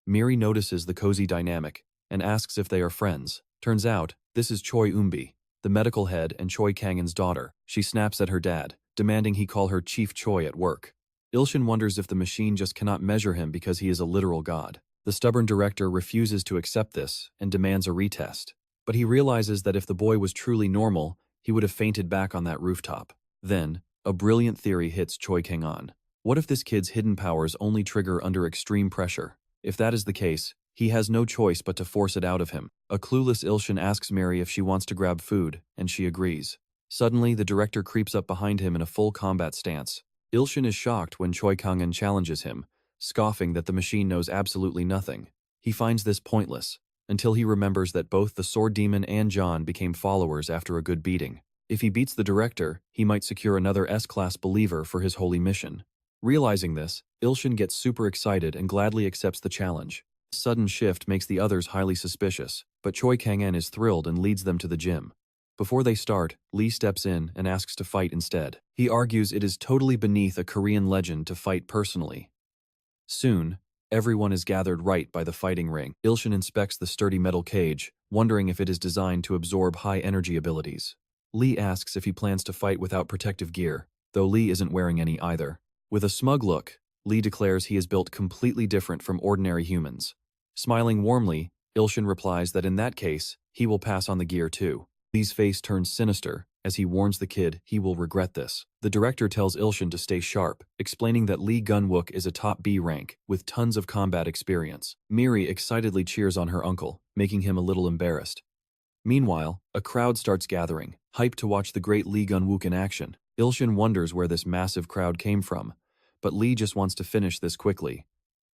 Miri notices the cozy dynamic and asks if they are friends. Turns out, this is Choi Umbi, the medical head and Choi Kang-in's daughter. She snaps at her dad, demanding he call her Chief Choi at work. Ilshin wonders if the machine just cannot measure him because he is a literal god. The stubborn director refuses to accept this and demands a retest. But he realizes that if the boy was truly normal, he would have fainted back on that rooftop. Then, a brilliant theory hits Choi Kang-an. What if this kid's hidden powers only trigger under extreme pressure? If that is the case, he has no choice but to force it out of him. A clueless Ilshin asks Mary if she wants to grab food, and she agrees. Suddenly, the director creeps up behind him in a full combat stance. Ilshin is shocked when Choi Kang-an challenges him, scoffing that the machine knows absolutely nothing. He finds this pointless, until he remembers that both the Sword Demon and John became followers after a good beating. If he beats the director, he might secure another S-class believer for his holy mission. Realizing this, Ilshin gets super excited and gladly accepts the challenge. This sudden shift makes the others highly suspicious, but Choi Kang-an is thrilled and leads them to the gym. Before they start, Lee steps in and asks to fight instead. He argues it is totally beneath a Korean legend to fight personally. Soon, everyone is gathered right by the fighting ring. Ilshin inspects the sturdy metal cage, wondering if it is designed to absorb high energy abilities. Lee asks if he plans to fight without protective gear, though Lee isn't wearing any either. With a smug look, Lee declares he is built completely different from ordinary humans. Smiling warmly, Ilshin replies that in that case, he will pass on the gear too. Lee's face turns sinister as he warns the kid he will regret this. The director tells Ilshin to stay sharp, explaining that Lee Gunwook is a top B rank with tons of combat experience. Miri excitedly cheers on her uncle, making him a little embarrassed. Meanwhile, a crowd starts gathering, hyped to watch the great Lee Gunwook in action. Ilshin wonders where this massive crowd came from, but Lee just wants to finish this quickly.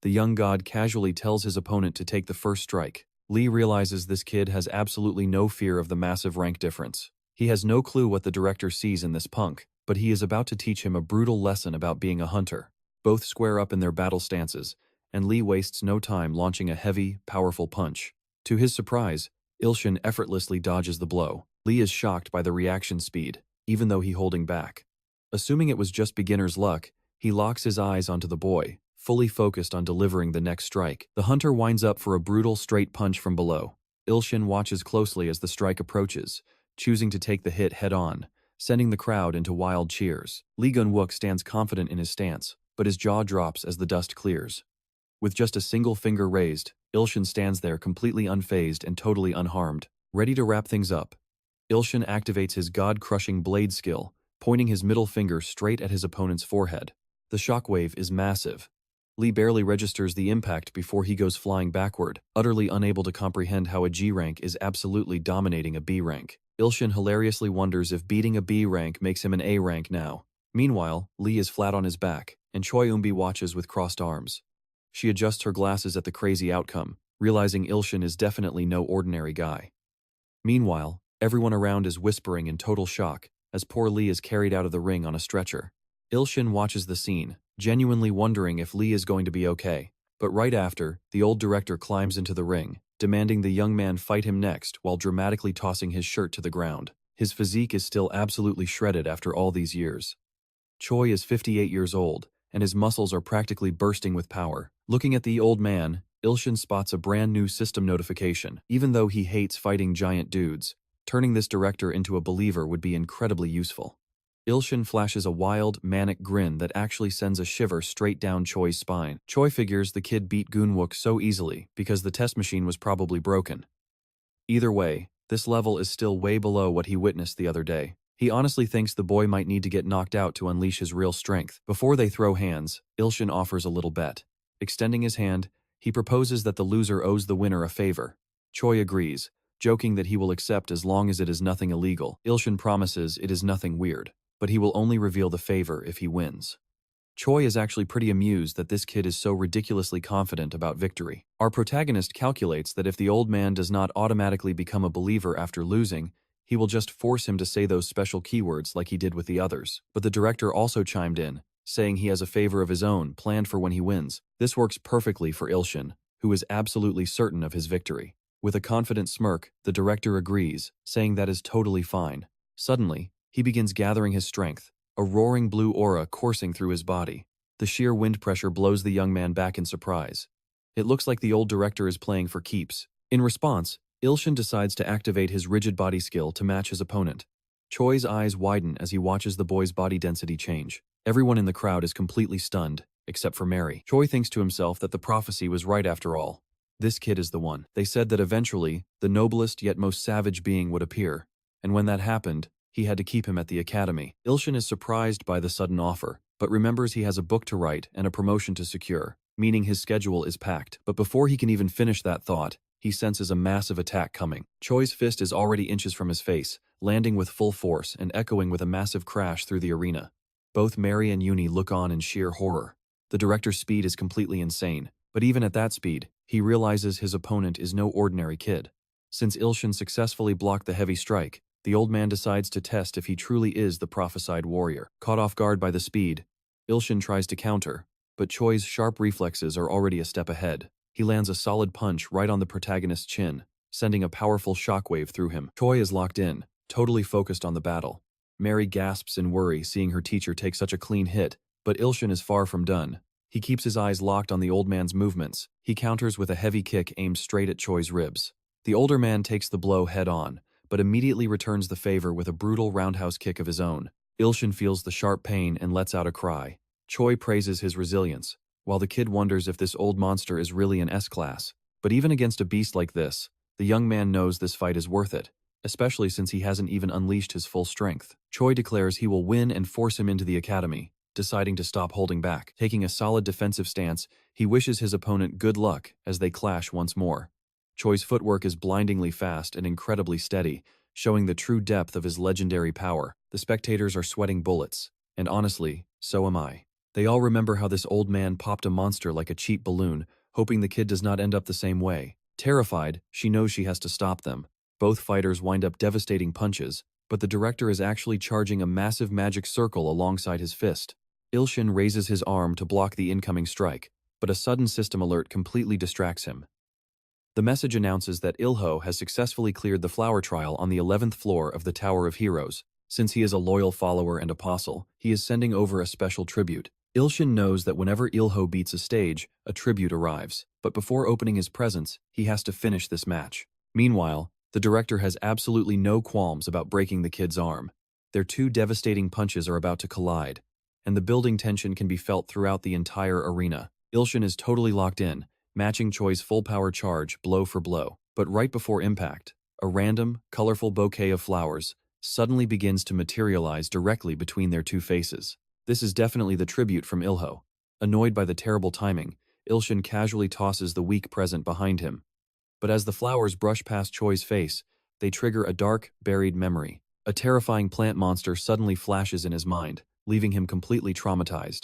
The young god casually tells his opponent to take the first strike. Lee realizes this kid has absolutely no fear of the massive rank difference. He has no clue what the director sees in this punk, but he is about to teach him a brutal lesson about being a hunter. Both square up in their battle stances, and Lee wastes no time launching a heavy, powerful punch. To his surprise, Ilshin effortlessly dodges the blow. Lee is shocked by the reaction speed, even though he's holding back. Assuming it was just beginner's luck, he locks his eyes onto the boy, fully focused on delivering the next strike. The hunter winds up for a brutal straight punch from below. Ilshin watches closely as the strike approaches, choosing to take the hit head-on, sending the crowd into wild cheers. Lee Gunwook stands confident in his stance, but his jaw drops as the dust clears. With just a single finger raised, Ilshin stands there completely unfazed and totally unharmed. Ready to wrap things up, Ilshin activates his god-crushing blade skill, pointing his middle finger straight at his opponent's forehead. The shockwave is massive. Lee barely registers the impact before he goes flying backward, utterly unable to comprehend how a G rank is absolutely dominating a B rank. Ilshin hilariously wonders if beating a B rank makes him an A rank now. Meanwhile, Lee is flat on his back, and Choi Umbi watches with crossed arms. She adjusts her glasses at the crazy outcome, realizing Ilshin is definitely no ordinary guy. Meanwhile, everyone around is whispering in total shock as poor Lee is carried out of the ring on a stretcher. Ilshin watches the scene, genuinely wondering if Lee is going to be okay. But right after, the old director climbs into the ring, demanding the young man fight him next while dramatically tossing his shirt to the ground. His physique is still absolutely shredded after all these years. Choi is 58 years old, and his muscles are practically bursting with power. Looking at the old man, Ilshin spots a brand new system notification. Even though he hates fighting giant dudes, turning this director into a believer would be incredibly useful. Ilshin flashes a wild, manic grin that actually sends a shiver straight down Choi's spine. Choi figures the kid beat Gunwook so easily because the test machine was probably broken. Either way, this level is still way below what he witnessed the other day. He honestly thinks the boy might need to get knocked out to unleash his real strength. Before they throw hands, Ilshin offers a little bet. Extending his hand, he proposes that the loser owes the winner a favor. Choi agrees, joking that he will accept as long as it is nothing illegal. Ilshin promises it is nothing weird, but he will only reveal the favor if he wins. Choi is actually pretty amused that this kid is so ridiculously confident about victory. Our protagonist calculates that if the old man does not automatically become a believer after losing, he will just force him to say those special keywords like he did with the others. But the director also chimed in, saying he has a favor of his own planned for when he wins. This works perfectly for Ilshin, who is absolutely certain of his victory. With a confident smirk, the director agrees, saying that is totally fine. Suddenly, he begins gathering his strength, a roaring blue aura coursing through his body. The sheer wind pressure blows the young man back in surprise. It looks like the old director is playing for keeps. In response, Ilshin decides to activate his rigid body skill to match his opponent. Choi's eyes widen as he watches the boy's body density change. Everyone in the crowd is completely stunned, except for Mary. Choi thinks to himself that the prophecy was right after all. This kid is the one. They said that eventually, the noblest yet most savage being would appear, and when that happened, he had to keep him at the academy. Ilshin is surprised by the sudden offer, but remembers he has a book to write and a promotion to secure, meaning his schedule is packed. But before he can even finish that thought, he senses a massive attack coming. Choi's fist is already inches from his face, landing with full force and echoing with a massive crash through the arena. Both Mary and Uni look on in sheer horror. The director's speed is completely insane, but even at that speed, he realizes his opponent is no ordinary kid. Since Ilshin successfully blocked the heavy strike, the old man decides to test if he truly is the prophesied warrior. Caught off guard by the speed, Ilshin tries to counter, but Choi's sharp reflexes are already a step ahead. He lands a solid punch right on the protagonist's chin, sending a powerful shockwave through him. Choi is locked in, totally focused on the battle. Mary gasps in worry seeing her teacher take such a clean hit, but Ilshin is far from done. He keeps his eyes locked on the old man's movements. He counters with a heavy kick aimed straight at Choi's ribs. The older man takes the blow head on, but immediately returns the favor with a brutal roundhouse kick of his own. Ilshin feels the sharp pain and lets out a cry. Choi praises his resilience, while the kid wonders if this old monster is really an S-class. But even against a beast like this, the young man knows this fight is worth it, especially since he hasn't even unleashed his full strength. Choi declares he will win and force him into the academy, deciding to stop holding back. Taking a solid defensive stance, he wishes his opponent good luck as they clash once more. Choi's footwork is blindingly fast and incredibly steady, showing the true depth of his legendary power. The spectators are sweating bullets, and honestly, so am I. They all remember how this old man popped a monster like a cheap balloon, hoping the kid does not end up the same way. Terrified, she knows she has to stop them. Both fighters wind up devastating punches, but the director is actually charging a massive magic circle alongside his fist. Ilshin raises his arm to block the incoming strike, but a sudden system alert completely distracts him. The message announces that Ilho has successfully cleared the flower trial on the 11th floor of the Tower of Heroes. Since he is a loyal follower and apostle, he is sending over a special tribute. Ilshin knows that whenever Ilho beats a stage, a tribute arrives, but before opening his presents, he has to finish this match. Meanwhile, the director has absolutely no qualms about breaking the kid's arm. Their two devastating punches are about to collide, and the building tension can be felt throughout the entire arena. Ilshin is totally locked in, matching Choi's full power charge blow for blow. But right before impact, a random, colorful bouquet of flowers suddenly begins to materialize directly between their two faces. This is definitely the tribute from Ilho. Annoyed by the terrible timing, Ilshin casually tosses the weak present behind him. But as the flowers brush past Choi's face, they trigger a dark, buried memory. A terrifying plant monster suddenly flashes in his mind, leaving him completely traumatized.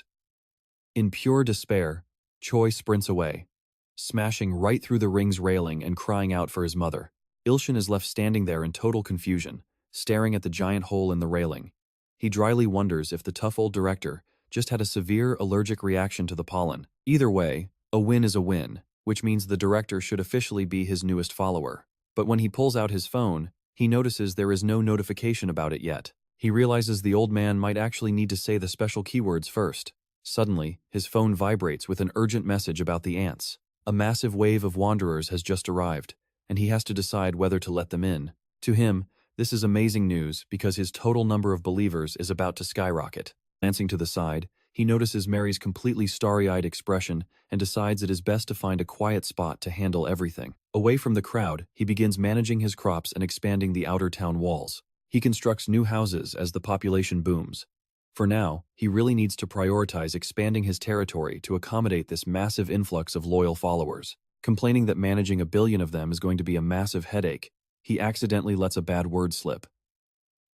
In pure despair, Choi sprints away, smashing right through the ring's railing and crying out for his mother. Ilshin is left standing there in total confusion, staring at the giant hole in the railing. He dryly wonders if the tough old director just had a severe allergic reaction to the pollen. Either way, a win is a win, which means the director should officially be his newest follower. But when he pulls out his phone, he notices there is no notification about it yet. He realizes the old man might actually need to say the special keywords first. Suddenly, his phone vibrates with an urgent message about the ants. A massive wave of wanderers has just arrived, and he has to decide whether to let them in. To him, this is amazing news because his total number of believers is about to skyrocket. Glancing to the side, he notices Mary's completely starry-eyed expression and decides it is best to find a quiet spot to handle everything. Away from the crowd, he begins managing his crops and expanding the outer town walls. He constructs new houses as the population booms, For now, he really needs to prioritize expanding his territory to accommodate this massive influx of loyal followers. Complaining that managing 1 billion of them is going to be a massive headache, he accidentally lets a bad word slip.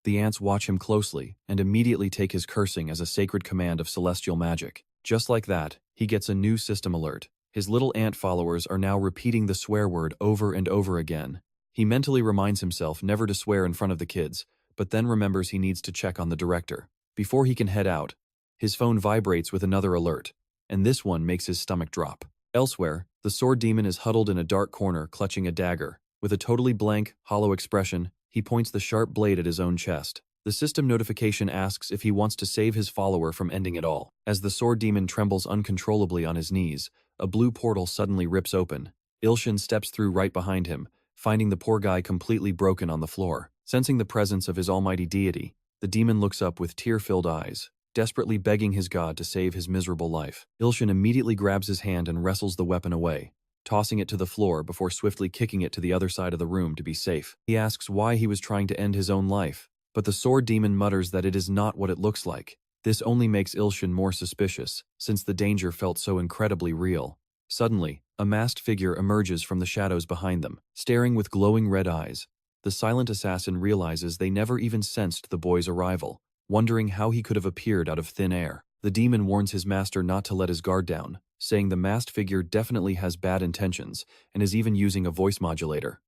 The ants watch him closely and immediately take his cursing as a sacred command of celestial magic. Just like that, he gets a new system alert. His little ant followers are now repeating the swear word over and over again. He mentally reminds himself never to swear in front of the kids, but then remembers he needs to check on the director. Before he can head out, his phone vibrates with another alert, and this one makes his stomach drop. Elsewhere, the sword demon is huddled in a dark corner clutching a dagger. With a totally blank, hollow expression, he points the sharp blade at his own chest. The system notification asks if he wants to save his follower from ending it all. As the sword demon trembles uncontrollably on his knees, a blue portal suddenly rips open. Ilshin steps through right behind him, finding the poor guy completely broken on the floor. Sensing the presence of his almighty deity, the demon looks up with tear-filled eyes, desperately begging his god to save his miserable life. Ilshin immediately grabs his hand and wrestles the weapon away, tossing it to the floor before swiftly kicking it to the other side of the room to be safe. He asks why he was trying to end his own life, but the sword demon mutters that it is not what it looks like. This only makes Ilshin more suspicious, since the danger felt so incredibly real. Suddenly, a masked figure emerges from the shadows behind them, staring with glowing red eyes. The silent assassin realizes they never even sensed the boy's arrival, wondering how he could have appeared out of thin air. The demon warns his master not to let his guard down, saying the masked figure definitely has bad intentions and is even using a voice modulator.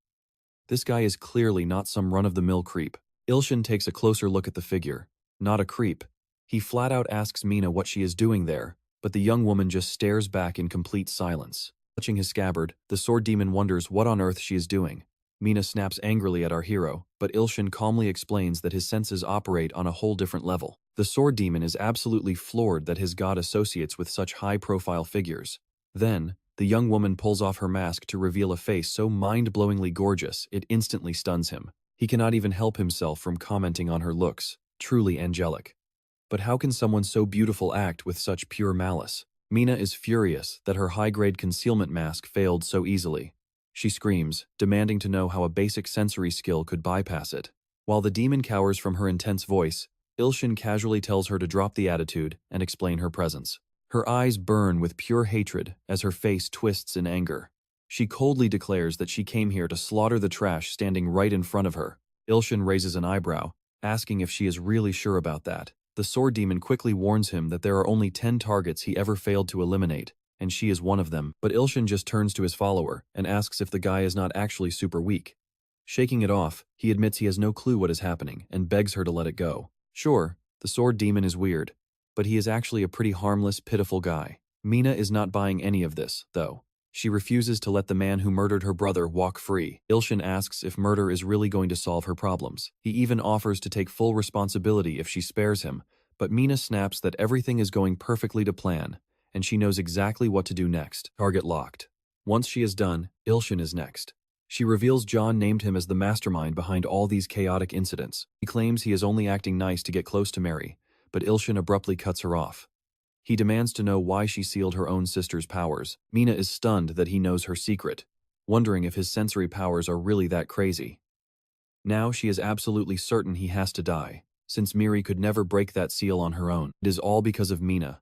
This guy is clearly not some run-of-the-mill creep. Ilshin takes a closer look at the figure. Not a creep. He flat out asks Mina what she is doing there, but the young woman just stares back in complete silence. Touching his scabbard, the sword demon wonders what on earth she is doing. Mina snaps angrily at our hero, but Ilshin calmly explains that his senses operate on a whole different level. The sword demon is absolutely floored that his god associates with such high-profile figures. Then, the young woman pulls off her mask to reveal a face so mind-blowingly gorgeous it instantly stuns him. He cannot even help himself from commenting on her looks. Truly angelic. But how can someone so beautiful act with such pure malice? Mina is furious that her high-grade concealment mask failed so easily. She screams, demanding to know how a basic sensory skill could bypass it. While the demon cowers from her intense voice, Ilshin casually tells her to drop the attitude and explain her presence. Her eyes burn with pure hatred as her face twists in anger. She coldly declares that she came here to slaughter the trash standing right in front of her. Ilshin raises an eyebrow, asking if she is really sure about that. The sword demon quickly warns him that there are only 10 targets he ever failed to eliminate, and she is one of them. But Ilshin just turns to his follower and asks if the guy is not actually super weak. Shaking it off, he admits he has no clue what is happening and begs her to let it go. Sure, the sword demon is weird, but he is actually a pretty harmless, pitiful guy. Mina is not buying any of this, though. She refuses to let the man who murdered her brother walk free. Ilshin asks if murder is really going to solve her problems. He even offers to take full responsibility if she spares him, but Mina snaps that everything is going perfectly to plan, and she knows exactly what to do next. Target locked. Once she is done, Ilshin is next. She reveals John named him as the mastermind behind all these chaotic incidents. He claims he is only acting nice to get close to Mary, but Ilshin abruptly cuts her off. He demands to know why she sealed her own sister's powers. Mina is stunned that he knows her secret, wondering if his sensory powers are really that crazy. Now she is absolutely certain he has to die, since Miri could never break that seal on her own. It is all because of Mina.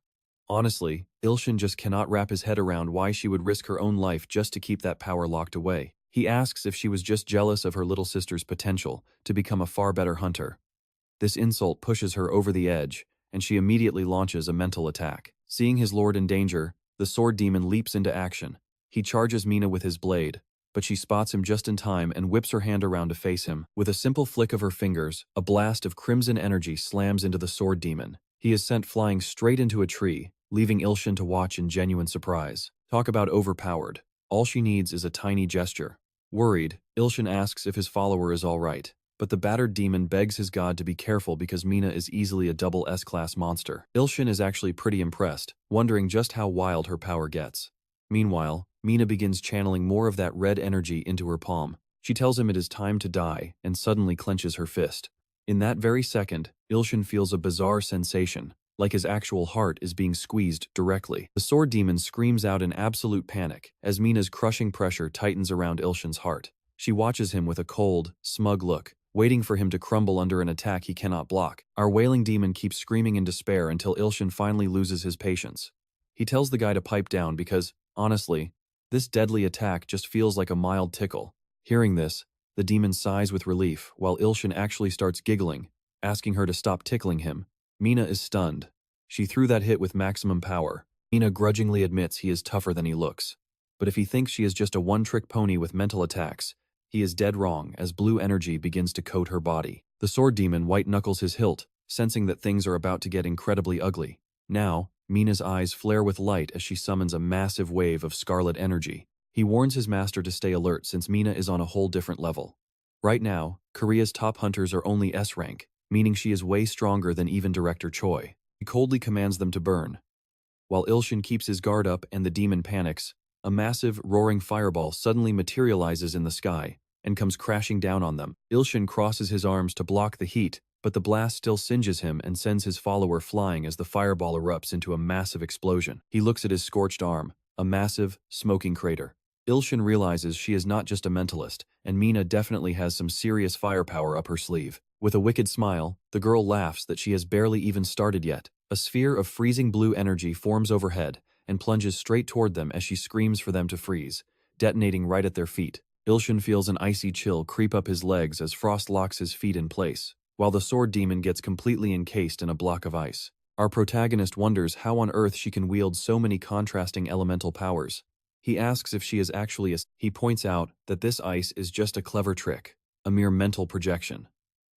Honestly, Ilshin just cannot wrap his head around why she would risk her own life just to keep that power locked away. He asks if she was just jealous of her little sister's potential to become a far better hunter. This insult pushes her over the edge, and she immediately launches a mental attack. Seeing his lord in danger, the sword demon leaps into action. He charges Mina with his blade, but she spots him just in time and whips her hand around to face him. With a simple flick of her fingers, a blast of crimson energy slams into the sword demon. He is sent flying straight into a tree, leaving Ilshin to watch in genuine surprise. Talk about overpowered. All she needs is a tiny gesture. Worried, Ilshin asks if his follower is all right, but the battered demon begs his god to be careful because Mina is easily a double S-class monster. Ilshin is actually pretty impressed, wondering just how wild her power gets. Meanwhile, Mina begins channeling more of that red energy into her palm. She tells him it is time to die and suddenly clenches her fist. In that very second, Ilshin feels a bizarre sensation, like his actual heart is being squeezed directly. The sword demon screams out in absolute panic as Mina's crushing pressure tightens around Ilshin's heart. She watches him with a cold, smug look, waiting for him to crumble under an attack he cannot block. Our wailing demon keeps screaming in despair until Ilshin finally loses his patience. He tells the guy to pipe down because, honestly, this deadly attack just feels like a mild tickle. Hearing this, the demon sighs with relief while Ilshin actually starts giggling, asking her to stop tickling him. Mina is stunned. She threw that hit with maximum power. Mina grudgingly admits he is tougher than he looks. But if he thinks she is just a one-trick pony with mental attacks, he is dead wrong as blue energy begins to coat her body. The sword demon white-knuckles his hilt, sensing that things are about to get incredibly ugly. Now, Mina's eyes flare with light as she summons a massive wave of scarlet energy. He warns his master to stay alert since Mina is on a whole different level. Right now, Korea's top hunters are only S rank, meaning she is way stronger than even Director Choi. He coldly commands them to burn. While Ilshin keeps his guard up and the demon panics, a massive, roaring fireball suddenly materializes in the sky and comes crashing down on them. Ilshin crosses his arms to block the heat, but the blast still singes him and sends his follower flying as the fireball erupts into a massive explosion. He looks at his scorched arm, a massive, smoking crater. Ilshin realizes she is not just a mentalist, and Mina definitely has some serious firepower up her sleeve. With a wicked smile, the girl laughs that she has barely even started yet. A sphere of freezing blue energy forms overhead and plunges straight toward them as she screams for them to freeze, detonating right at their feet. Ilshin feels an icy chill creep up his legs as frost locks his feet in place, while the sword demon gets completely encased in a block of ice. Our protagonist wonders how on earth she can wield so many contrasting elemental powers. He asks if she is actually a... He points out that this ice is just a clever trick, a mere mental projection.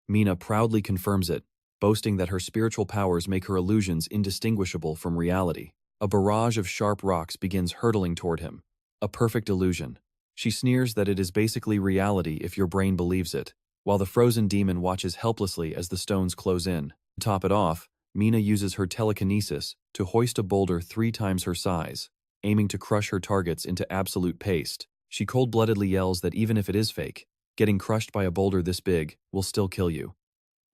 Mina proudly confirms it, boasting that her spiritual powers make her illusions indistinguishable from reality. A barrage of sharp rocks begins hurtling toward him. A perfect illusion. She sneers that it is basically reality if your brain believes it, while the frozen demon watches helplessly as the stones close in. To top it off, Mina uses her telekinesis to hoist a boulder 3 times her size, aiming to crush her targets into absolute paste. She cold-bloodedly yells that even if it is fake, getting crushed by a boulder this big will still kill you.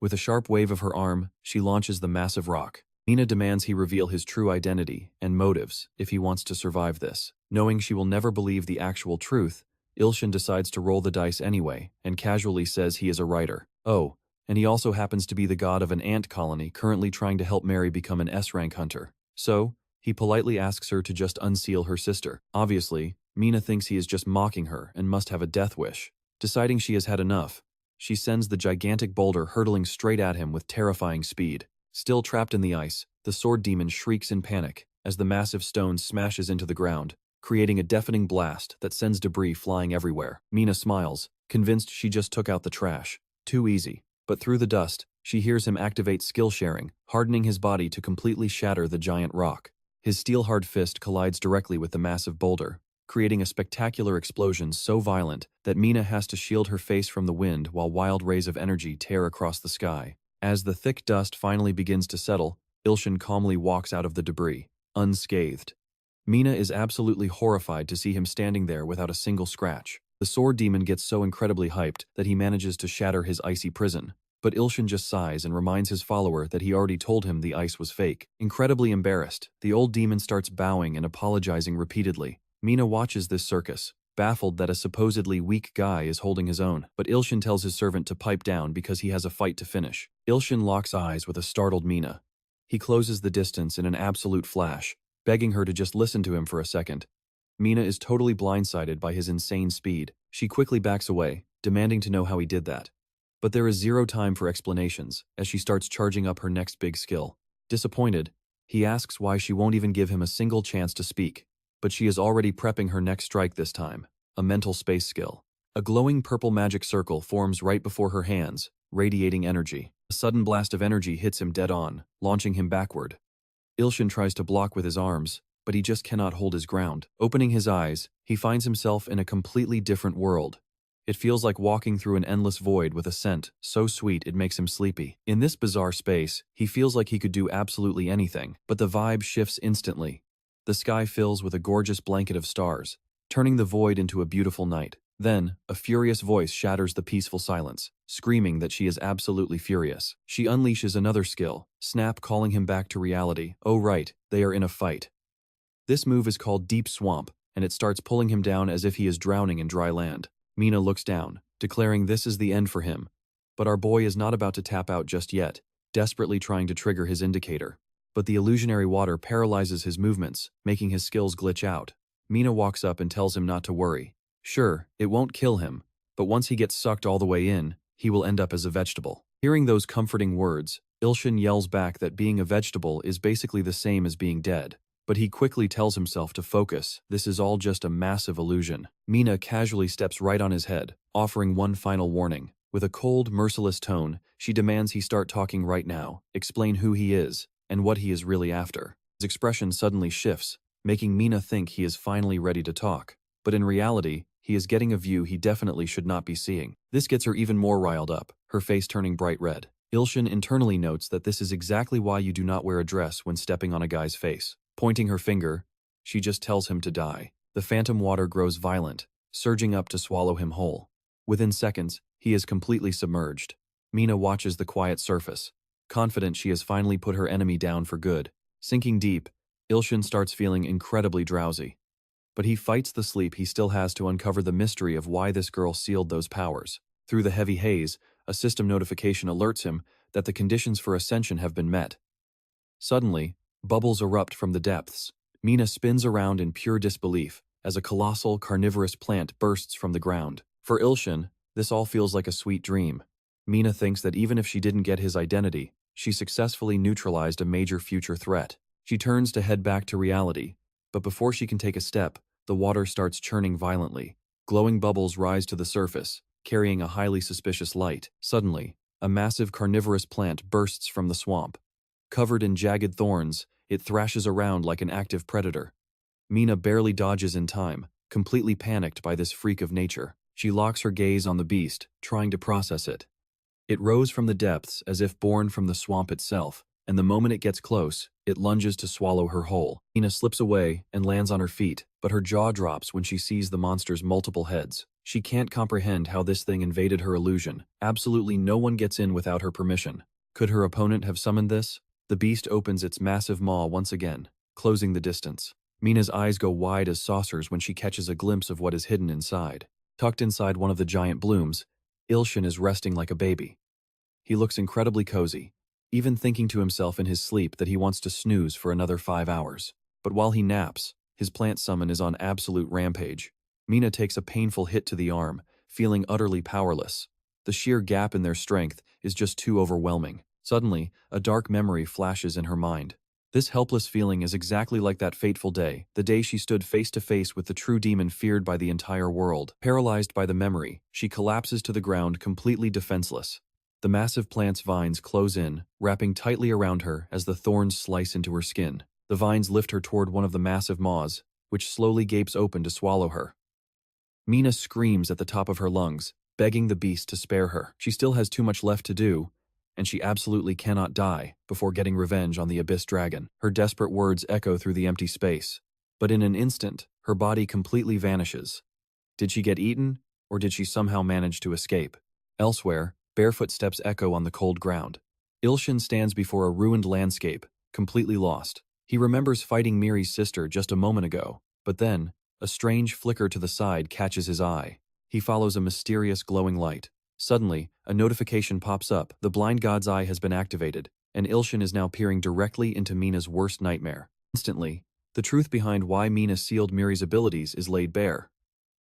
With a sharp wave of her arm, she launches the massive rock. Mina demands he reveal his true identity and motives if he wants to survive this. Knowing she will never believe the actual truth, Ilshin decides to roll the dice anyway and casually says he is a writer. Oh, and he also happens to be the god of an ant colony currently trying to help Mary become an S-rank hunter. So, he politely asks her to just unseal her sister. Obviously, Mina thinks he is just mocking her and must have a death wish. Deciding she has had enough, she sends the gigantic boulder hurtling straight at him with terrifying speed. Still trapped in the ice, the sword demon shrieks in panic as the massive stone smashes into the ground, creating a deafening blast that sends debris flying everywhere. Mina smiles, convinced she just took out the trash. Too easy. But through the dust, she hears him activate skill sharing, hardening his body to completely shatter the giant rock. His steel-hard fist collides directly with the massive boulder, creating a spectacular explosion so violent that Mina has to shield her face from the wind while wild rays of energy tear across the sky. As the thick dust finally begins to settle, Ilshin calmly walks out of the debris, unscathed. Mina is absolutely horrified to see him standing there without a single scratch. The sword demon gets so incredibly hyped that he manages to shatter his icy prison, but Ilshin just sighs and reminds his follower that he already told him the ice was fake. Incredibly embarrassed, the old demon starts bowing and apologizing repeatedly. Mina watches this circus, baffled that a supposedly weak guy is holding his own, but Ilshin tells his servant to pipe down because he has a fight to finish. Ilshin locks eyes with a startled Mina. He closes the distance in an absolute flash, begging her to just listen to him for a second. Mina is totally blindsided by his insane speed. She quickly backs away, demanding to know how he did that. But there is zero time for explanations, as she starts charging up her next big skill. Disappointed, he asks why she won't even give him a single chance to speak. But she is already prepping her next strike this time, a mental space skill. A glowing purple magic circle forms right before her hands, radiating energy. A sudden blast of energy hits him dead on, launching him backward. Ilshin tries to block with his arms, but he just cannot hold his ground. Opening his eyes, he finds himself in a completely different world. It feels like walking through an endless void with a scent so sweet it makes him sleepy. In this bizarre space, he feels like he could do absolutely anything, but the vibe shifts instantly. The sky fills with a gorgeous blanket of stars, turning the void into a beautiful night. Then, a furious voice shatters the peaceful silence, screaming that she is absolutely furious. She unleashes another skill, Snap, calling him back to reality. Oh right, they are in a fight. This move is called Deep Swamp, and it starts pulling him down as if he is drowning in dry land. Mina looks down, declaring this is the end for him. But our boy is not about to tap out just yet, desperately trying to trigger his indicator. But the illusionary water paralyzes his movements, making his skills glitch out. Mina walks up and tells him not to worry. Sure, it won't kill him, but once he gets sucked all the way in, he will end up as a vegetable. Hearing those comforting words, Ilshin yells back that being a vegetable is basically the same as being dead. But he quickly tells himself to focus, this is all just a massive illusion. Mina casually steps right on his head, offering one final warning. With a cold, merciless tone, she demands he start talking right now, explain who he is, and what he is really after. His expression suddenly shifts, making Mina think he is finally ready to talk. But in reality, he is getting a view he definitely should not be seeing. This gets her even more riled up, her face turning bright red. Ilshin internally notes that this is exactly why you do not wear a dress when stepping on a guy's face. Pointing her finger, she just tells him to die. The phantom water grows violent, surging up to swallow him whole. Within seconds, he is completely submerged. Mina watches the quiet surface, confident she has finally put her enemy down for good. Sinking deep, Ilshin starts feeling incredibly drowsy. But he fights the sleep he still has to uncover the mystery of why this girl sealed those powers. Through the heavy haze, a system notification alerts him that the conditions for ascension have been met. Suddenly, bubbles erupt from the depths. Mina spins around in pure disbelief as a colossal carnivorous plant bursts from the ground. For Ilshin, this all feels like a sweet dream. Mina thinks that even if she didn't get his identity, she successfully neutralized a major future threat. She turns to head back to reality, but before she can take a step, the water starts churning violently. Glowing bubbles rise to the surface, carrying a highly suspicious light. Suddenly, a massive carnivorous plant bursts from the swamp. Covered in jagged thorns, it thrashes around like an active predator. Mina barely dodges in time, completely panicked by this freak of nature. She locks her gaze on the beast, trying to process it. It rose from the depths as if born from the swamp itself, and the moment it gets close, it lunges to swallow her whole. Mina slips away and lands on her feet, but her jaw drops when she sees the monster's multiple heads. She can't comprehend how this thing invaded her illusion. Absolutely no one gets in without her permission. Could her opponent have summoned this? The beast opens its massive maw once again, closing the distance. Mina's eyes go wide as saucers when she catches a glimpse of what is hidden inside. Tucked inside one of the giant blooms, Ilshin is resting like a baby. He looks incredibly cozy, even thinking to himself in his sleep that he wants to snooze for another 5 hours. But while he naps, his plant summon is on absolute rampage. Mina takes a painful hit to the arm, feeling utterly powerless. The sheer gap in their strength is just too overwhelming. Suddenly, a dark memory flashes in her mind. This helpless feeling is exactly like that fateful day, the day she stood face to face with the true demon feared by the entire world. Paralyzed by the memory, she collapses to the ground completely defenseless. The massive plant's vines close in, wrapping tightly around her as the thorns slice into her skin. The vines lift her toward one of the massive maws, which slowly gapes open to swallow her. Mina screams at the top of her lungs, begging the beast to spare her. She still has too much left to do, and she absolutely cannot die before getting revenge on the Abyss Dragon. Her desperate words echo through the empty space, but in an instant, her body completely vanishes. Did she get eaten, or did she somehow manage to escape? Elsewhere, barefoot steps echo on the cold ground. Ilshin stands before a ruined landscape, completely lost. He remembers fighting Miri's sister just a moment ago, but then, a strange flicker to the side catches his eye. He follows a mysterious glowing light. Suddenly, a notification pops up. The blind god's eye has been activated, and Ilshin is now peering directly into Mina's worst nightmare. Instantly, the truth behind why Mina sealed Miri's abilities is laid bare.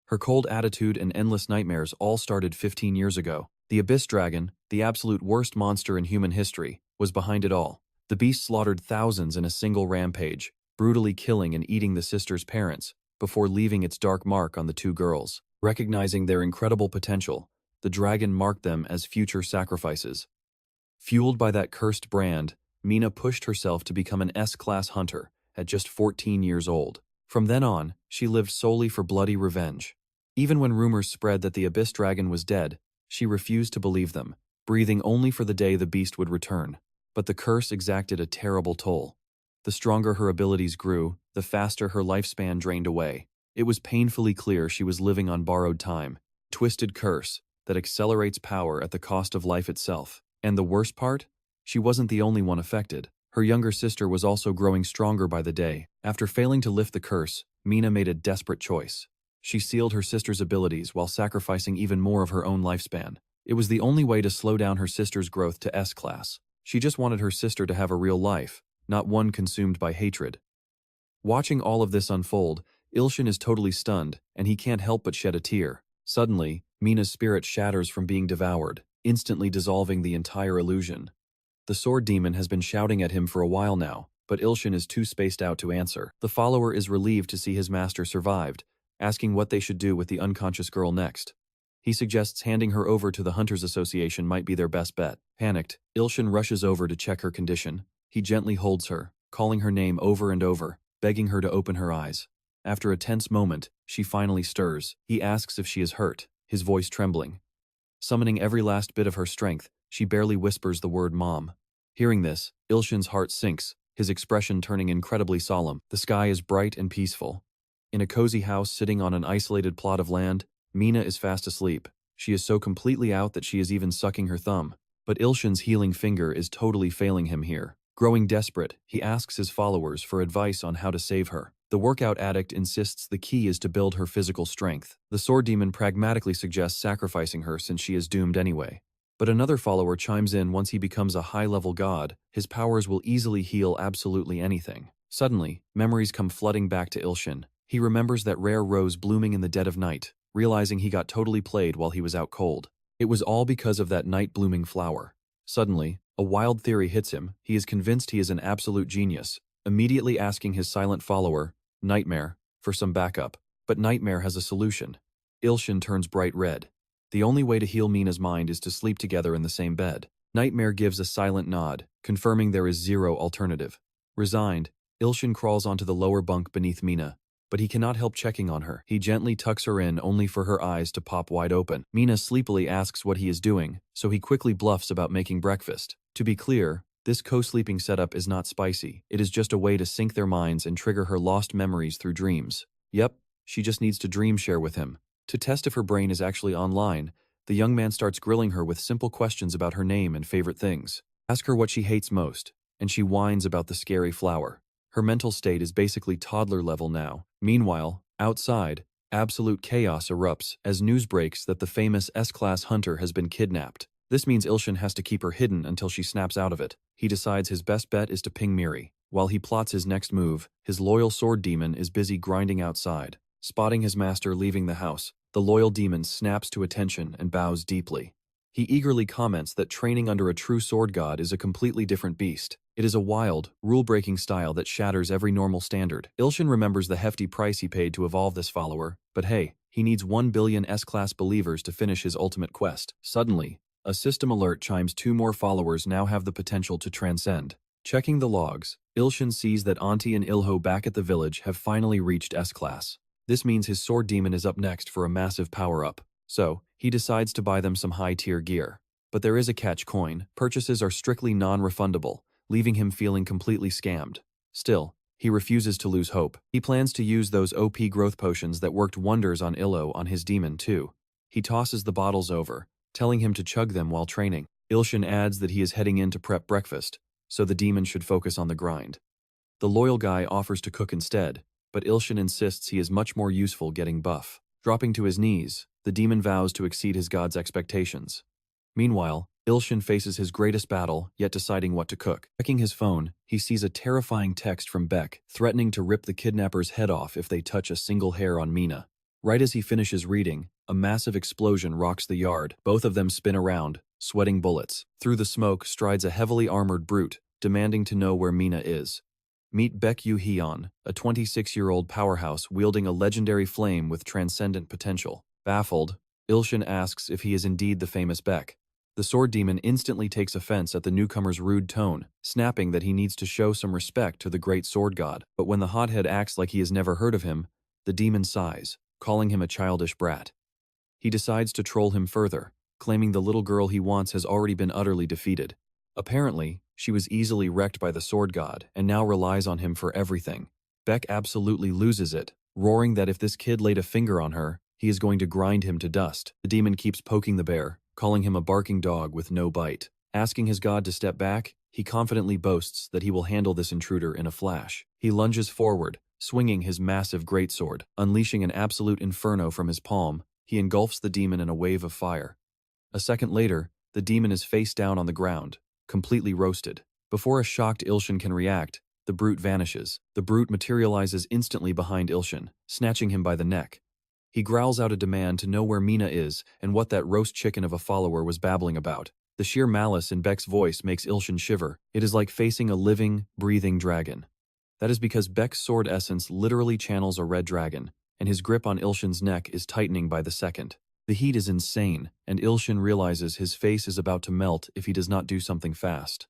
Her cold attitude and endless nightmares all started 15 years ago. The Abyss Dragon, the absolute worst monster in human history, was behind it all. The beast slaughtered thousands in a single rampage, brutally killing and eating the sisters' parents, before leaving its dark mark on the two girls. Recognizing their incredible potential, the dragon marked them as future sacrifices. Fueled by that cursed brand, Mina pushed herself to become an S-class hunter at just 14 years old. From then on, she lived solely for bloody revenge. Even when rumors spread that the Abyss Dragon was dead, she refused to believe them, breathing only for the day the beast would return. But the curse exacted a terrible toll. The stronger her abilities grew, the faster her lifespan drained away. It was painfully clear she was living on borrowed time. Twisted curse that accelerates power at the cost of life itself. And the worst part? She wasn't the only one affected. Her younger sister was also growing stronger by the day. After failing to lift the curse, Mina made a desperate choice. She sealed her sister's abilities while sacrificing even more of her own lifespan. It was the only way to slow down her sister's growth to S-class. She just wanted her sister to have a real life, not one consumed by hatred. Watching all of this unfold, Ilshin is totally stunned, and he can't help but shed a tear. Suddenly, Mina's spirit shatters from being devoured, instantly dissolving the entire illusion. The sword demon has been shouting at him for a while now, but Ilshin is too spaced out to answer. The follower is relieved to see his master survived, asking what they should do with the unconscious girl next. He suggests handing her over to the Hunters Association might be their best bet. Panicked, Ilshin rushes over to check her condition. He gently holds her, calling her name over and over, begging her to open her eyes. After a tense moment, she finally stirs. He asks if she is hurt, his voice trembling. Summoning every last bit of her strength, she barely whispers the word mom. Hearing this, Ilshin's heart sinks, his expression turning incredibly solemn. The sky is bright and peaceful. In a cozy house sitting on an isolated plot of land, Mina is fast asleep. She is so completely out that she is even sucking her thumb. But Ilshin's healing finger is totally failing him here. Growing desperate, he asks his followers for advice on how to save her. The workout addict insists the key is to build her physical strength. The sword demon pragmatically suggests sacrificing her since she is doomed anyway. But another follower chimes in once he becomes a high-level god, his powers will easily heal absolutely anything. Suddenly, memories come flooding back to Ilshin. He remembers that rare rose blooming in the dead of night, realizing he got totally played while he was out cold. It was all because of that night-blooming flower. Suddenly, a wild theory hits him. He is convinced he is an absolute genius, immediately asking his silent follower, Nightmare, for some backup. But Nightmare has a solution. Ilshin turns bright red. The only way to heal Mina's mind is to sleep together in the same bed. Nightmare gives a silent nod, confirming there is zero alternative. Resigned, Ilshin crawls onto the lower bunk beneath Mina, but he cannot help checking on her. He gently tucks her in only for her eyes to pop wide open. Mina sleepily asks what he is doing, so he quickly bluffs about making breakfast. To be clear, this co-sleeping setup is not spicy. It is just a way to sync their minds and trigger her lost memories through dreams. Yep, she just needs to dream share with him. To test if her brain is actually online, the young man starts grilling her with simple questions about her name and favorite things. Ask her what she hates most, and she whines about the scary flower. Her mental state is basically toddler level now. Meanwhile, outside, absolute chaos erupts as news breaks that the famous S-class hunter has been kidnapped. This means Ilshin has to keep her hidden until she snaps out of it. He decides his best bet is to ping Miri. While he plots his next move, his loyal sword demon is busy grinding outside. Spotting his master leaving the house, the loyal demon snaps to attention and bows deeply. He eagerly comments that training under a true sword god is a completely different beast. It is a wild, rule-breaking style that shatters every normal standard. Ilshin remembers the hefty price he paid to evolve this follower, but hey, he needs 1 billion S-class believers to finish his ultimate quest. Suddenly, a system alert chimes 2 more followers now have the potential to transcend. Checking the logs, Ilshin sees that Auntie and Ilho back at the village have finally reached S-class. This means his sword demon is up next for a massive power-up. So, he decides to buy them some high-tier gear. But there is a catch coin. Purchases are strictly non-refundable, leaving him feeling completely scammed. Still, he refuses to lose hope. He plans to use those OP growth potions that worked wonders on Ilho on his demon too. He tosses the bottles over, telling him to chug them while training. Ilshin adds that he is heading in to prep breakfast, so the demon should focus on the grind. The loyal guy offers to cook instead, but Ilshin insists he is much more useful getting buff. Dropping to his knees, the demon vows to exceed his god's expectations. Meanwhile, Ilshin faces his greatest battle, yet deciding what to cook. Checking his phone, he sees a terrifying text from Beck, threatening to rip the kidnapper's head off if they touch a single hair on Mina. Right as he finishes reading, a massive explosion rocks the yard. Both of them spin around, sweating bullets. Through the smoke strides a heavily armored brute, demanding to know where Mina is. Meet Beck Yu-Hyun, a 26-year-old powerhouse wielding a legendary flame with transcendent potential. Baffled, Ilshin asks if he is indeed the famous Beck. The sword demon instantly takes offense at the newcomer's rude tone, snapping that he needs to show some respect to the great sword god. But when the hothead acts like he has never heard of him, the demon sighs, calling him a childish brat. He decides to troll him further, claiming the little girl he wants has already been utterly defeated. Apparently, she was easily wrecked by the sword god and now relies on him for everything. Beck absolutely loses it, roaring that if this kid laid a finger on her, he is going to grind him to dust. The demon keeps poking the bear, calling him a barking dog with no bite. Asking his god to step back, he confidently boasts that he will handle this intruder in a flash. He lunges forward, swinging his massive greatsword. Unleashing an absolute inferno from his palm, he engulfs the demon in a wave of fire. A second later, the demon is face down on the ground, completely roasted. Before a shocked Ilshin can react, the brute vanishes. The brute materializes instantly behind Ilshin, snatching him by the neck. He growls out a demand to know where Mina is and what that roast chicken of a follower was babbling about. The sheer malice in Beck's voice makes Ilshin shiver. It is like facing a living, breathing dragon. That is because Beck's sword essence literally channels a red dragon, and his grip on Ilshin's neck is tightening by the second. The heat is insane, and Ilshin realizes his face is about to melt if he does not do something fast.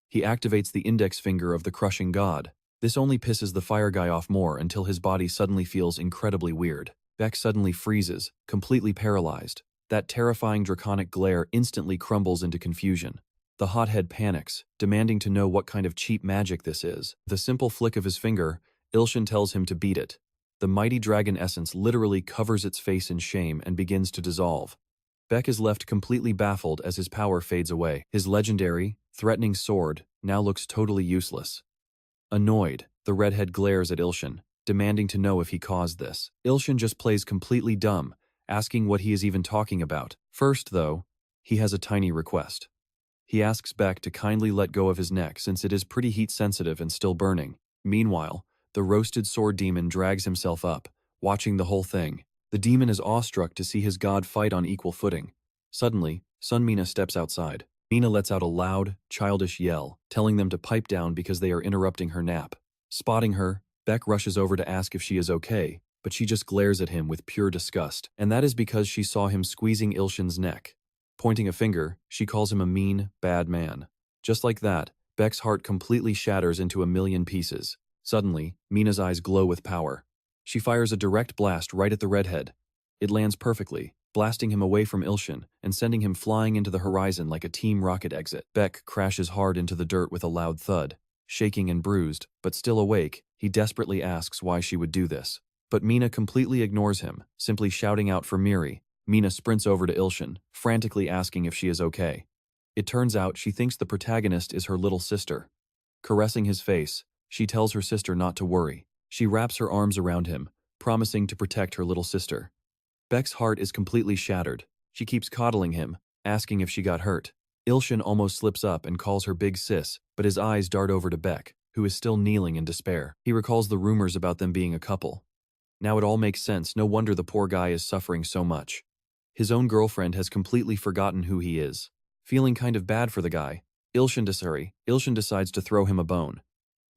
He activates the index finger of the crushing god. This only pisses the fire guy off more until his body suddenly feels incredibly weird. Beck suddenly freezes, completely paralyzed. That terrifying draconic glare instantly crumbles into confusion. The hothead panics, demanding to know what kind of cheap magic this is. With a simple flick of his finger, Ilshin tells him to beat it. The mighty dragon essence literally covers its face in shame and begins to dissolve. Beck is left completely baffled as his power fades away. His legendary, threatening sword now looks totally useless. Annoyed, the redhead glares at Ilshin, demanding to know if he caused this. Ilshin just plays completely dumb, asking what he is even talking about. First, though, he has a tiny request. He asks Beck to kindly let go of his neck since it is pretty heat-sensitive and still burning. Meanwhile, the roasted sword demon drags himself up, watching the whole thing. The demon is awestruck to see his god fight on equal footing. Suddenly, Sun Mina steps outside. Mina lets out a loud, childish yell, telling them to pipe down because they are interrupting her nap. Spotting her, Beck rushes over to ask if she is okay, but she just glares at him with pure disgust, and that is because she saw him squeezing Ilshin's neck. Pointing a finger, she calls him a mean, bad man. Just like that, Beck's heart completely shatters into a million pieces. Suddenly, Mina's eyes glow with power. She fires a direct blast right at the redhead. It lands perfectly, blasting him away from Ilshin and sending him flying into the horizon like a team rocket exit. Beck crashes hard into the dirt with a loud thud. Shaking and bruised, but still awake, he desperately asks why she would do this. But Mina completely ignores him, simply shouting out for Miri. Mina sprints over to Ilshin, frantically asking if she is okay. It turns out she thinks the protagonist is her little sister. Caressing his face, she tells her sister not to worry. She wraps her arms around him, promising to protect her little sister. Beck's heart is completely shattered. She keeps coddling him, asking if she got hurt. Ilshin almost slips up and calls her big sis, but his eyes dart over to Beck, who is still kneeling in despair. He recalls the rumors about them being a couple. Now it all makes sense, no wonder the poor guy is suffering so much. His own girlfriend has completely forgotten who he is. Feeling kind of bad for the guy, Ilshin decides to throw him a bone.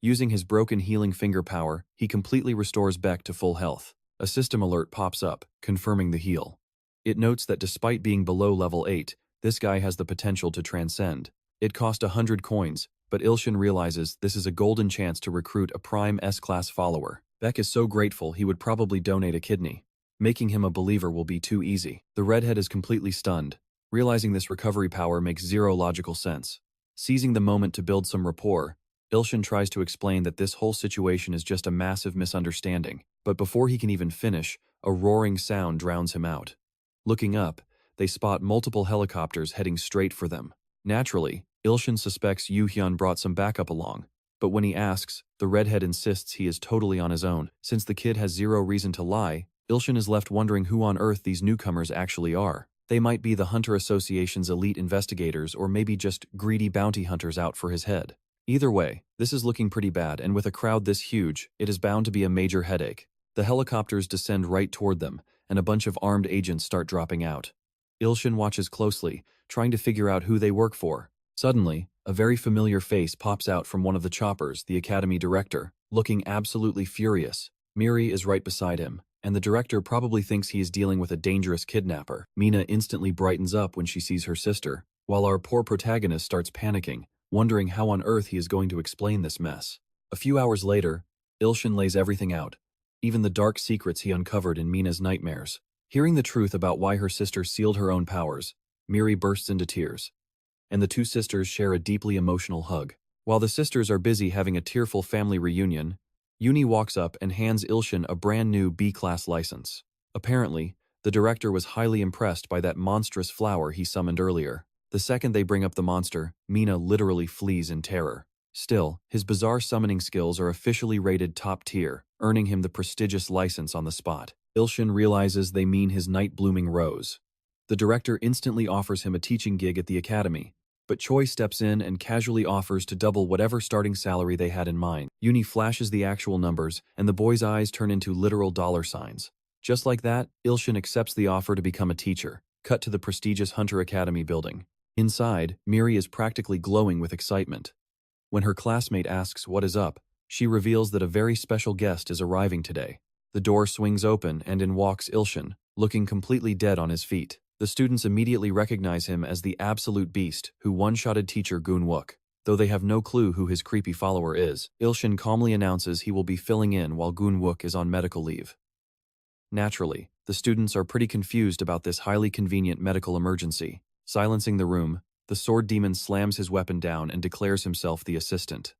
Using his broken healing finger power, he completely restores Beck to full health. A system alert pops up, confirming the heal. It notes that despite being below level 8, this guy has the potential to transcend. It cost 100 coins, but Ilshin realizes this is a golden chance to recruit a prime S-class follower. Beck is so grateful he would probably donate a kidney. Making him a believer will be too easy. The redhead is completely stunned, realizing this recovery power makes zero logical sense. Seizing the moment to build some rapport, Ilshin tries to explain that this whole situation is just a massive misunderstanding, but before he can even finish, a roaring sound drowns him out. Looking up, they spot multiple helicopters heading straight for them. Naturally, Ilshin suspects Yuhyun brought some backup along, but when he asks, the redhead insists he is totally on his own. Since the kid has zero reason to lie, Ilshin is left wondering who on earth these newcomers actually are. They might be the Hunter Association's elite investigators or maybe just greedy bounty hunters out for his head. Either way, this is looking pretty bad, and with a crowd this huge, it is bound to be a major headache. The helicopters descend right toward them, and a bunch of armed agents start dropping out. Ilshin watches closely, trying to figure out who they work for. Suddenly, a very familiar face pops out from one of the choppers, the academy director, looking absolutely furious. Miri is right beside him, and the director probably thinks he is dealing with a dangerous kidnapper. Mina instantly brightens up when she sees her sister, while our poor protagonist starts panicking, wondering how on earth he is going to explain this mess. A few hours later, Ilshin lays everything out, even the dark secrets he uncovered in Mina's nightmares. Hearing the truth about why her sister sealed her own powers, Miri bursts into tears, and the two sisters share a deeply emotional hug. While the sisters are busy having a tearful family reunion, Uni walks up and hands Ilshin a brand new B-class license. Apparently, the director was highly impressed by that monstrous flower he summoned earlier. The second they bring up the monster, Mina literally flees in terror. Still, his bizarre summoning skills are officially rated top tier, earning him the prestigious license on the spot. Ilshin realizes they mean his night-blooming rose. The director instantly offers him a teaching gig at the academy, but Choi steps in and casually offers to double whatever starting salary they had in mind. Uni flashes the actual numbers, and the boy's eyes turn into literal dollar signs. Just like that, Ilshin accepts the offer to become a teacher. Cut to the prestigious Hunter Academy building. Inside, Miri is practically glowing with excitement. When her classmate asks what is up, she reveals that a very special guest is arriving today. The door swings open and in walks Ilshin, looking completely dead on his feet. The students immediately recognize him as the absolute beast who one-shotted teacher Gun-wook. Though they have no clue who his creepy follower is, Ilshin calmly announces he will be filling in while Gun-wook is on medical leave. Naturally, the students are pretty confused about this highly convenient medical emergency. Silencing the room, the sword demon slams his weapon down and declares himself the assistant.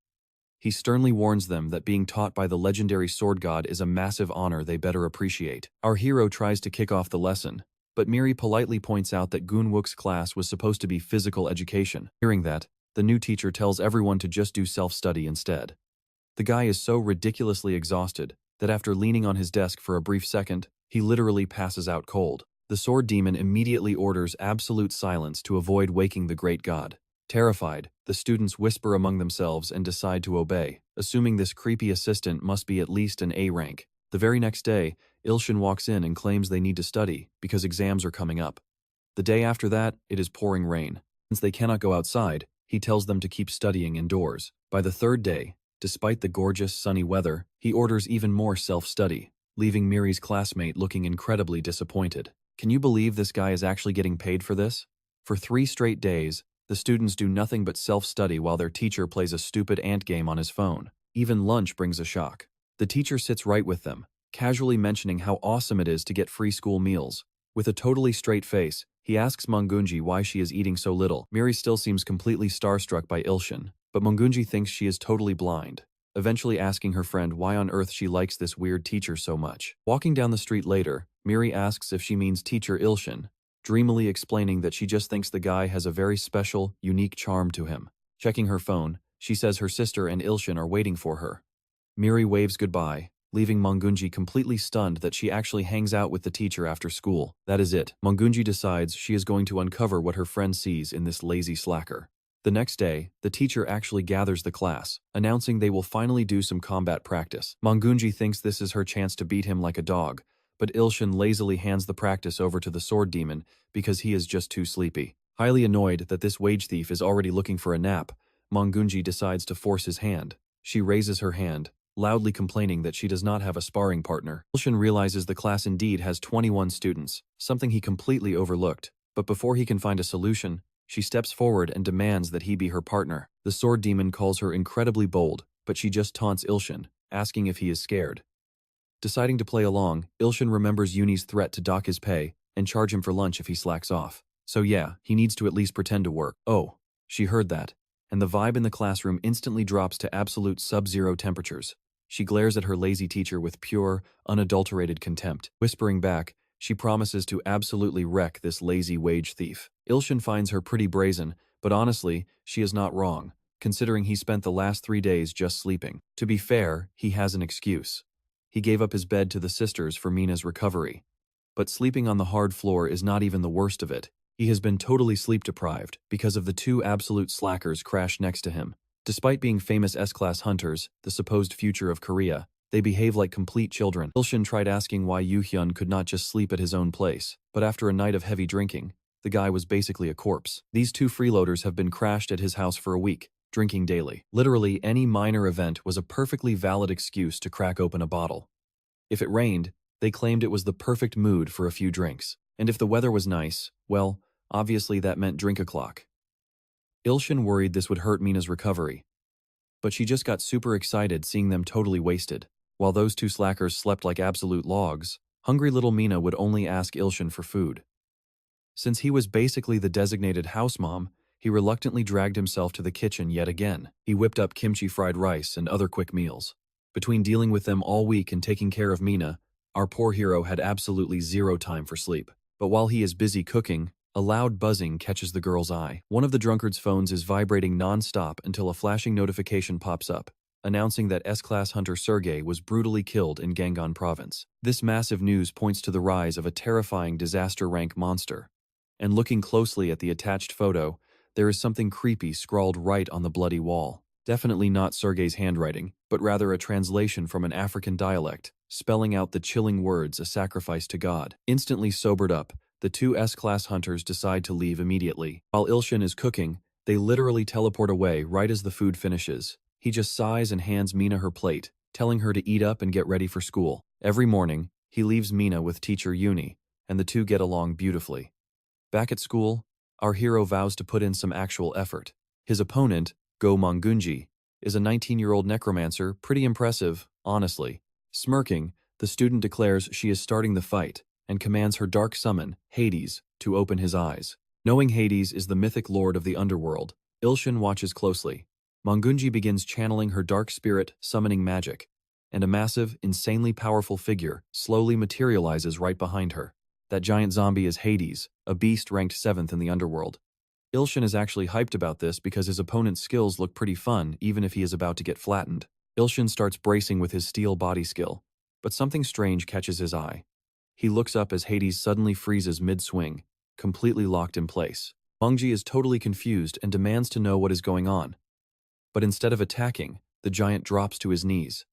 He sternly warns them that being taught by the legendary sword god is a massive honor they better appreciate. Our hero tries to kick off the lesson, but Miri politely points out that Gun-wook's class was supposed to be physical education. Hearing that, the new teacher tells everyone to just do self-study instead. The guy is so ridiculously exhausted that after leaning on his desk for a brief second, he literally passes out cold. The sword demon immediately orders absolute silence to avoid waking the great god. Terrified, the students whisper among themselves and decide to obey, assuming this creepy assistant must be at least an A rank. The very next day, Ilshin walks in and claims they need to study because exams are coming up. The day after that, it is pouring rain. Since they cannot go outside, he tells them to keep studying indoors. By the third day, despite the gorgeous sunny weather, he orders even more self-study, leaving Miri's classmate looking incredibly disappointed. Can you believe this guy is actually getting paid for this? For 3 straight days, the students do nothing but self-study while their teacher plays a stupid ant game on his phone. Even lunch brings a shock. The teacher sits right with them, casually mentioning how awesome it is to get free school meals. With a totally straight face, he asks Mongunji why she is eating so little. Miri still seems completely starstruck by Ilshin, but Mongunji thinks she is totally blind, eventually asking her friend why on earth she likes this weird teacher so much. Walking down the street later, Miri asks if she means teacher Ilshin, dreamily explaining that she just thinks the guy has a very special, unique charm to him. Checking her phone, she says her sister and Ilshin are waiting for her. Miri waves goodbye, leaving Mongunji completely stunned that she actually hangs out with the teacher after school. That is it. Mongunji decides she is going to uncover what her friend sees in this lazy slacker. The next day, the teacher actually gathers the class, announcing they will finally do some combat practice. Mongunji thinks this is her chance to beat him like a dog, but Ilshin lazily hands the practice over to the sword demon because he is just too sleepy. Highly annoyed that this wage thief is already looking for a nap, Mongunji decides to force his hand. She raises her hand, loudly complaining that she does not have a sparring partner. Ilshin realizes the class indeed has 21 students, something he completely overlooked. But before he can find a solution, she steps forward and demands that he be her partner. The sword demon calls her incredibly bold, but she just taunts Ilshin, asking if he is scared. Deciding to play along, Ilshin remembers Uni's threat to dock his pay and charge him for lunch if he slacks off. So yeah, he needs to at least pretend to work. Oh, she heard that, and the vibe in the classroom instantly drops to absolute sub-zero temperatures. She glares at her lazy teacher with pure, unadulterated contempt. Whispering back, she promises to absolutely wreck this lazy wage thief. Ilshin finds her pretty brazen, but honestly, she is not wrong, considering he spent the last 3 days just sleeping. To be fair, he has an excuse. He gave up his bed to the sisters for Mina's recovery. But sleeping on the hard floor is not even the worst of it. He has been totally sleep-deprived because of the 2 absolute slackers crashed next to him. Despite being famous S-class hunters, the supposed future of Korea, they behave like complete children. Ilshin tried asking why Yoo-hyun could not just sleep at his own place, but after a night of heavy drinking, the guy was basically a corpse. These 2 freeloaders have been crashed at his house for a week, drinking daily. Literally, any minor event was a perfectly valid excuse to crack open a bottle. If it rained, they claimed it was the perfect mood for a few drinks. And if the weather was nice, well, obviously that meant drink o'clock. Ilshin worried this would hurt Mina's recovery, but she just got super excited seeing them totally wasted. While those 2 slackers slept like absolute logs, hungry little Mina would only ask Ilshin for food. Since he was basically the designated house mom, he reluctantly dragged himself to the kitchen yet again. He whipped up kimchi fried rice and other quick meals. Between dealing with them all week and taking care of Mina, our poor hero had absolutely zero time for sleep. But while he is busy cooking, a loud buzzing catches the girl's eye. One of the drunkard's phones is vibrating non-stop until a flashing notification pops up, announcing that S-class hunter Sergei was brutally killed in Gangon province. This massive news points to the rise of a terrifying disaster-rank monster. And looking closely at the attached photo, there is something creepy scrawled right on the bloody wall. Definitely not Sergei's handwriting, but rather a translation from an African dialect, spelling out the chilling words, "a sacrifice to God." Instantly sobered up, the two S-class hunters decide to leave immediately. While Ilshin is cooking, they literally teleport away right as the food finishes. He just sighs and hands Mina her plate, telling her to eat up and get ready for school. Every morning, he leaves Mina with teacher Uni, and the two get along beautifully. Back at school, our hero vows to put in some actual effort. His opponent, Go Mongunji, is a 19-year-old necromancer, pretty impressive, honestly. Smirking, the student declares she is starting the fight and commands her dark summon, Hades, to open his eyes. Knowing Hades is the mythic lord of the underworld, Ilshin watches closely. Mongunji begins channeling her dark spirit, summoning magic, and a massive, insanely powerful figure slowly materializes right behind her. That giant zombie is Hades, a beast ranked 7th in the underworld. Ilshin is actually hyped about this because his opponent's skills look pretty fun even if he is about to get flattened. Ilshin starts bracing with his steel body skill, but something strange catches his eye. He looks up as Hades suddenly freezes mid-swing, completely locked in place. Mongji is totally confused and demands to know what is going on. But instead of attacking, the giant drops to his knees.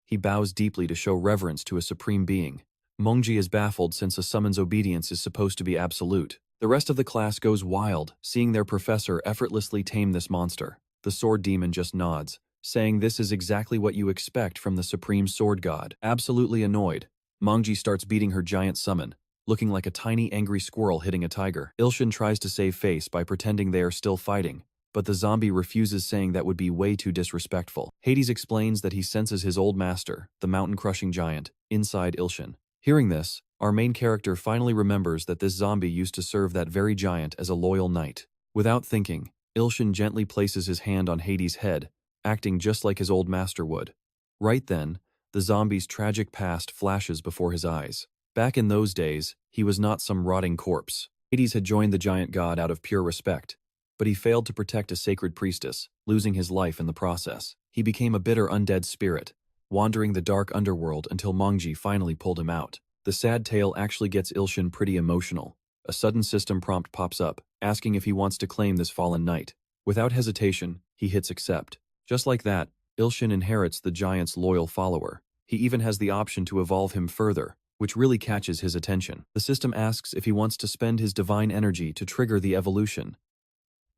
He bows deeply to show reverence to a supreme being. Mongji is baffled since a summon's obedience is supposed to be absolute. The rest of the class goes wild, seeing their professor effortlessly tame this monster. The sword demon just nods, saying this is exactly what you expect from the supreme sword god. Absolutely annoyed, Mongji starts beating her giant summon, looking like a tiny angry squirrel hitting a tiger. Ilshin tries to save face by pretending they are still fighting, but the zombie refuses, saying that would be way too disrespectful. Hades explains that he senses his old master, the mountain-crushing giant, inside Ilshin. Hearing this, our main character finally remembers that this zombie used to serve that very giant as a loyal knight. Without thinking, Ilshin gently places his hand on Hades' head, acting just like his old master would. Right then, the zombie's tragic past flashes before his eyes. Back in those days, he was not some rotting corpse. Hades had joined the giant god out of pure respect, but he failed to protect a sacred priestess, losing his life in the process. He became a bitter undead spirit, wandering the dark underworld until Mongji finally pulled him out. The sad tale actually gets Ilshin pretty emotional. A sudden system prompt pops up, asking if he wants to claim this fallen knight. Without hesitation, he hits accept. Just like that, Ilshin inherits the giant's loyal follower. He even has the option to evolve him further, which really catches his attention. The system asks if he wants to spend his divine energy to trigger the evolution.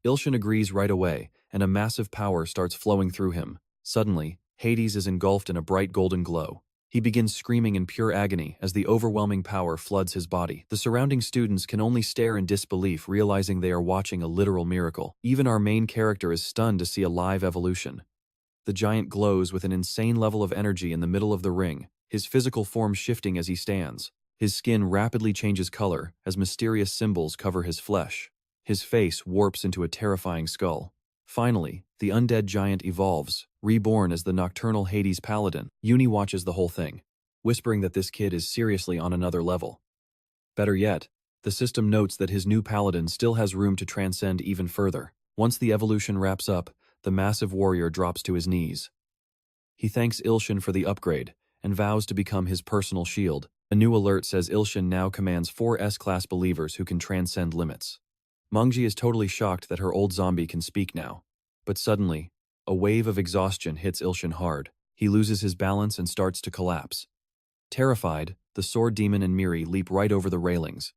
Ilshin agrees right away, and a massive power starts flowing through him. Suddenly, Hades is engulfed in a bright golden glow. He begins screaming in pure agony as the overwhelming power floods his body. The surrounding students can only stare in disbelief, realizing they are watching a literal miracle. Even our main character is stunned to see a live evolution. The giant glows with an insane level of energy in the middle of the ring, his physical form shifting as he stands. His skin rapidly changes color as mysterious symbols cover his flesh. His face warps into a terrifying skull. Finally, the undead giant evolves, reborn as the nocturnal Hades paladin. Uni watches the whole thing, whispering that this kid is seriously on another level. Better yet, the system notes that his new paladin still has room to transcend even further. Once the evolution wraps up, the massive warrior drops to his knees. He thanks Ilshin for the upgrade and vows to become his personal shield. A new alert says Ilshin now commands 4 S-class believers who can transcend limits. Mongji is totally shocked that her old zombie can speak now. But suddenly, a wave of exhaustion hits Ilshin hard. He loses his balance and starts to collapse. Terrified, the sword demon and Miri leap right over the railings.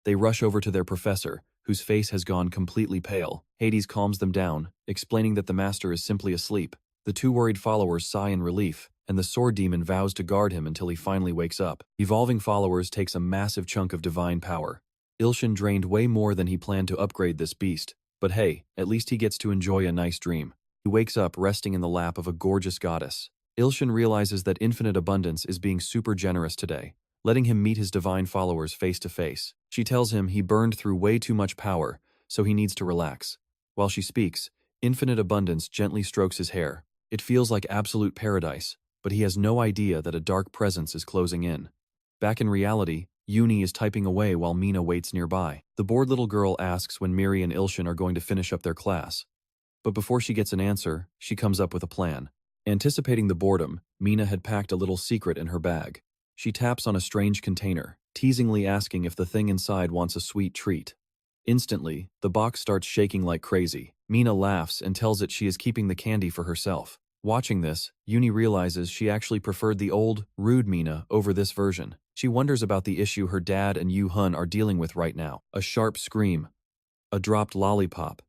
They rush over to their professor, whose face has gone completely pale. Hades calms them down, explaining that the master is simply asleep. The 2 worried followers sigh in relief, and the sword demon vows to guard him until he finally wakes up. Evolving followers takes a massive chunk of divine power. Ilshin drained way more than he planned to upgrade this beast, but hey, at least he gets to enjoy a nice dream. He wakes up resting in the lap of a gorgeous goddess. Ilshin realizes that infinite abundance is being super generous today, letting him meet his divine followers face to face. She tells him he burned through way too much power, so he needs to relax. While she speaks, infinite abundance gently strokes his hair. It feels like absolute paradise, but he has no idea that a dark presence is closing in. Back in reality, Uni is typing away while Mina waits nearby. The bored little girl asks when Miri and Ilshin are going to finish up their class. But before she gets an answer, she comes up with a plan. Anticipating the boredom, Mina had packed a little secret in her bag. She taps on a strange container, teasingly asking if the thing inside wants a sweet treat. Instantly, the box starts shaking like crazy. Mina laughs and tells it she is keeping the candy for herself. Watching this, Uni realizes she actually preferred the old, rude Mina over this version. She wonders about the issue her dad and Yu Hun are dealing with right now. A sharp scream. A dropped lollipop.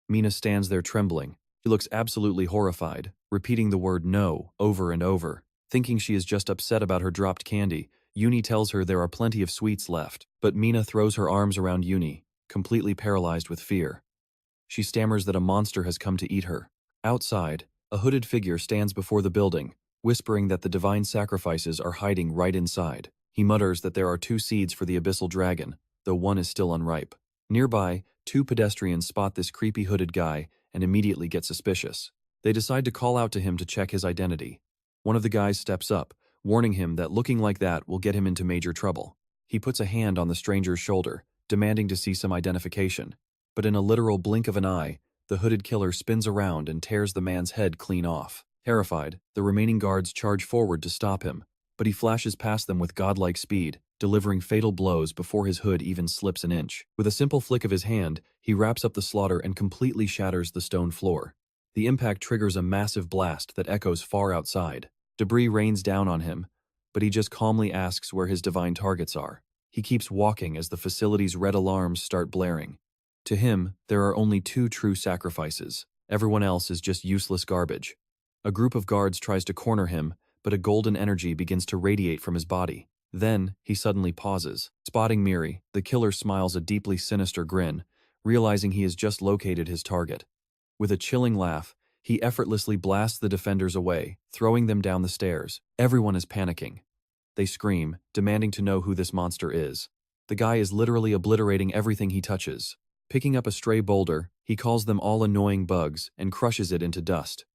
Mina stands there trembling. She looks absolutely horrified, repeating the word no over and over. Thinking she is just upset about her dropped candy, Uni tells her there are plenty of sweets left, but Mina throws her arms around Uni, completely paralyzed with fear. She stammers that a monster has come to eat her. Outside, a hooded figure stands before the building, whispering that the divine sacrifices are hiding right inside. He mutters that there are 2 seeds for the abyssal dragon, though one is still unripe. Nearby, 2 pedestrians spot this creepy hooded guy and immediately get suspicious. They decide to call out to him to check his identity. One of the guys steps up, warning him that looking like that will get him into major trouble. He puts a hand on the stranger's shoulder, demanding to see some identification. But in a literal blink of an eye, the hooded killer spins around and tears the man's head clean off. Terrified, the remaining guards charge forward to stop him, but he flashes past them with godlike speed, delivering fatal blows before his hood even slips an inch. With a simple flick of his hand, he wraps up the slaughter and completely shatters the stone floor. The impact triggers a massive blast that echoes far outside. Debris rains down on him, but he just calmly asks where his divine targets are. He keeps walking as the facility's red alarms start blaring. To him, there are only 2 true sacrifices. Everyone else is just useless garbage. A group of guards tries to corner him, but a golden energy begins to radiate from his body. Then, he suddenly pauses. Spotting Miri, the killer smiles a deeply sinister grin, realizing he has just located his target. With a chilling laugh, he effortlessly blasts the defenders away, throwing them down the stairs. Everyone is panicking. They scream, demanding to know who this monster is. The guy is literally obliterating everything he touches. Picking up a stray boulder, he calls them all annoying bugs and crushes it into dust.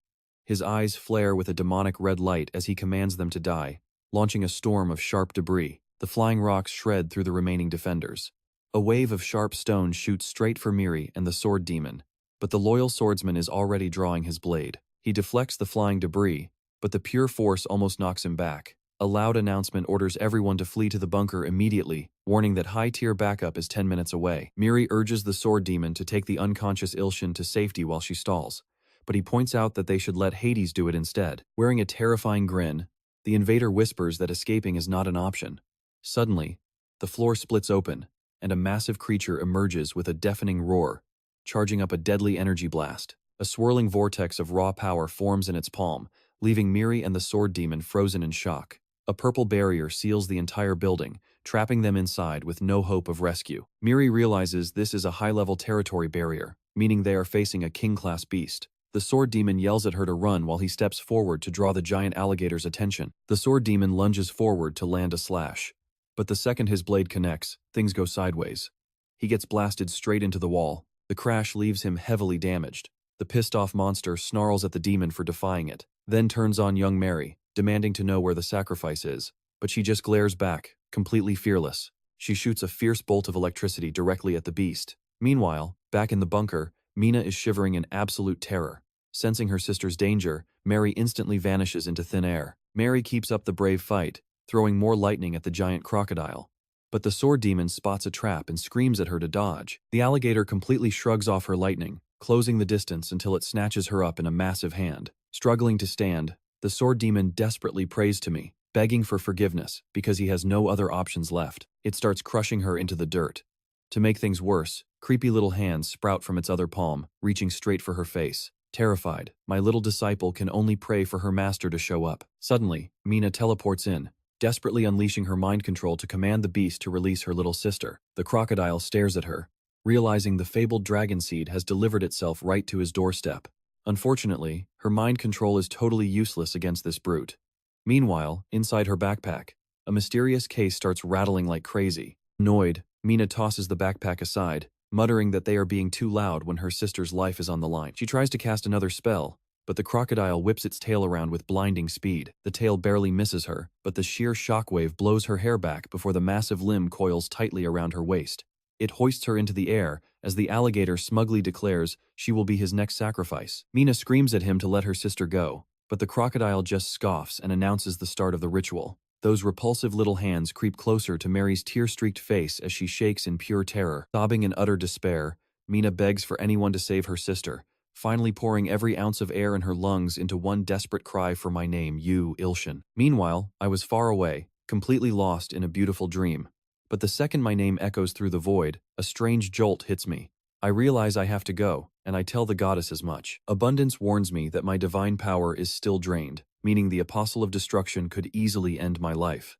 His eyes flare with a demonic red light as he commands them to die, launching a storm of sharp debris. The flying rocks shred through the remaining defenders. A wave of sharp stones shoots straight for Miri and the sword demon, but the loyal swordsman is already drawing his blade. He deflects the flying debris, but the pure force almost knocks him back. A loud announcement orders everyone to flee to the bunker immediately, warning that high-tier backup is 10 minutes away. Miri urges the sword demon to take the unconscious Ilshin to safety while she stalls, but he points out that they should let Hades do it instead. Wearing a terrifying grin, the invader whispers that escaping is not an option. Suddenly, the floor splits open, and a massive creature emerges with a deafening roar, charging up a deadly energy blast. A swirling vortex of raw power forms in its palm, leaving Miri and the sword demon frozen in shock. A purple barrier seals the entire building, trapping them inside with no hope of rescue. Miri realizes this is a high-level territory barrier, meaning they are facing a king-class beast. The sword demon yells at her to run while he steps forward to draw the giant alligator's attention. The sword demon lunges forward to land a slash. But the second his blade connects, things go sideways. He gets blasted straight into the wall. The crash leaves him heavily damaged. The pissed-off monster snarls at the demon for defying it, then turns on young Mary, demanding to know where the sacrifice is, but she just glares back, completely fearless. She shoots a fierce bolt of electricity directly at the beast. Meanwhile, back in the bunker, Mina is shivering in absolute terror. Sensing her sister's danger, Mary instantly vanishes into thin air. Mary keeps up the brave fight, throwing more lightning at the giant crocodile. But the sword demon spots a trap and screams at her to dodge. The alligator completely shrugs off her lightning, closing the distance until it snatches her up in a massive hand. Struggling to stand, the sword demon desperately prays to me, begging for forgiveness because he has no other options left. It starts crushing her into the dirt. To make things worse, creepy little hands sprout from its other palm, reaching straight for her face. Terrified, my little disciple can only pray for her master to show up. Suddenly, Mina teleports in, desperately unleashing her mind control to command the beast to release her little sister. The crocodile stares at her, realizing the fabled dragon seed has delivered itself right to his doorstep. Unfortunately, her mind control is totally useless against this brute. Meanwhile, inside her backpack, a mysterious case starts rattling like crazy. Annoyed, Mina tosses the backpack aside, muttering that they are being too loud when her sister's life is on the line. She tries to cast another spell, but the crocodile whips its tail around with blinding speed. The tail barely misses her, but the sheer shockwave blows her hair back before the massive limb coils tightly around her waist. It hoists her into the air as the alligator smugly declares she will be his next sacrifice. Mina screams at him to let her sister go, but the crocodile just scoffs and announces the start of the ritual. Those repulsive little hands creep closer to Mary's tear-streaked face as she shakes in pure terror. Sobbing in utter despair, Mina begs for anyone to save her sister, finally pouring every ounce of air in her lungs into one desperate cry for my name, you, Ilshin. Meanwhile, I was far away, completely lost in a beautiful dream. But the second my name echoes through the void, a strange jolt hits me. I realize I have to go, and I tell the goddess as much. Abundance warns me that my divine power is still drained, meaning the Apostle of Destruction could easily end my life.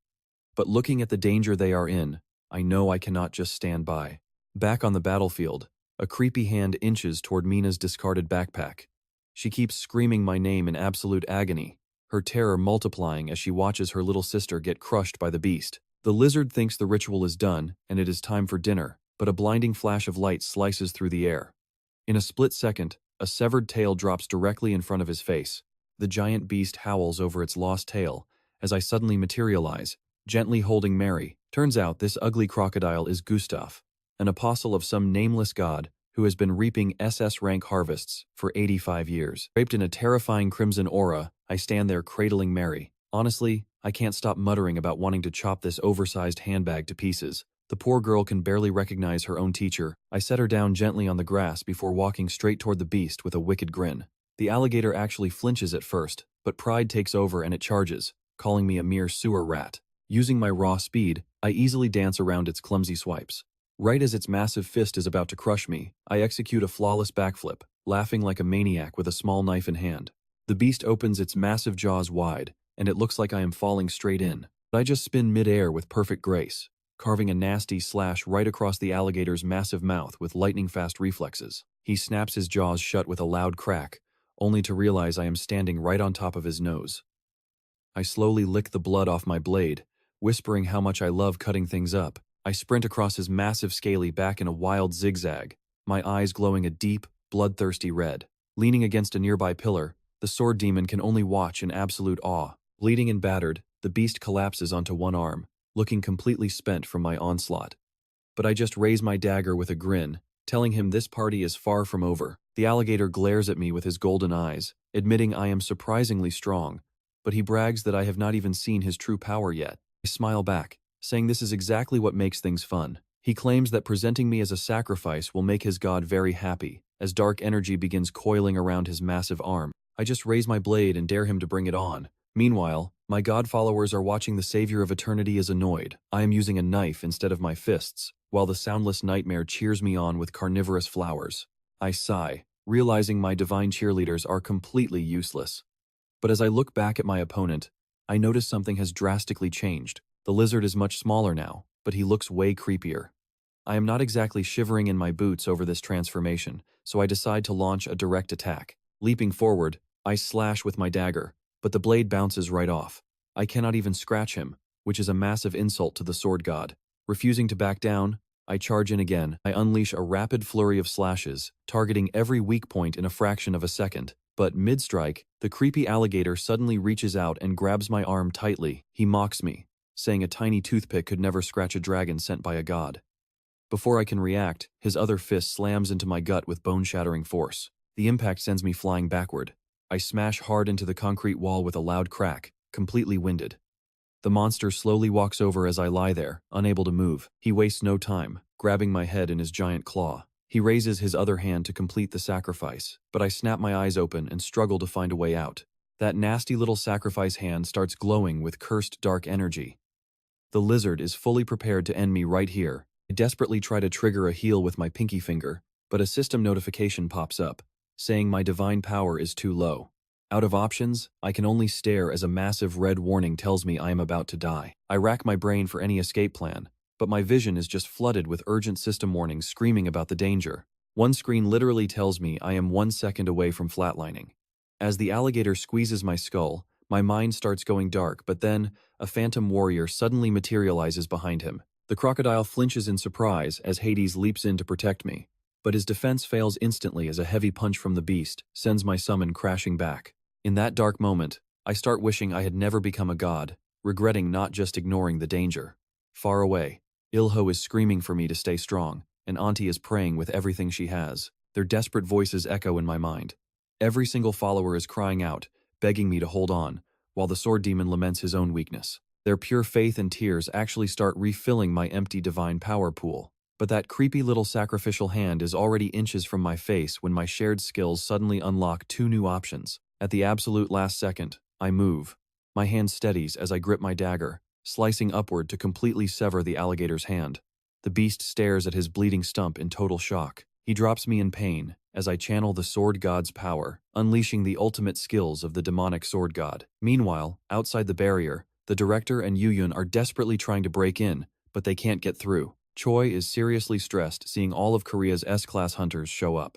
But looking at the danger they are in, I know I cannot just stand by. Back on the battlefield, a creepy hand inches toward Mina's discarded backpack. She keeps screaming my name in absolute agony, her terror multiplying as she watches her little sister get crushed by the beast. The lizard thinks the ritual is done, and it is time for dinner, but a blinding flash of light slices through the air. In a split second, a severed tail drops directly in front of his face. The giant beast howls over its lost tail, as I suddenly materialize, gently holding Mary. Turns out this ugly crocodile is Gustav, an apostle of some nameless god who has been reaping SS rank harvests for 85 years. Draped in a terrifying crimson aura, I stand there cradling Mary. Honestly, I can't stop muttering about wanting to chop this oversized handbag to pieces. The poor girl can barely recognize her own teacher. I set her down gently on the grass before walking straight toward the beast with a wicked grin. The alligator actually flinches at first, but pride takes over and it charges, calling me a mere sewer rat. Using my raw speed, I easily dance around its clumsy swipes. Right as its massive fist is about to crush me, I execute a flawless backflip, laughing like a maniac with a small knife in hand. The beast opens its massive jaws wide, and it looks like I am falling straight in. But I just spin mid-air with perfect grace, carving a nasty slash right across the alligator's massive mouth with lightning-fast reflexes. He snaps his jaws shut with a loud crack, only to realize I am standing right on top of his nose. I slowly lick the blood off my blade, whispering how much I love cutting things up. I sprint across his massive scaly back in a wild zigzag, my eyes glowing a deep, bloodthirsty red. Leaning against a nearby pillar, the sword demon can only watch in absolute awe. Bleeding and battered, the beast collapses onto one arm, looking completely spent from my onslaught. But I just raise my dagger with a grin, telling him this party is far from over. The alligator glares at me with his golden eyes, admitting I am surprisingly strong, but he brags that I have not even seen his true power yet. I smile back, saying this is exactly what makes things fun. He claims that presenting me as a sacrifice will make his god very happy, as dark energy begins coiling around his massive arm. I just raise my blade and dare him to bring it on. Meanwhile, my god followers are watching the savior of eternity is annoyed. I am using a knife instead of my fists, while the soundless nightmare cheers me on with carnivorous flowers. I sigh, realizing my divine cheerleaders are completely useless. But as I look back at my opponent, I notice something has drastically changed. The lizard is much smaller now, but he looks way creepier. I am not exactly shivering in my boots over this transformation, so I decide to launch a direct attack. Leaping forward, I slash with my dagger, but the blade bounces right off. I cannot even scratch him, which is a massive insult to the sword god. Refusing to back down, I charge in again. I unleash a rapid flurry of slashes, targeting every weak point in a fraction of a second. But mid-strike, the creepy alligator suddenly reaches out and grabs my arm tightly. He mocks me, saying a tiny toothpick could never scratch a dragon sent by a god. Before I can react, his other fist slams into my gut with bone-shattering force. The impact sends me flying backward. I smash hard into the concrete wall with a loud crack, completely winded. The monster slowly walks over as I lie there, unable to move. He wastes no time, grabbing my head in his giant claw. He raises his other hand to complete the sacrifice, but I snap my eyes open and struggle to find a way out. That nasty little sacrifice hand starts glowing with cursed dark energy. The lizard is fully prepared to end me right here. I desperately try to trigger a heal with my pinky finger, but a system notification pops up, saying my divine power is too low. Out of options, I can only stare as a massive red warning tells me I am about to die. I rack my brain for any escape plan, but my vision is just flooded with urgent system warnings screaming about the danger. One screen literally tells me I am 1 second away from flatlining. As the alligator squeezes my skull, my mind starts going dark, but then a phantom warrior suddenly materializes behind him. The crocodile flinches in surprise as Hades leaps in to protect me, but his defense fails instantly as a heavy punch from the beast sends my summon crashing back. In that dark moment, I start wishing I had never become a god, regretting not just ignoring the danger. Far away, Ilho is screaming for me to stay strong, and Auntie is praying with everything she has. Their desperate voices echo in my mind. Every single follower is crying out, begging me to hold on, while the sword demon laments his own weakness. Their pure faith and tears actually start refilling my empty divine power pool. But that creepy little sacrificial hand is already inches from my face when my shared skills suddenly unlock two new options. At the absolute last second, I move. My hand steadies as I grip my dagger, slicing upward to completely sever the alligator's hand. The beast stares at his bleeding stump in total shock. He drops me in pain as I channel the sword god's power, unleashing the ultimate skills of the demonic sword god. Meanwhile, outside the barrier, the director and Yuyun are desperately trying to break in, but they can't get through. Choi is seriously stressed seeing all of Korea's S-class hunters show up.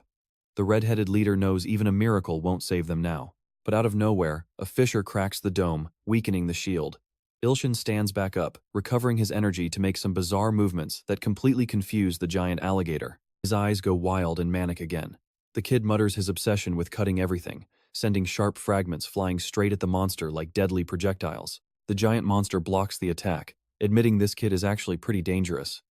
The red-headed leader knows even a miracle won't save them now. But out of nowhere, a fissure cracks the dome, weakening the shield. Ilshin stands back up, recovering his energy to make some bizarre movements that completely confuse the giant alligator. His eyes go wild and manic again. The kid mutters his obsession with cutting everything, sending sharp fragments flying straight at the monster like deadly projectiles. The giant monster blocks the attack, admitting this kid is actually pretty dangerous.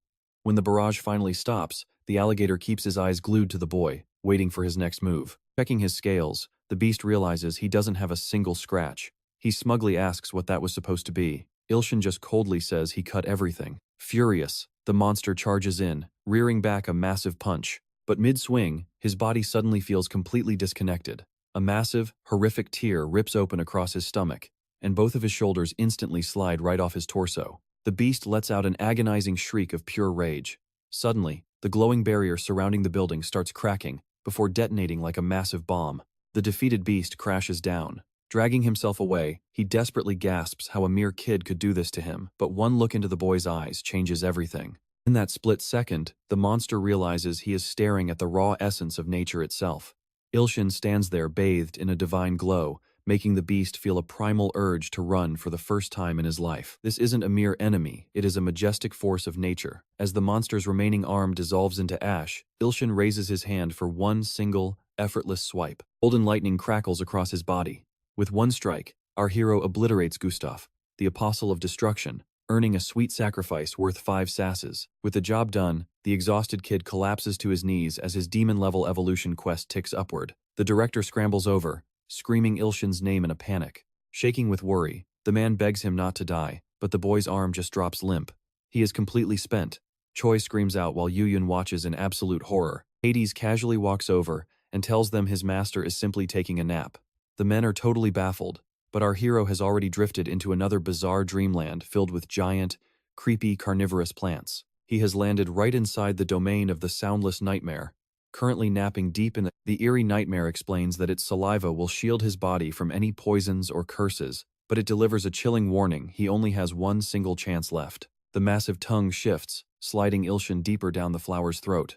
When the barrage finally stops, the alligator keeps his eyes glued to the boy, waiting for his next move. Checking his scales, the beast realizes he doesn't have a single scratch. He smugly asks what that was supposed to be. Ilshin just coldly says he cut everything. Furious, the monster charges in, rearing back a massive punch. But mid-swing, his body suddenly feels completely disconnected. A massive, horrific tear rips open across his stomach, and both of his shoulders instantly slide right off his torso. The beast lets out an agonizing shriek of pure rage. Suddenly, the glowing barrier surrounding the building starts cracking, before detonating like a massive bomb. The defeated beast crashes down. Dragging himself away, he desperately gasps how a mere kid could do this to him, but one look into the boy's eyes changes everything. In that split second, the monster realizes he is staring at the raw essence of nature itself. Ilshin stands there bathed in a divine glow, making the beast feel a primal urge to run for the first time in his life. This isn't a mere enemy, it is a majestic force of nature. As the monster's remaining arm dissolves into ash, Ilshin raises his hand for one single, effortless swipe. Golden lightning crackles across his body. With one strike, our hero obliterates Gustav, the apostle of destruction, earning a sweet sacrifice worth 5 sasses. With the job done, the exhausted kid collapses to his knees as his demon-level evolution quest ticks upward. The director scrambles over, screaming Ilshin's name in a panic. Shaking with worry, the man begs him not to die, but the boy's arm just drops limp. He is completely spent. Choi screams out while Yuyun watches in absolute horror. Hades casually walks over and tells them his master is simply taking a nap. The men are totally baffled, but our hero has already drifted into another bizarre dreamland filled with giant, creepy carnivorous plants. He has landed right inside the domain of the soundless nightmare. Currently napping deep in the eerie nightmare explains that its saliva will shield his body from any poisons or curses, but it delivers a chilling warning he only has one single chance left. The massive tongue shifts, sliding Ilshin deeper down the flower's throat.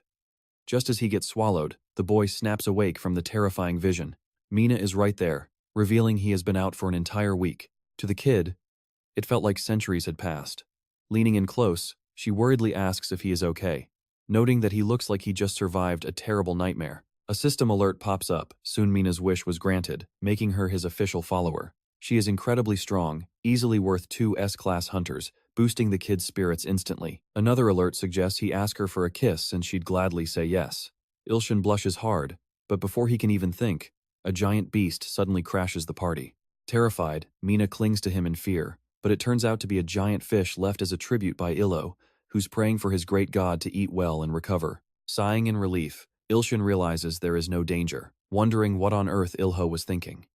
Just as he gets swallowed, the boy snaps awake from the terrifying vision. Mina is right there, revealing he has been out for an entire week. To the kid, it felt like centuries had passed. Leaning in close, she worriedly asks if he is okay, noting that he looks like he just survived a terrible nightmare. A system alert pops up. Soon Mina's wish was granted, making her his official follower. She is incredibly strong, easily worth 2 S-class hunters, boosting the kid's spirits instantly. Another alert suggests he ask her for a kiss and she'd gladly say yes. Ilshin blushes hard, but before he can even think, a giant beast suddenly crashes the party. Terrified, Mina clings to him in fear, but it turns out to be a giant fish left as a tribute by Illo, who's praying for his great god to eat well and recover. Sighing in relief, Ilshin realizes there is no danger, wondering what on earth Ilho was thinking.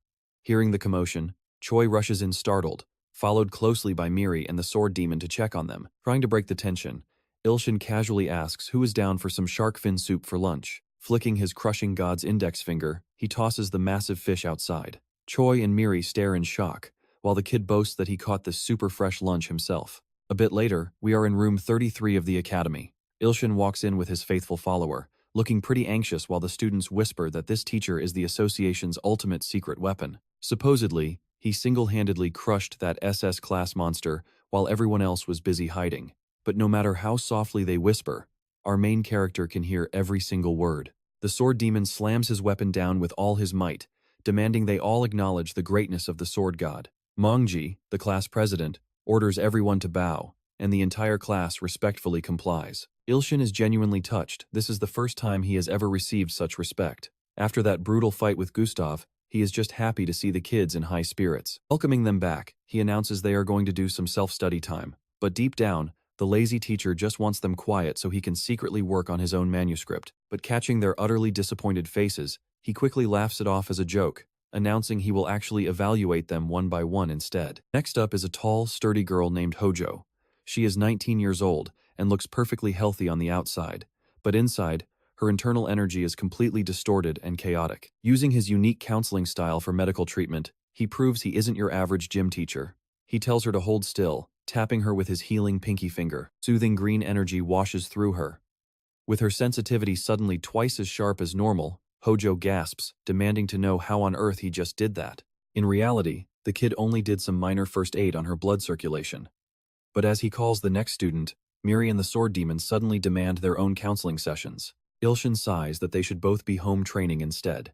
Hearing the commotion, Choi rushes in startled, followed closely by Miri and the sword demon to check on them. Trying to break the tension, Ilshin casually asks who is down for some shark fin soup for lunch. Flicking his crushing god's index finger, he tosses the massive fish outside. Choi and Miri stare in shock, while the kid boasts that he caught this super fresh lunch himself. A bit later, we are in room 33 of the academy. Ilshin walks in with his faithful follower, looking pretty anxious while the students whisper that this teacher is the association's ultimate secret weapon. Supposedly, he single-handedly crushed that SS-class monster while everyone else was busy hiding. But no matter how softly they whisper, our main character can hear every single word. The sword demon slams his weapon down with all his might, demanding they all acknowledge the greatness of the sword god. Mongji, the class president, orders everyone to bow, and the entire class respectfully complies. Ilshin is genuinely touched. This is the first time he has ever received such respect. After that brutal fight with Gustav, He is just happy to see the kids in high spirits. Welcoming them back, he announces they are going to do some self-study time. But deep down, the lazy teacher just wants them quiet so he can secretly work on his own manuscript. But catching their utterly disappointed faces, he quickly laughs it off as a joke, announcing he will actually evaluate them one by one instead. Next up is a tall, sturdy girl named Hojo. She is 19 years old and looks perfectly healthy on the outside, but inside, her internal energy is completely distorted and chaotic. Using his unique counseling style for medical treatment, he proves he isn't your average gym teacher. He tells her to hold still, tapping her with his healing pinky finger. Soothing green energy washes through her. With her sensitivity suddenly twice as sharp as normal, Hojo gasps, demanding to know how on earth he just did that. In reality, the kid only did some minor first aid on her blood circulation. But as he calls the next student, Miri and the sword demon suddenly demand their own counseling sessions. Ilshin sighs that they should both be home training instead.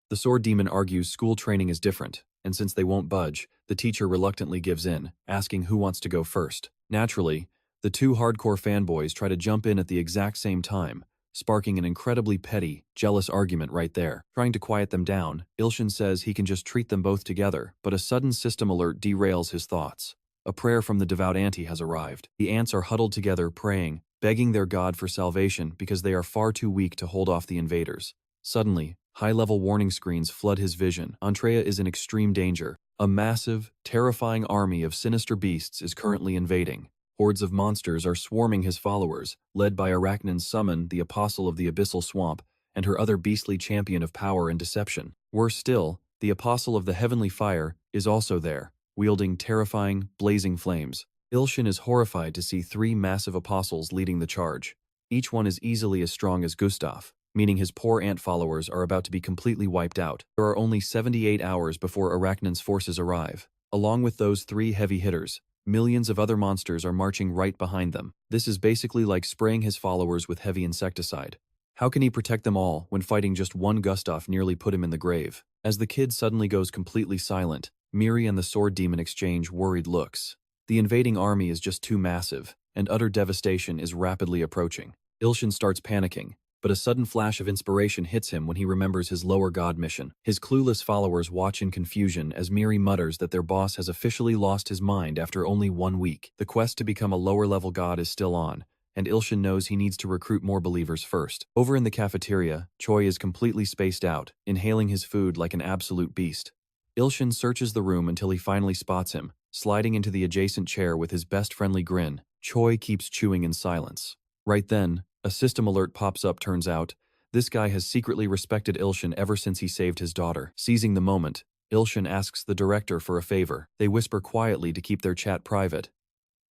The sword demon argues school training is different, and since they won't budge, the teacher reluctantly gives in, asking who wants to go first. Naturally, the two hardcore fanboys try to jump in at the exact same time, sparking an incredibly petty, jealous argument right there. Trying to quiet them down, Ilshin says he can just treat them both together, but a sudden system alert derails his thoughts. A prayer from the devout auntie has arrived. The ants are huddled together praying, begging their god for salvation because they are far too weak to hold off the invaders. Suddenly, high-level warning screens flood his vision. Andrea is in extreme danger. A massive, terrifying army of sinister beasts is currently invading. Hordes of monsters are swarming his followers, led by Arachnin's summon, the apostle of the abyssal swamp, and her other beastly champion of power and deception. Worse still, the apostle of the heavenly fire is also there, wielding terrifying, blazing flames. Ilshin is horrified to see three massive apostles leading the charge. Each one is easily as strong as Gustav, meaning his poor ant followers are about to be completely wiped out. There are only 78 hours before Arachnin's forces arrive. Along with those three heavy hitters, millions of other monsters are marching right behind them. This is basically like spraying his followers with heavy insecticide. How can he protect them all when fighting just one Gustav nearly put him in the grave? As the kid suddenly goes completely silent, Miri and the sword demon exchange worried looks. The invading army is just too massive, and utter devastation is rapidly approaching. Ilshin starts panicking, but a sudden flash of inspiration hits him when he remembers his lower god mission. His clueless followers watch in confusion as Miri mutters that their boss has officially lost his mind after only 1 week. The quest to become a lower-level god is still on, and Ilshin knows he needs to recruit more believers first. Over in the cafeteria, Choi is completely spaced out, inhaling his food like an absolute beast. Ilshin searches the room until he finally spots him, sliding into the adjacent chair with his best friendly grin. Choi keeps chewing in silence. Right then, a system alert pops up. Turns out, this guy has secretly respected Ilshin ever since he saved his daughter. Seizing the moment, Ilshin asks the director for a favor. They whisper quietly to keep their chat private.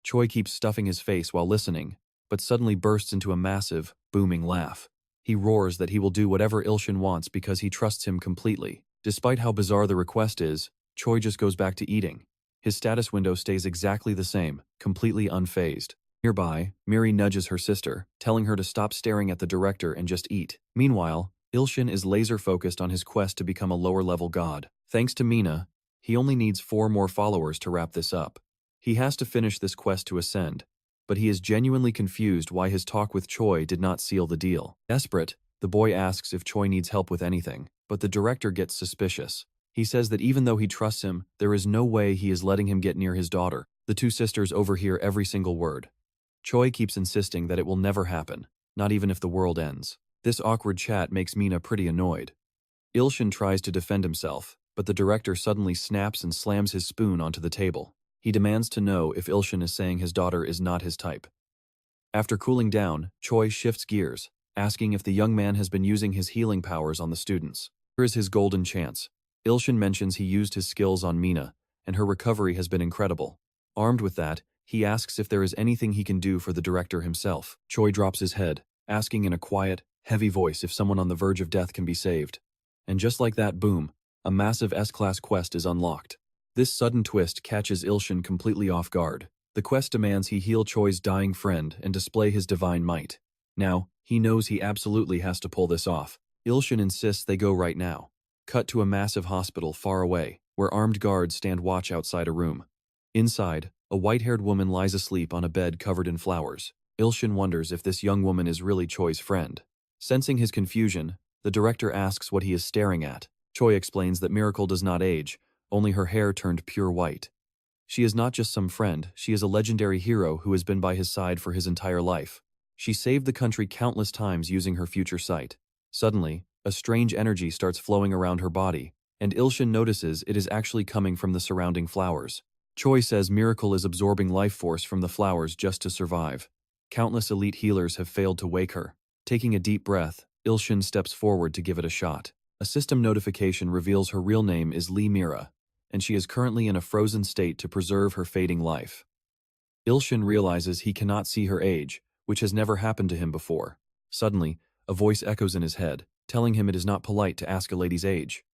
Choi keeps stuffing his face while listening, but suddenly bursts into a massive, booming laugh. He roars that he will do whatever Ilshin wants because he trusts him completely. Despite how bizarre the request is, Choi just goes back to eating. His status window stays exactly the same, completely unfazed. Nearby, Miri nudges her sister, telling her to stop staring at the director and just eat. Meanwhile, Ilshin is laser-focused on his quest to become a lower-level god. Thanks to Mina, he only needs 4 more followers to wrap this up. He has to finish this quest to ascend, but he is genuinely confused why his talk with Choi did not seal the deal. Desperate, the boy asks if Choi needs help with anything, but the director gets suspicious. He says that even though he trusts him, there is no way he is letting him get near his daughter. The two sisters overhear every single word. Choi keeps insisting that it will never happen, not even if the world ends. This awkward chat makes Mina pretty annoyed. Ilshin tries to defend himself, but the director suddenly snaps and slams his spoon onto the table. He demands to know if Ilshin is saying his daughter is not his type. After cooling down, Choi shifts gears, asking if the young man has been using his healing powers on the students. Here is his golden chance. Ilshin mentions he used his skills on Mina, and her recovery has been incredible. Armed with that, he asks if there is anything he can do for the director himself. Choi drops his head, asking in a quiet, heavy voice if someone on the verge of death can be saved. And just like that, boom, a massive S-class quest is unlocked. This sudden twist catches Ilshin completely off guard. The quest demands he heal Choi's dying friend and display his divine might. Now, he knows he absolutely has to pull this off. Ilshin insists they go right now. Cut to a massive hospital far away, where armed guards stand watch outside a room. Inside, a white-haired woman lies asleep on a bed covered in flowers. Ilshin wonders if this young woman is really Choi's friend. Sensing his confusion, the director asks what he is staring at. Choi explains that Miracle does not age, only her hair turned pure white. She is not just some friend, she is a legendary hero who has been by his side for his entire life. She saved the country countless times using her future sight. Suddenly, a strange energy starts flowing around her body, and Ilshin notices it is actually coming from the surrounding flowers. Choi says Miracle is absorbing life force from the flowers just to survive. Countless elite healers have failed to wake her. Taking a deep breath, Ilshin steps forward to give it a shot. A system notification reveals her real name is Lee Mira, and she is currently in a frozen state to preserve her fading life. Ilshin realizes he cannot see her age, which has never happened to him before. Suddenly, a voice echoes in his head, telling him it is not polite to ask a lady's age.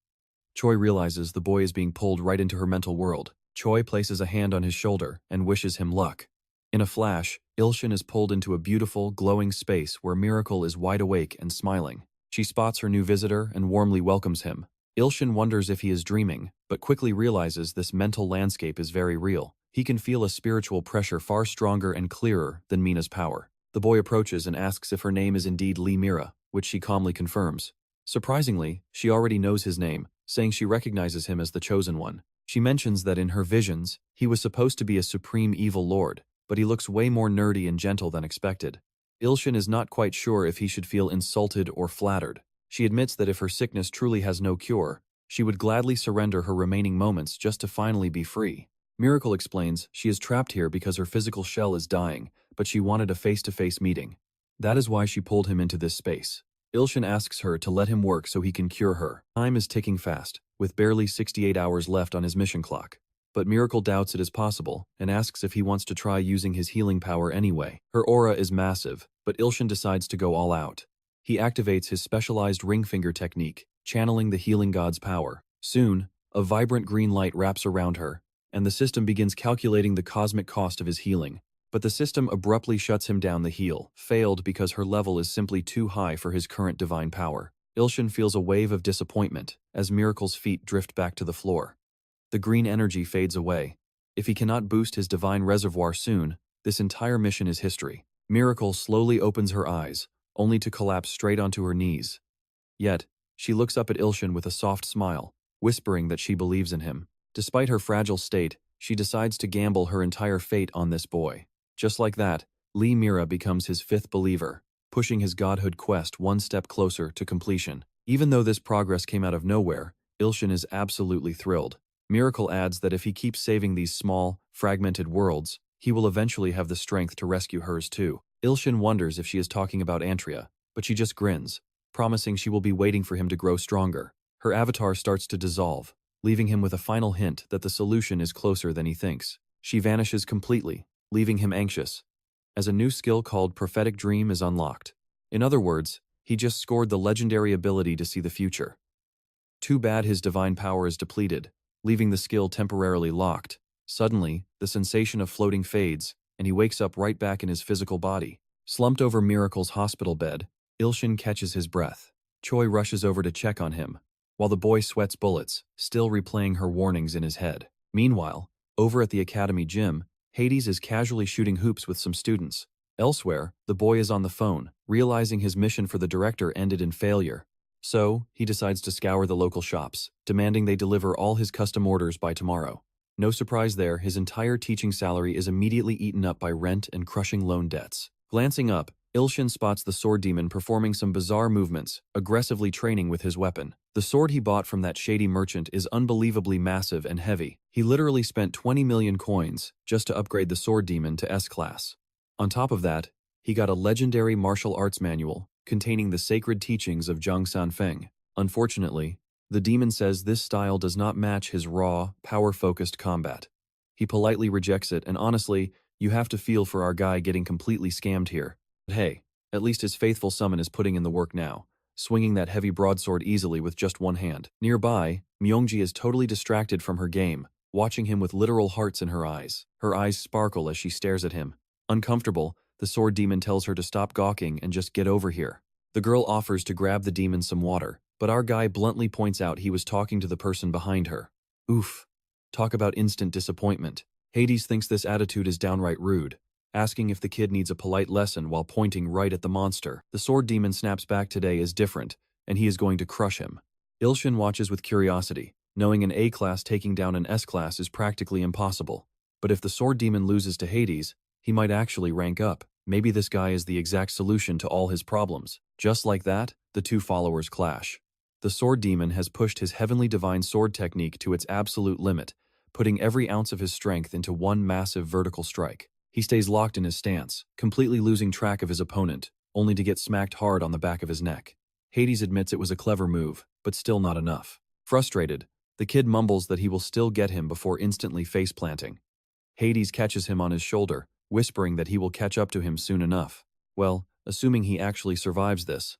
Choi realizes the boy is being pulled right into her mental world. Choi places a hand on his shoulder and wishes him luck. In a flash, Ilshin is pulled into a beautiful, glowing space where Miracle is wide awake and smiling. She spots her new visitor and warmly welcomes him. Ilshin wonders if he is dreaming, but quickly realizes this mental landscape is very real. He can feel a spiritual pressure far stronger and clearer than Mina's power. The boy approaches and asks if her name is indeed Lee Mira, which she calmly confirms. Surprisingly, she already knows his name, saying she recognizes him as the Chosen One. She mentions that in her visions, he was supposed to be a supreme evil lord, but he looks way more nerdy and gentle than expected. Ilshin is not quite sure if he should feel insulted or flattered. She admits that if her sickness truly has no cure, she would gladly surrender her remaining moments just to finally be free. Miracle explains she is trapped here because her physical shell is dying, but she wanted a face-to-face meeting. That is why she pulled him into this space. Ilshin asks her to let him work so he can cure her. Time is ticking fast, with barely 68 hours left on his mission clock. But Miracle doubts it is possible and asks if he wants to try using his healing power anyway. Her aura is massive, but Ilshin decides to go all out. He activates his specialized ring finger technique, channeling the healing god's power. Soon, a vibrant green light wraps around her, and the system begins calculating the cosmic cost of his healing. But the system abruptly shuts him down. The heal failed because her level is simply too high for his current divine power. Ilshin feels a wave of disappointment as Miracle's feet drift back to the floor. The green energy fades away. If he cannot boost his divine reservoir soon, this entire mission is history. Miracle slowly opens her eyes, only to collapse straight onto her knees. Yet, she looks up at Ilshin with a soft smile, whispering that she believes in him. Despite her fragile state, she decides to gamble her entire fate on this boy. Just like that, Lee Mira becomes his fifth believer, pushing his godhood quest one step closer to completion. Even though this progress came out of nowhere, Ilshin is absolutely thrilled. Miracle adds that if he keeps saving these small, fragmented worlds, he will eventually have the strength to rescue hers too. Ilshin wonders if she is talking about Antria, but she just grins, promising she will be waiting for him to grow stronger. Her avatar starts to dissolve, leaving him with a final hint that the solution is closer than he thinks. She vanishes completely, leaving him anxious, as a new skill called Prophetic Dream is unlocked. In other words, he just scored the legendary ability to see the future. Too bad his divine power is depleted, leaving the skill temporarily locked. Suddenly, the sensation of floating fades, and he wakes up right back in his physical body. Slumped over Miracle's hospital bed, Ilshin catches his breath. Choi rushes over to check on him, while the boy sweats bullets, still replaying her warnings in his head. Meanwhile, over at the academy gym, Hades is casually shooting hoops with some students. Elsewhere, the boy is on the phone, realizing his mission for the director ended in failure. So, he decides to scour the local shops, demanding they deliver all his custom orders by tomorrow. No surprise there, his entire teaching salary is immediately eaten up by rent and crushing loan debts. Glancing up, Ilshin spots the sword demon performing some bizarre movements, aggressively training with his weapon. The sword he bought from that shady merchant is unbelievably massive and heavy. He literally spent 20 million coins just to upgrade the sword demon to S-class. On top of that, he got a legendary martial arts manual containing the sacred teachings of Zhang Sanfeng. Unfortunately, the demon says this style does not match his raw, power-focused combat. He politely rejects it, and honestly, you have to feel for our guy getting completely scammed here. But hey, at least his faithful summon is putting in the work now, swinging that heavy broadsword easily with just one hand. Nearby, Myongji is totally distracted from her game, watching him with literal hearts in her eyes. Her eyes sparkle as she stares at him. Uncomfortable, the sword demon tells her to stop gawking and just get over here. The girl offers to grab the demon some water, but our guy bluntly points out he was talking to the person behind her. Oof. Talk about instant disappointment. Hades thinks this attitude is downright rude, asking if the kid needs a polite lesson while pointing right at the monster. The sword demon snaps back today is different, and he is going to crush him. Ilshin watches with curiosity, knowing an A-class taking down an S-class is practically impossible. But if the sword demon loses to Hades, he might actually rank up. Maybe this guy is the exact solution to all his problems. Just like that, the two followers clash. The sword demon has pushed his heavenly divine sword technique to its absolute limit, putting every ounce of his strength into one massive vertical strike. He stays locked in his stance, completely losing track of his opponent, only to get smacked hard on the back of his neck. Hades admits it was a clever move, but still not enough. Frustrated, the kid mumbles that he will still get him before instantly face-planting. Hades catches him on his shoulder, whispering that he will catch up to him soon enough. Well, assuming he actually survives this.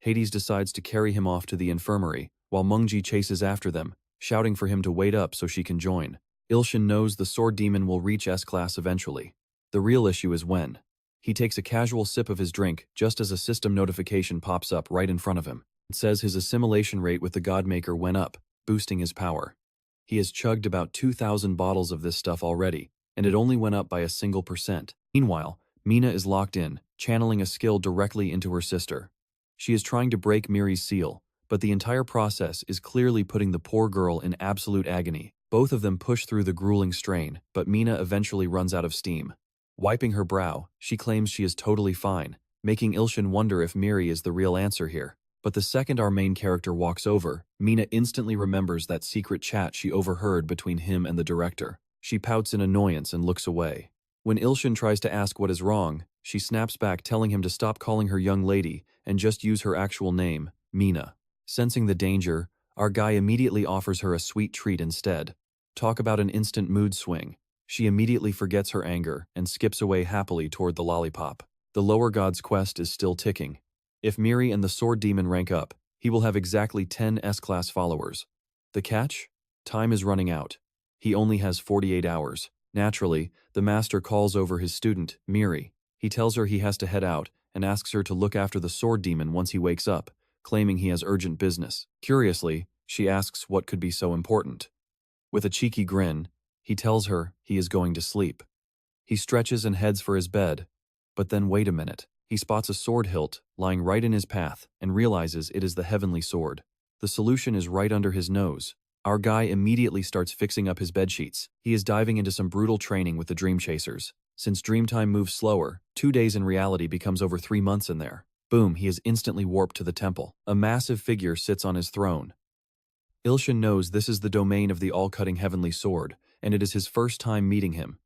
Hades decides to carry him off to the infirmary, while Mungji chases after them, shouting for him to wait up so she can join. Ilshin knows the sword demon will reach S-class eventually. The real issue is when. He takes a casual sip of his drink just as a system notification pops up right in front of him. It says his assimilation rate with the Godmaker went up, boosting his power. He has chugged about 2,000 bottles of this stuff already, and it only went up by a single %. Meanwhile, Mina is locked in, channeling a skill directly into her sister. She is trying to break Miri's seal, but the entire process is clearly putting the poor girl in absolute agony. Both of them push through the grueling strain, but Mina eventually runs out of steam. Wiping her brow, she claims she is totally fine, making Ilshin wonder if Miri is the real answer here. But the second our main character walks over, Mina instantly remembers that secret chat she overheard between him and the director. She pouts in annoyance and looks away. When Ilshin tries to ask what is wrong, she snaps back telling him to stop calling her young lady and just use her actual name, Mina. Sensing the danger, our guy immediately offers her a sweet treat instead. Talk about an instant mood swing. She immediately forgets her anger and skips away happily toward the lollipop. The lower god's quest is still ticking. If Miri and the sword demon rank up, he will have exactly 10 S-class followers. The catch? Time is running out. He only has 48 hours. Naturally, the master calls over his student, Miri. He tells her he has to head out and asks her to look after the sword demon once he wakes up, claiming he has urgent business. Curiously, she asks what could be so important. With a cheeky grin, he tells her he is going to sleep. He stretches and heads for his bed, but then wait a minute. He spots a sword hilt lying right in his path and realizes it is the heavenly sword. The solution is right under his nose. Our guy immediately starts fixing up his bedsheets. He is diving into some brutal training with the Dream Chasers. Since Dreamtime moves slower, 2 days in reality becomes over 3 months in there. Boom, he is instantly warped to the temple. A massive figure sits on his throne. Ilshin knows this is the domain of the all-cutting heavenly sword, and it is his first time meeting him.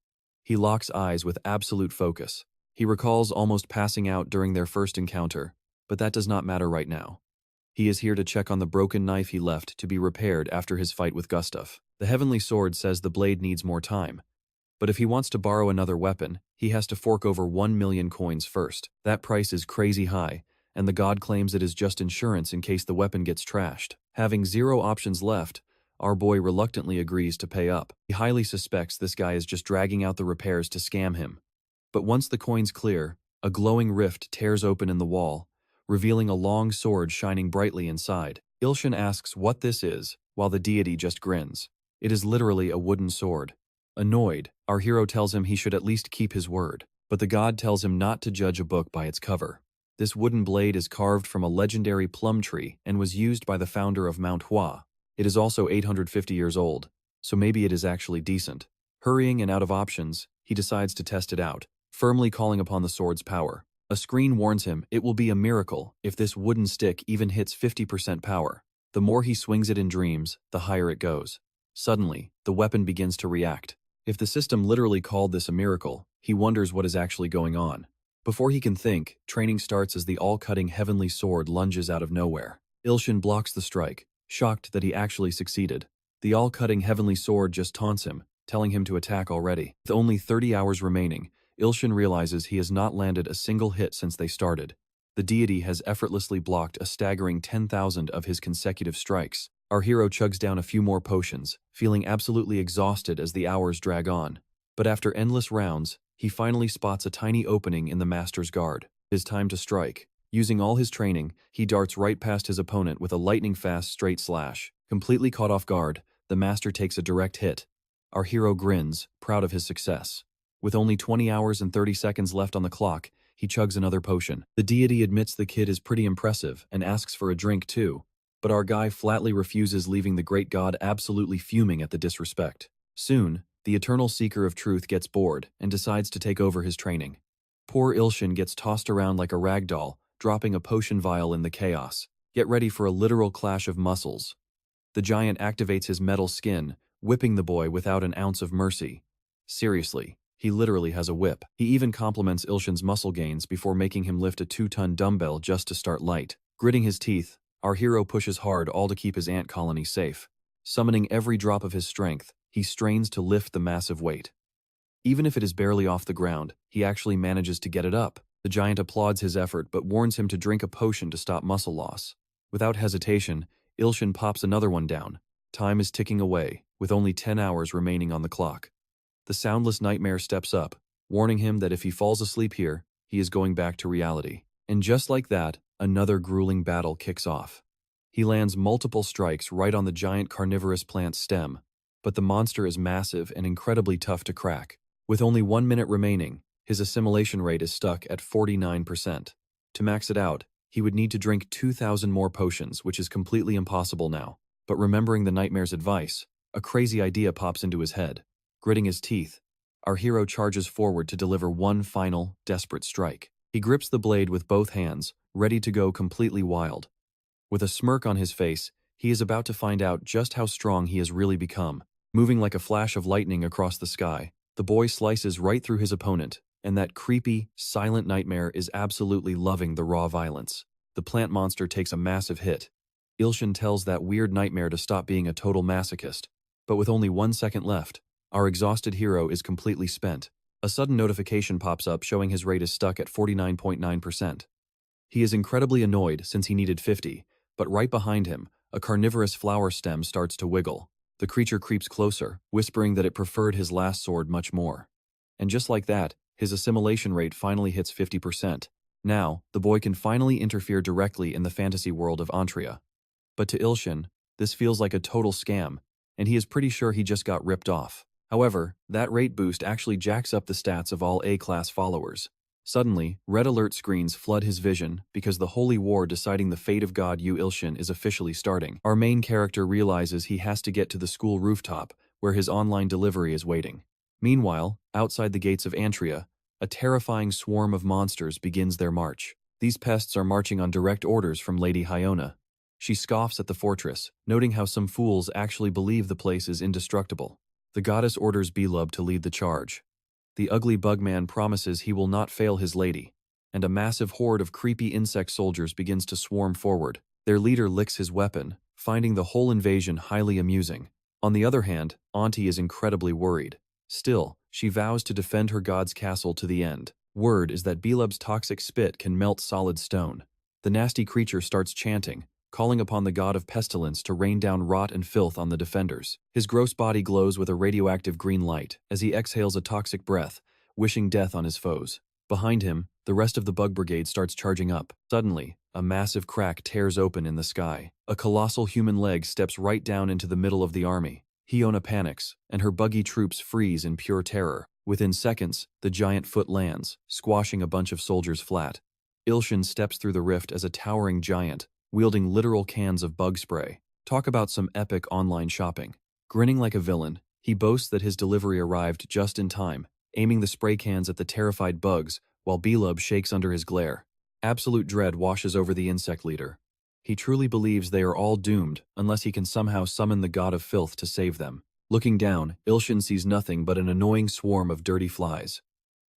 He locks eyes with absolute focus. He recalls almost passing out during their first encounter, but that does not matter right now. He is here to check on the broken knife he left to be repaired after his fight with Gustav. The heavenly sword says the blade needs more time, but if he wants to borrow another weapon, he has to fork over 1 million coins first. That price is crazy high, and the god claims it is just insurance in case the weapon gets trashed. Having 0 options left, our boy reluctantly agrees to pay up. He highly suspects this guy is just dragging out the repairs to scam him. But once the coins clear, a glowing rift tears open in the wall, revealing a long sword shining brightly inside. Ilshin asks what this is, while the deity just grins. It is literally a wooden sword. Annoyed, our hero tells him he should at least keep his word, but the god tells him not to judge a book by its cover. This wooden blade is carved from a legendary plum tree and was used by the founder of Manhwa. It is also 850 years old, so maybe it is actually decent. Hurrying and out of options, he decides to test it out, firmly calling upon the sword's power. A screen warns him it will be a miracle if this wooden stick even hits 50% power. The more he swings it in dreams, the higher it goes. Suddenly, the weapon begins to react. If the system literally called this a miracle, he wonders what is actually going on. Before he can think, training starts as the all-cutting heavenly sword lunges out of nowhere. Ilshin blocks the strike, shocked that he actually succeeded. The all-cutting heavenly sword just taunts him, telling him to attack already. With only 30 hours remaining, Ilshin realizes he has not landed a single hit since they started. The deity has effortlessly blocked a staggering 10,000 of his consecutive strikes. Our hero chugs down a few more potions, feeling absolutely exhausted as the hours drag on. But after endless rounds, he finally spots a tiny opening in the master's guard. It is time to strike. Using all his training, he darts right past his opponent with a lightning-fast straight slash. Completely caught off guard, the master takes a direct hit. Our hero grins, proud of his success. With only 20 hours and 30 seconds left on the clock, he chugs another potion. The deity admits the kid is pretty impressive and asks for a drink too. But our guy flatly refuses, leaving the great god absolutely fuming at the disrespect. Soon, the eternal seeker of truth gets bored and decides to take over his training. Poor Ilshin gets tossed around like a rag doll, dropping a potion vial in the chaos. Get ready for a literal clash of muscles. The giant activates his metal skin, whipping the boy without an ounce of mercy. Seriously, he literally has a whip. He even compliments Ilshin's muscle gains before making him lift a 2-ton dumbbell just to start light. Gritting his teeth, our hero pushes hard, all to keep his ant colony safe. Summoning every drop of his strength, he strains to lift the massive weight. Even if it is barely off the ground, he actually manages to get it up. The giant applauds his effort but warns him to drink a potion to stop muscle loss. Without hesitation, Ilshin pops another one down. Time is ticking away, with only 10 hours remaining on the clock. The soundless nightmare steps up, warning him that if he falls asleep here, he is going back to reality. And just like that, another grueling battle kicks off. He lands multiple strikes right on the giant carnivorous plant's stem, but the monster is massive and incredibly tough to crack. With only 1 minute remaining, his assimilation rate is stuck at 49%. To max it out, he would need to drink 2,000 more potions, which is completely impossible now. But remembering the nightmare's advice, a crazy idea pops into his head. Gritting his teeth, our hero charges forward to deliver one final, desperate strike. He grips the blade with both hands, ready to go completely wild. With a smirk on his face, he is about to find out just how strong he has really become. Moving like a flash of lightning across the sky, the boy slices right through his opponent, and that creepy, silent nightmare is absolutely loving the raw violence. The plant monster takes a massive hit. Ilshin tells that weird nightmare to stop being a total masochist, but with only 1 second left, our exhausted hero is completely spent. A sudden notification pops up showing his rate is stuck at 49.9%. He is incredibly annoyed since he needed 50, but right behind him, a carnivorous flower stem starts to wiggle. The creature creeps closer, whispering that it preferred his last sword much more. And just like that, his assimilation rate finally hits 50%. Now, the boy can finally interfere directly in the fantasy world of Antria. But to Ilshin, this feels like a total scam, and he is pretty sure he just got ripped off. However, that rate boost actually jacks up the stats of all A-class followers. Suddenly, red alert screens flood his vision because the holy war deciding the fate of God Ilshin is officially starting. Our main character realizes he has to get to the school rooftop, where his online delivery is waiting. Meanwhile, outside the gates of Antria, a terrifying swarm of monsters begins their march. These pests are marching on direct orders from Lady Hyona. She scoffs at the fortress, noting how some fools actually believe the place is indestructible. The goddess orders Belub to lead the charge. The ugly bugman promises he will not fail his lady, and a massive horde of creepy insect soldiers begins to swarm forward. Their leader licks his weapon, finding the whole invasion highly amusing. On the other hand, Auntie is incredibly worried. Still, she vows to defend her god's castle to the end. Word is that Belub's toxic spit can melt solid stone. The nasty creature starts chanting, calling upon the god of pestilence to rain down rot and filth on the defenders. His gross body glows with a radioactive green light as he exhales a toxic breath, wishing death on his foes. Behind him, the rest of the bug brigade starts charging up. Suddenly, a massive crack tears open in the sky. A colossal human leg steps right down into the middle of the army. Hyona panics, and her buggy troops freeze in pure terror. Within seconds, the giant foot lands, squashing a bunch of soldiers flat. Ilshin steps through the rift as a towering giant, wielding literal cans of bug spray. Talk about some epic online shopping. Grinning like a villain, he boasts that his delivery arrived just in time, aiming the spray cans at the terrified bugs while Belub shakes under his glare. Absolute dread washes over the insect leader. He truly believes they are all doomed unless he can somehow summon the god of filth to save them. Looking down, Ilshin sees nothing but an annoying swarm of dirty flies.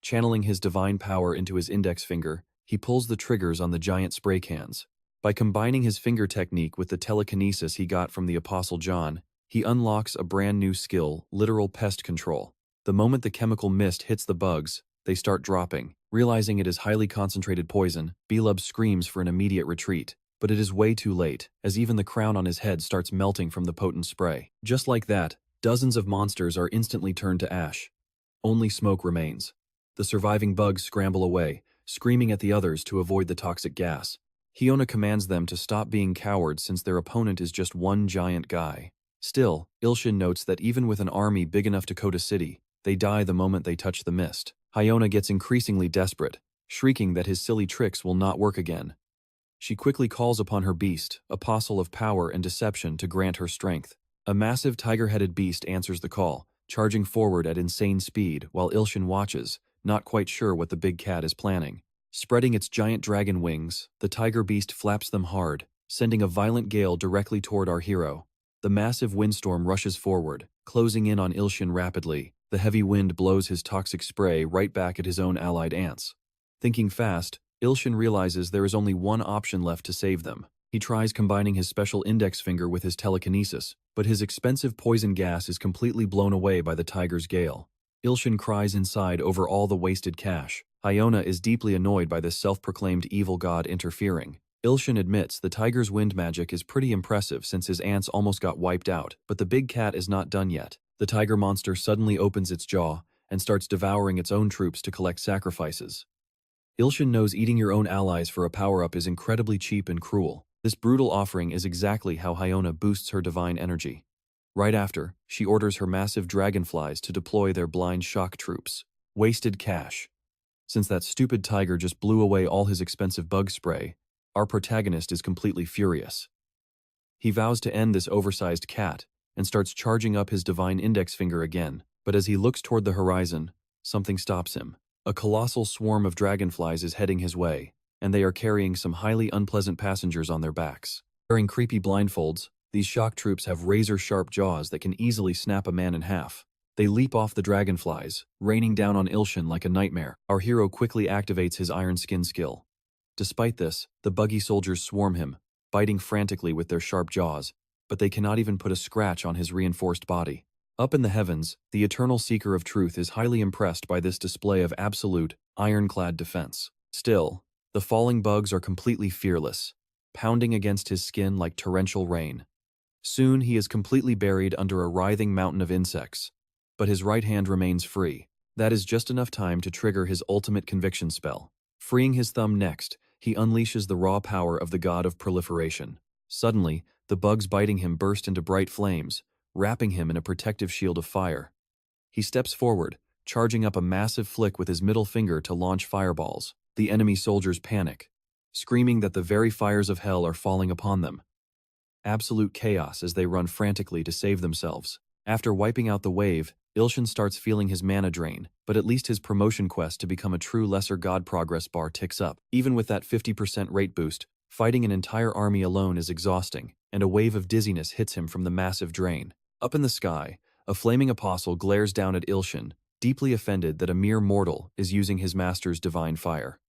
Channeling his divine power into his index finger, he pulls the triggers on the giant spray cans. By combining his finger technique with the telekinesis he got from the Apostle John, he unlocks a brand new skill, literal pest control. The moment the chemical mist hits the bugs, they start dropping. Realizing it is highly concentrated poison, Belub screams for an immediate retreat. But it is way too late, as even the crown on his head starts melting from the potent spray. Just like that, dozens of monsters are instantly turned to ash. Only smoke remains. The surviving bugs scramble away, screaming at the others to avoid the toxic gas. Hyona commands them to stop being cowards since their opponent is just one giant guy. Still, Ilshin notes that even with an army big enough to coat a city, they die the moment they touch the mist. Hyona gets increasingly desperate, shrieking that his silly tricks will not work again. She quickly calls upon her beast, apostle of power and deception, to grant her strength. A massive tiger-headed beast answers the call, charging forward at insane speed while Ilshin watches, not quite sure what the big cat is planning. Spreading its giant dragon wings, the tiger beast flaps them hard, sending a violent gale directly toward our hero. The massive windstorm rushes forward, closing in on Ilshin rapidly. The heavy wind blows his toxic spray right back at his own allied ants. Thinking fast, Ilshin realizes there is only one option left to save them. He tries combining his special index finger with his telekinesis, but his expensive poison gas is completely blown away by the tiger's gale. Ilshin cries inside over all the wasted cash. Hyona is deeply annoyed by this self-proclaimed evil god interfering. Ilshin admits the tiger's wind magic is pretty impressive since his ants almost got wiped out, but the big cat is not done yet. The tiger monster suddenly opens its jaw and starts devouring its own troops to collect sacrifices. Ilshin knows eating your own allies for a power-up is incredibly cheap and cruel. This brutal offering is exactly how Hyona boosts her divine energy. Right after, she orders her massive dragonflies to deploy their blind shock troops. Wasted cash. Since that stupid tiger just blew away all his expensive bug spray, our protagonist is completely furious. He vows to end this oversized cat and starts charging up his divine index finger again, but as he looks toward the horizon, something stops him. A colossal swarm of dragonflies is heading his way, and they are carrying some highly unpleasant passengers on their backs. Wearing creepy blindfolds, these shock troops have razor-sharp jaws that can easily snap a man in half. They leap off the dragonflies, raining down on Ilshin like a nightmare. Our hero quickly activates his iron skin skill. Despite this, the buggy soldiers swarm him, biting frantically with their sharp jaws, but they cannot even put a scratch on his reinforced body. Up in the heavens, the eternal seeker of truth is highly impressed by this display of absolute, ironclad defense. Still, the falling bugs are completely fearless, pounding against his skin like torrential rain. Soon he is completely buried under a writhing mountain of insects, but his right hand remains free. That is just enough time to trigger his ultimate conviction spell. Freeing his thumb next, he unleashes the raw power of the god of proliferation. Suddenly, the bugs biting him burst into bright flames, wrapping him in a protective shield of fire. He steps forward, charging up a massive flick with his middle finger to launch fireballs. The enemy soldiers panic, screaming that the very fires of hell are falling upon them. Absolute chaos as they run frantically to save themselves. After wiping out the wave, Ilshin starts feeling his mana drain, but at least his promotion quest to become a true lesser god progress bar ticks up. Even with that 50% rate boost, fighting an entire army alone is exhausting, and a wave of dizziness hits him from the massive drain. Up in the sky, a flaming apostle glares down at Ilshin, deeply offended that a mere mortal is using his master's divine fire.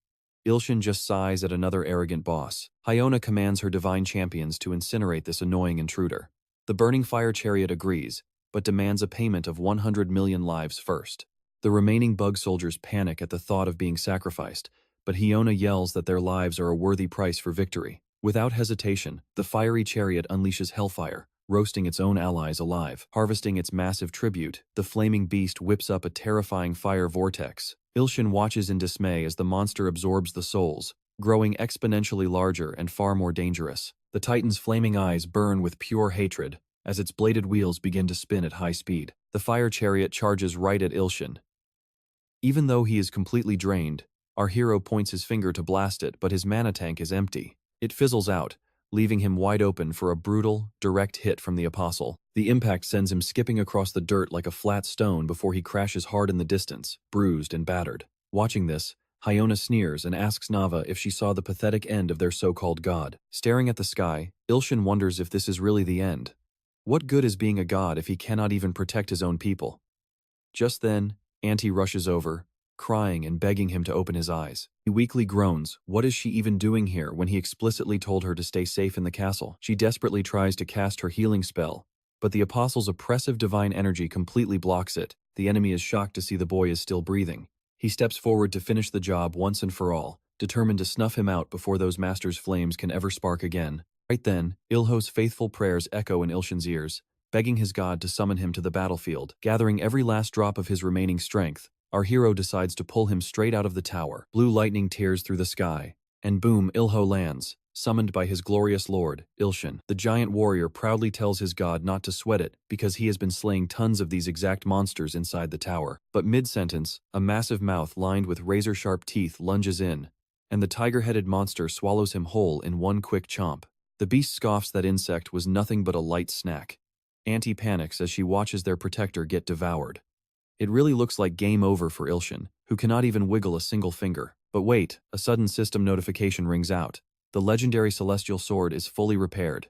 Ilshin just sighs at another arrogant boss. Hyona commands her divine champions to incinerate this annoying intruder. The burning fire chariot agrees, but demands a payment of 100 million lives first. The remaining bug soldiers panic at the thought of being sacrificed, but Hyona yells that their lives are a worthy price for victory. Without hesitation, the fiery chariot unleashes hellfire, roasting its own allies alive. Harvesting its massive tribute, the flaming beast whips up a terrifying fire vortex. Ilshin watches in dismay as the monster absorbs the souls, growing exponentially larger and far more dangerous. The Titan's flaming eyes burn with pure hatred as its bladed wheels begin to spin at high speed. The fire chariot charges right at Ilshin. Even though he is completely drained, our hero points his finger to blast it, but his mana tank is empty. It fizzles out, leaving him wide open for a brutal, direct hit from the apostle. The impact sends him skipping across the dirt like a flat stone before he crashes hard in the distance, bruised and battered. Watching this, Hyona sneers and asks Nava if she saw the pathetic end of their so-called god. Staring at the sky, Ilshin wonders if this is really the end. What good is being a god if he cannot even protect his own people? Just then, Auntie rushes over, crying and begging him to open his eyes. He weakly groans. What is she even doing here when he explicitly told her to stay safe in the castle? She desperately tries to cast her healing spell, but the apostle's oppressive divine energy completely blocks it. The enemy is shocked to see the boy is still breathing. He steps forward to finish the job once and for all, determined to snuff him out before those master's flames can ever spark again. Right then, Ilho's faithful prayers echo in Ilshin's ears, begging his god to summon him to the battlefield. Gathering every last drop of his remaining strength, our hero decides to pull him straight out of the tower. Blue lightning tears through the sky, and boom, Ilho lands, summoned by his glorious lord, Ilshin. The giant warrior proudly tells his god not to sweat it because he has been slaying tons of these exact monsters inside the tower. But mid-sentence, a massive mouth lined with razor-sharp teeth lunges in, and the tiger-headed monster swallows him whole in one quick chomp. The beast scoffs that insect was nothing but a light snack. Auntie panics as she watches their protector get devoured. It really looks like game over for Ilshin, who cannot even wiggle a single finger. But wait, a sudden system notification rings out. The legendary celestial sword is fully repaired.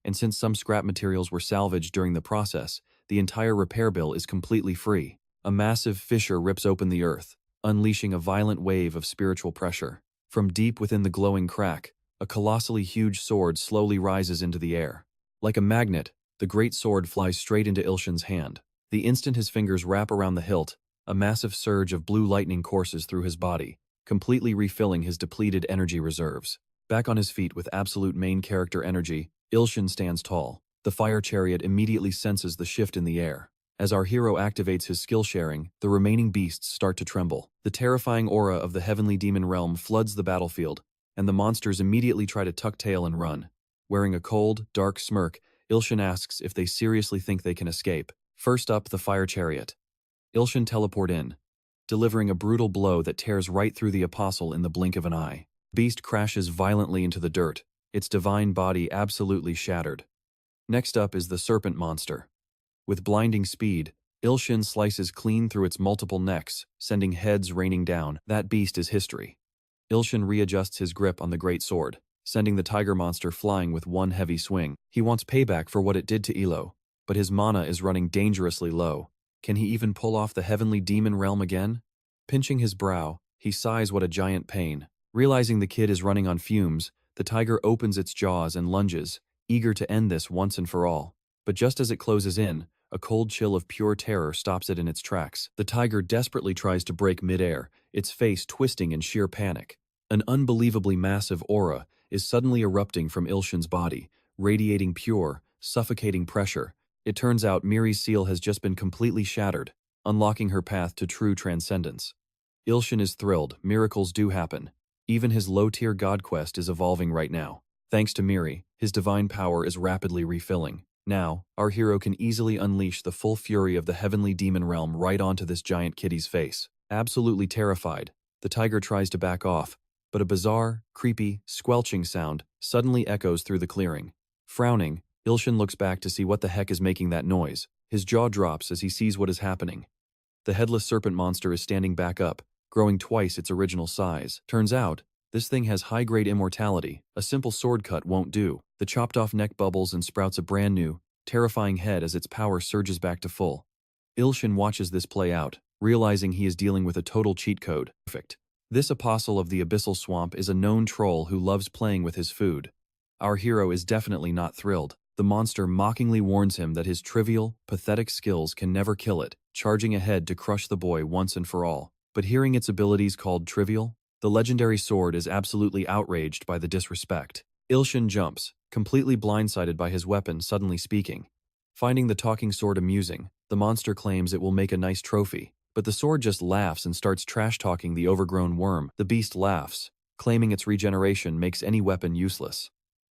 And since some scrap materials were salvaged during the process, the entire repair bill is completely free. A massive fissure rips open the earth, unleashing a violent wave of spiritual pressure. From deep within the glowing crack, a colossally huge sword slowly rises into the air. Like a magnet, the great sword flies straight into Ilshin's hand. The instant his fingers wrap around the hilt, a massive surge of blue lightning courses through his body, completely refilling his depleted energy reserves. Back on his feet with absolute main character energy, Ilshin stands tall. The fire chariot immediately senses the shift in the air. As our hero activates his skill sharing, the remaining beasts start to tremble. The terrifying aura of the heavenly demon realm floods the battlefield, and the monsters immediately try to tuck tail and run. Wearing a cold, dark smirk, Ilshin asks if they seriously think they can escape. First up, the fire chariot. Ilshin teleport in, delivering a brutal blow that tears right through the apostle in the blink of an eye. Beast crashes violently into the dirt, its divine body absolutely shattered. Next up is the serpent monster. With blinding speed, Ilshin slices clean through its multiple necks, sending heads raining down. That beast is history. Ilshin readjusts his grip on the great sword, sending the tiger monster flying with one heavy swing. He wants payback for what it did to Ilo, but his mana is running dangerously low. Can he even pull off the heavenly demon realm again? Pinching his brow, he sighs what a giant pain. Realizing the kid is running on fumes, the tiger opens its jaws and lunges, eager to end this once and for all. But just as it closes in, a cold chill of pure terror stops it in its tracks. The tiger desperately tries to break midair, its face twisting in sheer panic. An unbelievably massive aura is suddenly erupting from Ilshin's body, radiating pure, suffocating pressure. It turns out Miri's seal has just been completely shattered, unlocking her path to true transcendence. Ilshin is thrilled. Miracles do happen. Even his low-tier god quest is evolving right now. Thanks to Miri, his divine power is rapidly refilling. Now, our hero can easily unleash the full fury of the heavenly demon realm right onto this giant kitty's face. Absolutely terrified, the tiger tries to back off, but a bizarre, creepy, squelching sound suddenly echoes through the clearing. Frowning, Ilshin looks back to see what the heck is making that noise. His jaw drops as he sees what is happening. The headless serpent monster is standing back up, growing twice its original size. Turns out, this thing has high-grade immortality. A simple sword cut won't do. The chopped-off neck bubbles and sprouts a brand new, terrifying head as its power surges back to full. Ilshin watches this play out, realizing he is dealing with a total cheat code. Perfect. This apostle of the abyssal swamp is a known troll who loves playing with his food. Our hero is definitely not thrilled. The monster mockingly warns him that his trivial, pathetic skills can never kill it, charging ahead to crush the boy once and for all. But hearing its abilities called trivial, the legendary sword is absolutely outraged by the disrespect. Ilshin jumps, completely blindsided by his weapon suddenly speaking. Finding the talking sword amusing, the monster claims it will make a nice trophy, but the sword just laughs and starts trash-talking the overgrown worm. The beast laughs, claiming its regeneration makes any weapon useless.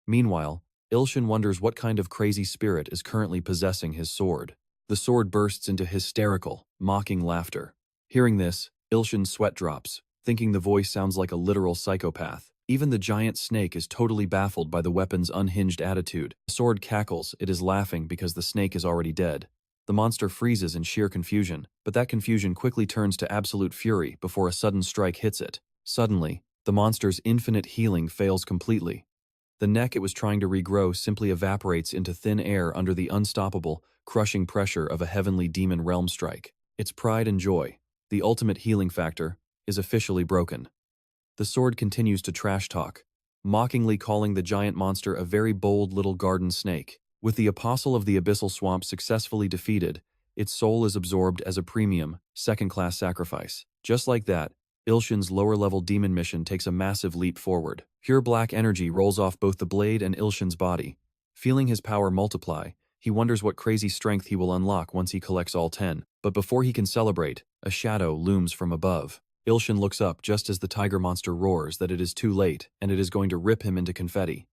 Meanwhile, Ilshin wonders what kind of crazy spirit is currently possessing his sword. The sword bursts into hysterical, mocking laughter. Hearing this, Ilshin's sweat drops, thinking the voice sounds like a literal psychopath. Even the giant snake is totally baffled by the weapon's unhinged attitude. The sword cackles, it is laughing because the snake is already dead. The monster freezes in sheer confusion, but that confusion quickly turns to absolute fury before a sudden strike hits it. Suddenly, the monster's infinite healing fails completely. The neck it was trying to regrow simply evaporates into thin air under the unstoppable, crushing pressure of a heavenly demon realm strike. Its pride and joy, the ultimate healing factor, is officially broken. The sword continues to trash talk, mockingly calling the giant monster a very bold little garden snake. With the apostle of the abyssal swamp successfully defeated, its soul is absorbed as a premium, second-class sacrifice. Just like that, Ilshin's lower-level demon mission takes a massive leap forward. Pure black energy rolls off both the blade and Ilshin's body. Feeling his power multiply, he wonders what crazy strength he will unlock once he collects all 10. But before he can celebrate, a shadow looms from above. Ilshin looks up just as the tiger monster roars that it is too late and it is going to rip him into confetti.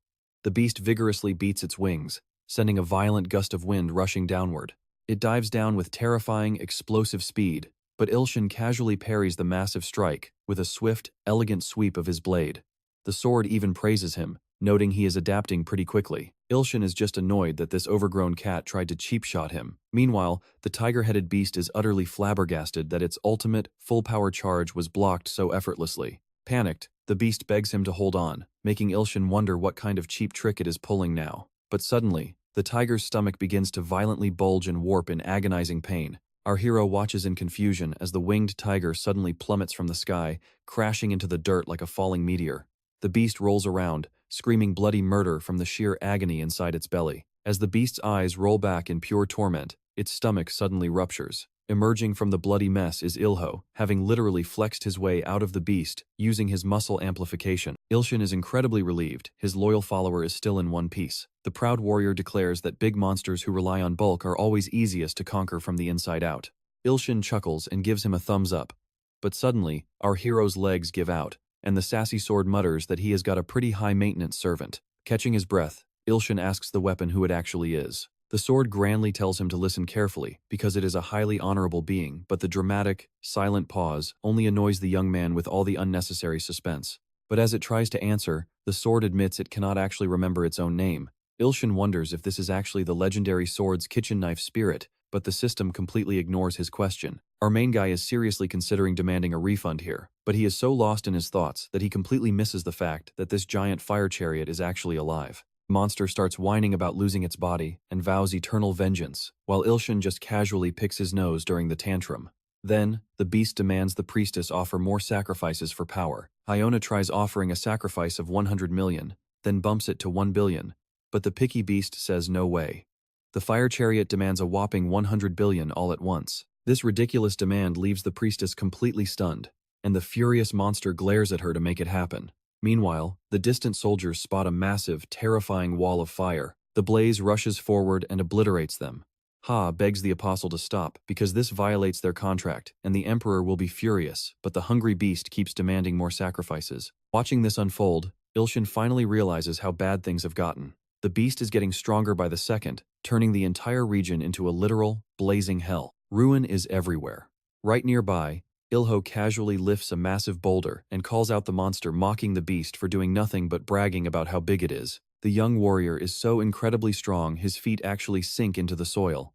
The beast vigorously beats its wings, sending a violent gust of wind rushing downward. It dives down with terrifying, explosive speed, but Ilshin casually parries the massive strike with a swift, elegant sweep of his blade. The sword even praises him, noting he is adapting pretty quickly. Ilshin is just annoyed that this overgrown cat tried to cheap-shot him. Meanwhile, the tiger-headed beast is utterly flabbergasted that its ultimate, full-power charge was blocked so effortlessly. Panicked, the beast begs him to hold on, making Ilshin wonder what kind of cheap trick it is pulling now. But suddenly, the tiger's stomach begins to violently bulge and warp in agonizing pain. Our hero watches in confusion as the winged tiger suddenly plummets from the sky, crashing into the dirt like a falling meteor. The beast rolls around, screaming bloody murder from the sheer agony inside its belly. As the beast's eyes roll back in pure torment, its stomach suddenly ruptures. Emerging from the bloody mess is Ilho, having literally flexed his way out of the beast, using his muscle amplification. Ilshin is incredibly relieved. His loyal follower is still in one piece. The proud warrior declares that big monsters who rely on bulk are always easiest to conquer from the inside out. Ilshin chuckles and gives him a thumbs up. But suddenly, our hero's legs give out, and the sassy sword mutters that he has got a pretty high-maintenance servant. Catching his breath, Ilshin asks the weapon who it actually is. The sword grandly tells him to listen carefully, because it is a highly honorable being, but the dramatic, silent pause only annoys the young man with all the unnecessary suspense. But as it tries to answer, the sword admits it cannot actually remember its own name. Ilshin wonders if this is actually the legendary sword's kitchen knife spirit, but the system completely ignores his question. Our main guy is seriously considering demanding a refund here, but he is so lost in his thoughts that he completely misses the fact that this giant fire chariot is actually alive. The monster starts whining about losing its body and vows eternal vengeance, while Ilshin just casually picks his nose during the tantrum. Then, the beast demands the priestess offer more sacrifices for power. Iona tries offering a sacrifice of 100 million, then bumps it to 1 billion, but the picky beast says no way. The fire chariot demands a whopping 100 billion all at once. This ridiculous demand leaves the priestess completely stunned, and the furious monster glares at her to make it happen. Meanwhile, the distant soldiers spot a massive, terrifying wall of fire. The blaze rushes forward and obliterates them. Ha begs the apostle to stop, because this violates their contract, and the emperor will be furious, but the hungry beast keeps demanding more sacrifices. Watching this unfold, Ilshin finally realizes how bad things have gotten. The beast is getting stronger by the second, turning the entire region into a literal, blazing hell. Ruin is everywhere. Right nearby, Ilho casually lifts a massive boulder and calls out the monster, mocking the beast for doing nothing but bragging about how big it is. The young warrior is so incredibly strong his feet actually sink into the soil.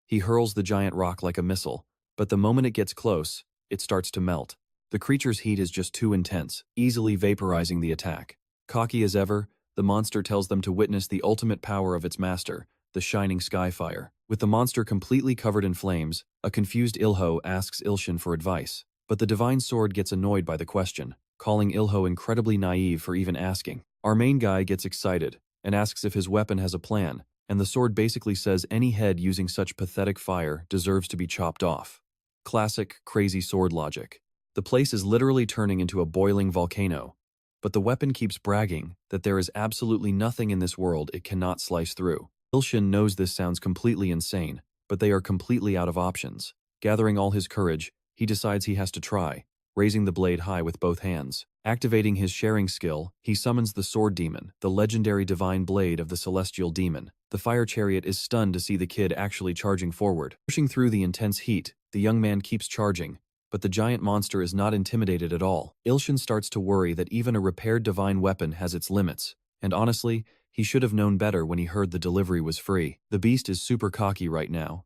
He hurls the giant rock like a missile, but the moment it gets close, it starts to melt. The creature's heat is just too intense, easily vaporizing the attack. Cocky as ever, the monster tells them to witness the ultimate power of its master, the shining skyfire. With the monster completely covered in flames, a confused Ilho asks Ilshin for advice. But the divine sword gets annoyed by the question, calling Ilho incredibly naive for even asking. Our main guy gets excited and asks if his weapon has a plan, and the sword basically says any head using such pathetic fire deserves to be chopped off. Classic, crazy sword logic. The place is literally turning into a boiling volcano, but the weapon keeps bragging that there is absolutely nothing in this world it cannot slice through. Ilshin knows this sounds completely insane, but they are completely out of options. Gathering all his courage, he decides he has to try, raising the blade high with both hands. Activating his sharing skill, he summons the sword demon, the legendary divine blade of the celestial demon. The fire chariot is stunned to see the kid actually charging forward. Pushing through the intense heat, the young man keeps charging, but the giant monster is not intimidated at all. Ilshin starts to worry that even a repaired divine weapon has its limits, and honestly, he should have known better when he heard the delivery was free. The beast is super cocky right now.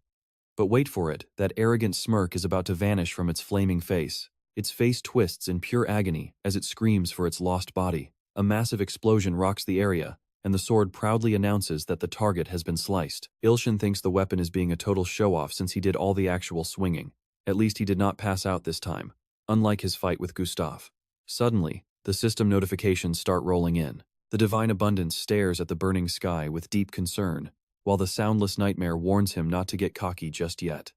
But wait for it, that arrogant smirk is about to vanish from its flaming face. Its face twists in pure agony as it screams for its lost body. A massive explosion rocks the area, and the sword proudly announces that the target has been sliced. Ilshin thinks the weapon is being a total show-off since he did all the actual swinging. At least he did not pass out this time, unlike his fight with Gustav. Suddenly, the system notifications start rolling in. The divine abundance stares at the burning sky with deep concern, while the soundless nightmare warns him not to get cocky just yet.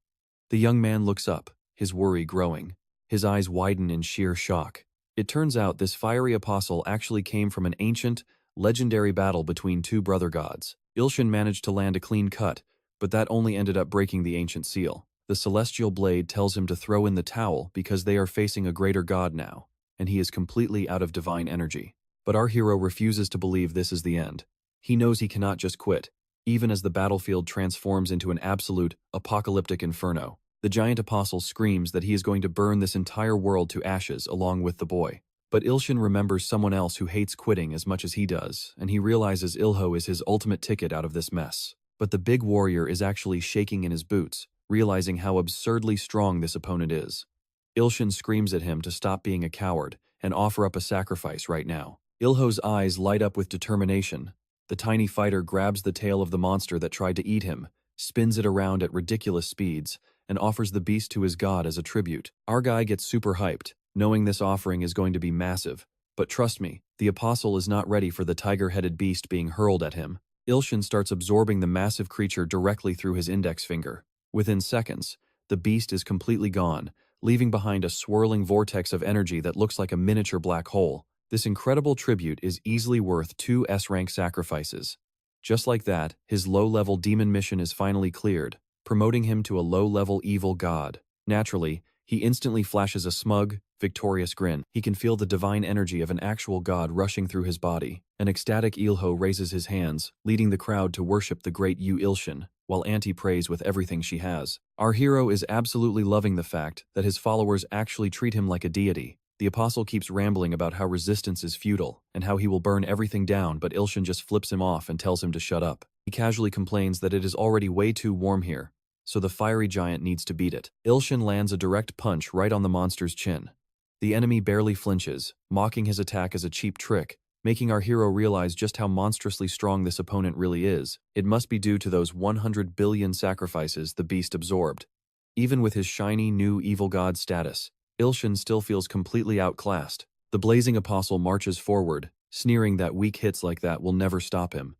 The young man looks up, his worry growing. His eyes widen in sheer shock. It turns out this fiery apostle actually came from an ancient, legendary battle between two brother gods. Ilshin managed to land a clean cut, but that only ended up breaking the ancient seal. The celestial blade tells him to throw in the towel because they are facing a greater god now, and he is completely out of divine energy. But our hero refuses to believe this is the end. He knows he cannot just quit, even as the battlefield transforms into an absolute, apocalyptic inferno. The giant apostle screams that he is going to burn this entire world to ashes along with the boy. But Ilshin remembers someone else who hates quitting as much as he does, and he realizes Ilho is his ultimate ticket out of this mess. But the big warrior is actually shaking in his boots, realizing how absurdly strong this opponent is. Ilshin screams at him to stop being a coward and offer up a sacrifice right now. Ilho's eyes light up with determination. The tiny fighter grabs the tail of the monster that tried to eat him, spins it around at ridiculous speeds, and offers the beast to his god as a tribute. Our guy gets super hyped, knowing this offering is going to be massive. But trust me, the apostle is not ready for the tiger-headed beast being hurled at him. Ilshin starts absorbing the massive creature directly through his index finger. Within seconds, the beast is completely gone, leaving behind a swirling vortex of energy that looks like a miniature black hole. This incredible tribute is easily worth 2 S-rank sacrifices. Just like that, his low-level demon mission is finally cleared, promoting him to a low-level evil god. Naturally, he instantly flashes a smug, victorious grin. He can feel the divine energy of an actual god rushing through his body. An ecstatic Ilho raises his hands, leading the crowd to worship the great Yu Ilshin, while Auntie prays with everything she has. Our hero is absolutely loving the fact that his followers actually treat him like a deity. The apostle keeps rambling about how resistance is futile, and how he will burn everything down, but Ilshin just flips him off and tells him to shut up. He casually complains that it is already way too warm here, so the fiery giant needs to beat it. Ilshin lands a direct punch right on the monster's chin. The enemy barely flinches, mocking his attack as a cheap trick, making our hero realize just how monstrously strong this opponent really is. It must be due to those 100 billion sacrifices the beast absorbed. Even with his shiny new evil god status, Ilshin still feels completely outclassed. The blazing apostle marches forward, sneering that weak hits like that will never stop him.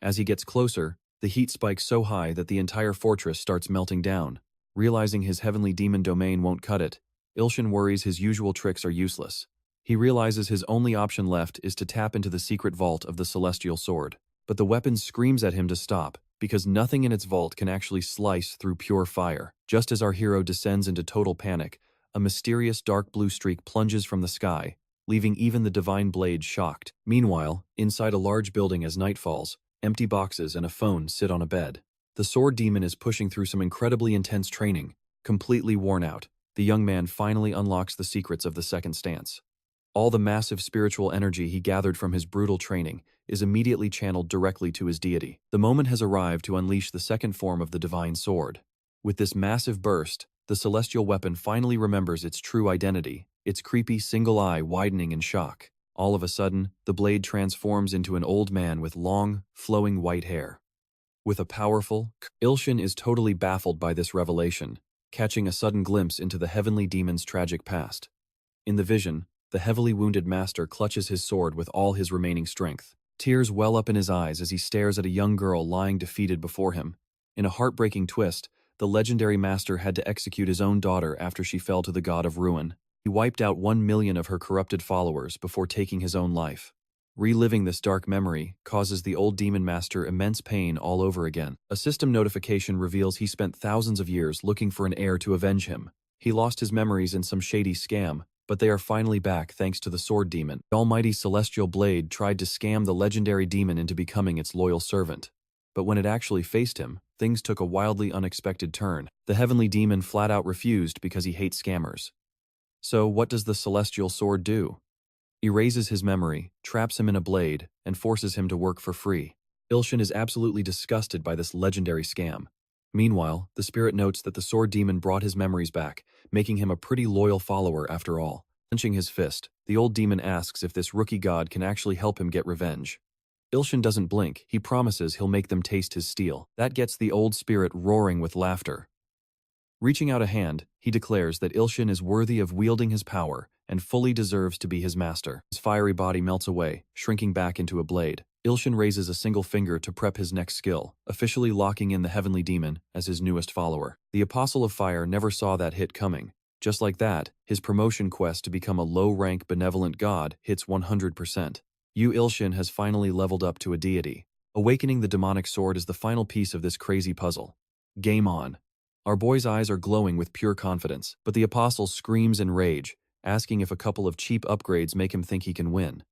As he gets closer, the heat spikes so high that the entire fortress starts melting down. Realizing his heavenly demon domain won't cut it, Ilshin worries his usual tricks are useless. He realizes his only option left is to tap into the secret vault of the celestial sword. But the weapon screams at him to stop, because nothing in its vault can actually slice through pure fire. Just as our hero descends into total panic, a mysterious dark blue streak plunges from the sky, leaving even the divine blade shocked. Meanwhile, inside a large building as night falls, empty boxes and a phone sit on a bed. The sword demon is pushing through some incredibly intense training. Completely worn out, the young man finally unlocks the secrets of the second stance. All the massive spiritual energy he gathered from his brutal training is immediately channeled directly to his deity. The moment has arrived to unleash the second form of the divine sword. With this massive burst, the celestial weapon finally remembers its true identity, its creepy single eye widening in shock. All of a sudden, the blade transforms into an old man with long, flowing white hair. With a powerful, Ilshin is totally baffled by this revelation, catching a sudden glimpse into the heavenly demon's tragic past. In the vision, the heavily wounded master clutches his sword with all his remaining strength. Tears well up in his eyes as he stares at a young girl lying defeated before him. In a heartbreaking twist, the legendary master had to execute his own daughter after she fell to the god of ruin. He wiped out 1 million of her corrupted followers before taking his own life. Reliving this dark memory causes the old demon master immense pain all over again. A system notification reveals he spent thousands of years looking for an heir to avenge him. He lost his memories in some shady scam, but they are finally back thanks to the sword demon. The almighty celestial blade tried to scam the legendary demon into becoming its loyal servant. But when it actually faced him, things took a wildly unexpected turn. The heavenly demon flat out refused because he hates scammers. So what does the celestial sword do? Erases his memory, traps him in a blade, and forces him to work for free. Ilshin is absolutely disgusted by this legendary scam. Meanwhile, the spirit notes that the sword demon brought his memories back, making him a pretty loyal follower after all. Clenching his fist, the old demon asks if this rookie god can actually help him get revenge. Ilshin doesn't blink. He promises he'll make them taste his steel. That gets the old spirit roaring with laughter. Reaching out a hand, he declares that Ilshin is worthy of wielding his power and fully deserves to be his master. His fiery body melts away, shrinking back into a blade. Ilshin raises a single finger to prep his next skill, officially locking in the heavenly demon as his newest follower. The Apostle of Fire never saw that hit coming. Just like that, his promotion quest to become a low-rank benevolent god hits 100%. Yu Ilshin has finally leveled up to a deity. Awakening the demonic sword is the final piece of this crazy puzzle. Game on. Our boy's eyes are glowing with pure confidence, but the apostle screams in rage, asking if a couple of cheap upgrades make him think he can win.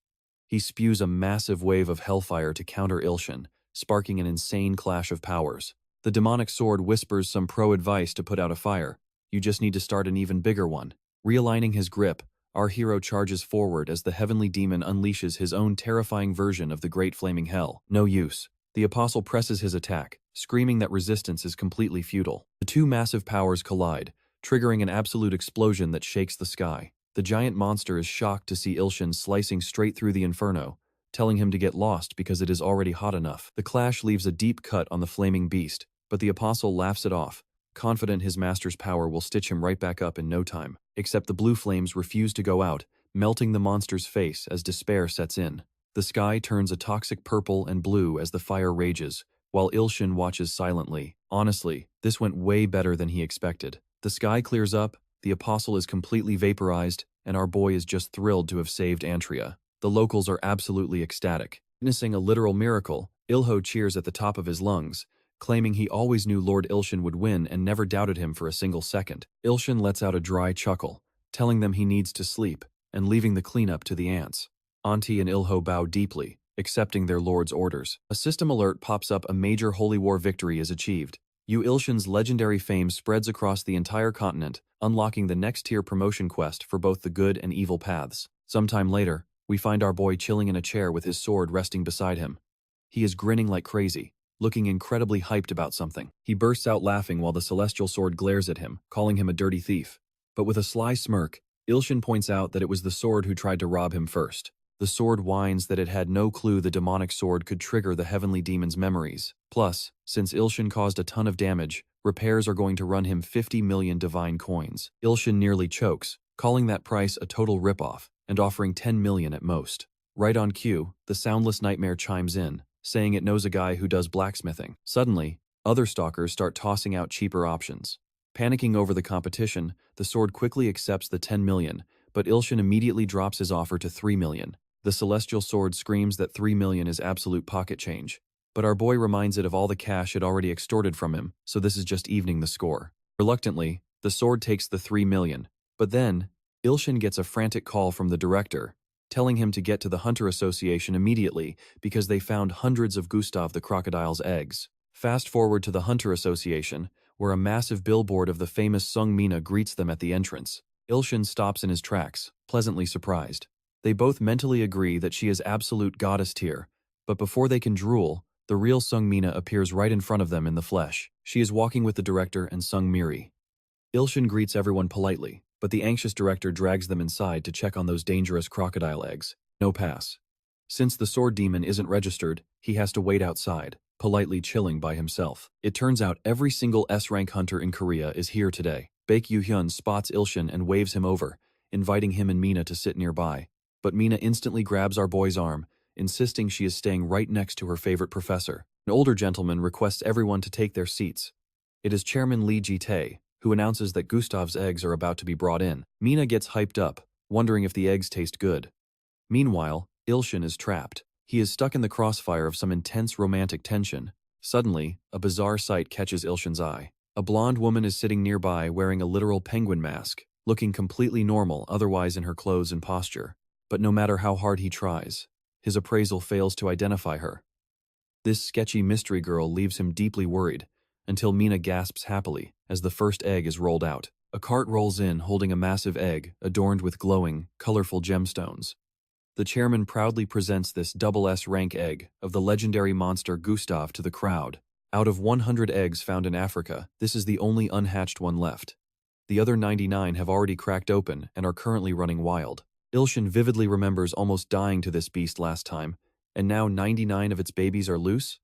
He spews a massive wave of hellfire to counter Ilshin, sparking an insane clash of powers. The demonic sword whispers some pro advice to put out a fire, You just need to start an even bigger one. Realigning his grip, our hero charges forward as the heavenly demon unleashes his own terrifying version of the Great Flaming Hell. No use. The apostle presses his attack, screaming that resistance is completely futile. The two massive powers collide, triggering an absolute explosion that shakes the sky. The giant monster is shocked to see Ilshin slicing straight through the inferno, telling him to get lost because it is already hot enough. The clash leaves a deep cut on the flaming beast, but the apostle laughs it off, confident his master's power will stitch him right back up in no time. Except the blue flames refuse to go out, melting the monster's face as despair sets in. The sky turns a toxic purple and blue as the fire rages, while Ilshin watches silently. Honestly, this went way better than he expected. The sky clears up, the apostle is completely vaporized, and our boy is just thrilled to have saved Antria. The locals are absolutely ecstatic. Witnessing a literal miracle, Ilho cheers at the top of his lungs, claiming he always knew Lord Ilshin would win and never doubted him for a single second. Ilshin lets out a dry chuckle, telling them he needs to sleep, and leaving the cleanup to the ants. Auntie and Ilho bow deeply, accepting their lord's orders. A system alert pops up. A major Holy War victory is achieved. Ilshin's legendary fame spreads across the entire continent, unlocking the next tier promotion quest for both the good and evil paths. Sometime later, we find our boy chilling in a chair with his sword resting beside him. He is grinning like crazy, looking incredibly hyped about something. He bursts out laughing while the celestial sword glares at him, calling him a dirty thief. But with a sly smirk, Ilshin points out that it was the sword who tried to rob him first. The sword whines that it had no clue the demonic sword could trigger the heavenly demon's memories. Plus, since Ilshin caused a ton of damage, repairs are going to run him 50 million divine coins. Ilshin nearly chokes, calling that price a total ripoff, and offering 10 million at most. Right on cue, the soundless nightmare chimes in, saying it knows a guy who does blacksmithing. Suddenly, other stalkers start tossing out cheaper options. Panicking over the competition, the sword quickly accepts the 10 million, but Ilshin immediately drops his offer to 3 million. The celestial sword screams that 3 million is absolute pocket change, but our boy reminds it of all the cash it already extorted from him, so this is just evening the score. Reluctantly, the sword takes the 3 million, but then, Ilshin gets a frantic call from the director, telling him to get to the Hunter Association immediately because they found hundreds of Gustav the Crocodile's eggs. Fast forward to the Hunter Association, where a massive billboard of the famous Sung Mina greets them at the entrance. Ilshin stops in his tracks, pleasantly surprised. They both mentally agree that she is absolute goddess tier, but before they can drool, the real Sung Mina appears right in front of them in the flesh. She is walking with the director and Sung Miri. Ilshin greets everyone politely, but the anxious director drags them inside to check on those dangerous crocodile eggs. No pass. Since the sword demon isn't registered, he has to wait outside, politely chilling by himself. It turns out every single S-rank hunter in Korea is here today. Baek Yu-hyun spots Ilshin and waves him over, inviting him and Mina to sit nearby. But Mina instantly grabs our boy's arm, insisting she is staying right next to her favorite professor. An older gentleman requests everyone to take their seats. It is Chairman Lee Ji-tae, who announces that Gustav's eggs are about to be brought in. Mina gets hyped up, wondering if the eggs taste good. Meanwhile, Ilshin is trapped. He is stuck in the crossfire of some intense romantic tension. Suddenly, a bizarre sight catches Ilshin's eye. A blonde woman is sitting nearby wearing a literal penguin mask, looking completely normal otherwise in her clothes and posture. But no matter how hard he tries, his appraisal fails to identify her. This sketchy mystery girl leaves him deeply worried, until Mina gasps happily as the first egg is rolled out. A cart rolls in holding a massive egg adorned with glowing, colorful gemstones. The chairman proudly presents this double S rank egg of the legendary monster Gustav to the crowd. Out of 100 eggs found in Africa, this is the only unhatched one left. The other 99 have already cracked open and are currently running wild. Ilshin vividly remembers almost dying to this beast last time, and now 99 of its babies are loose?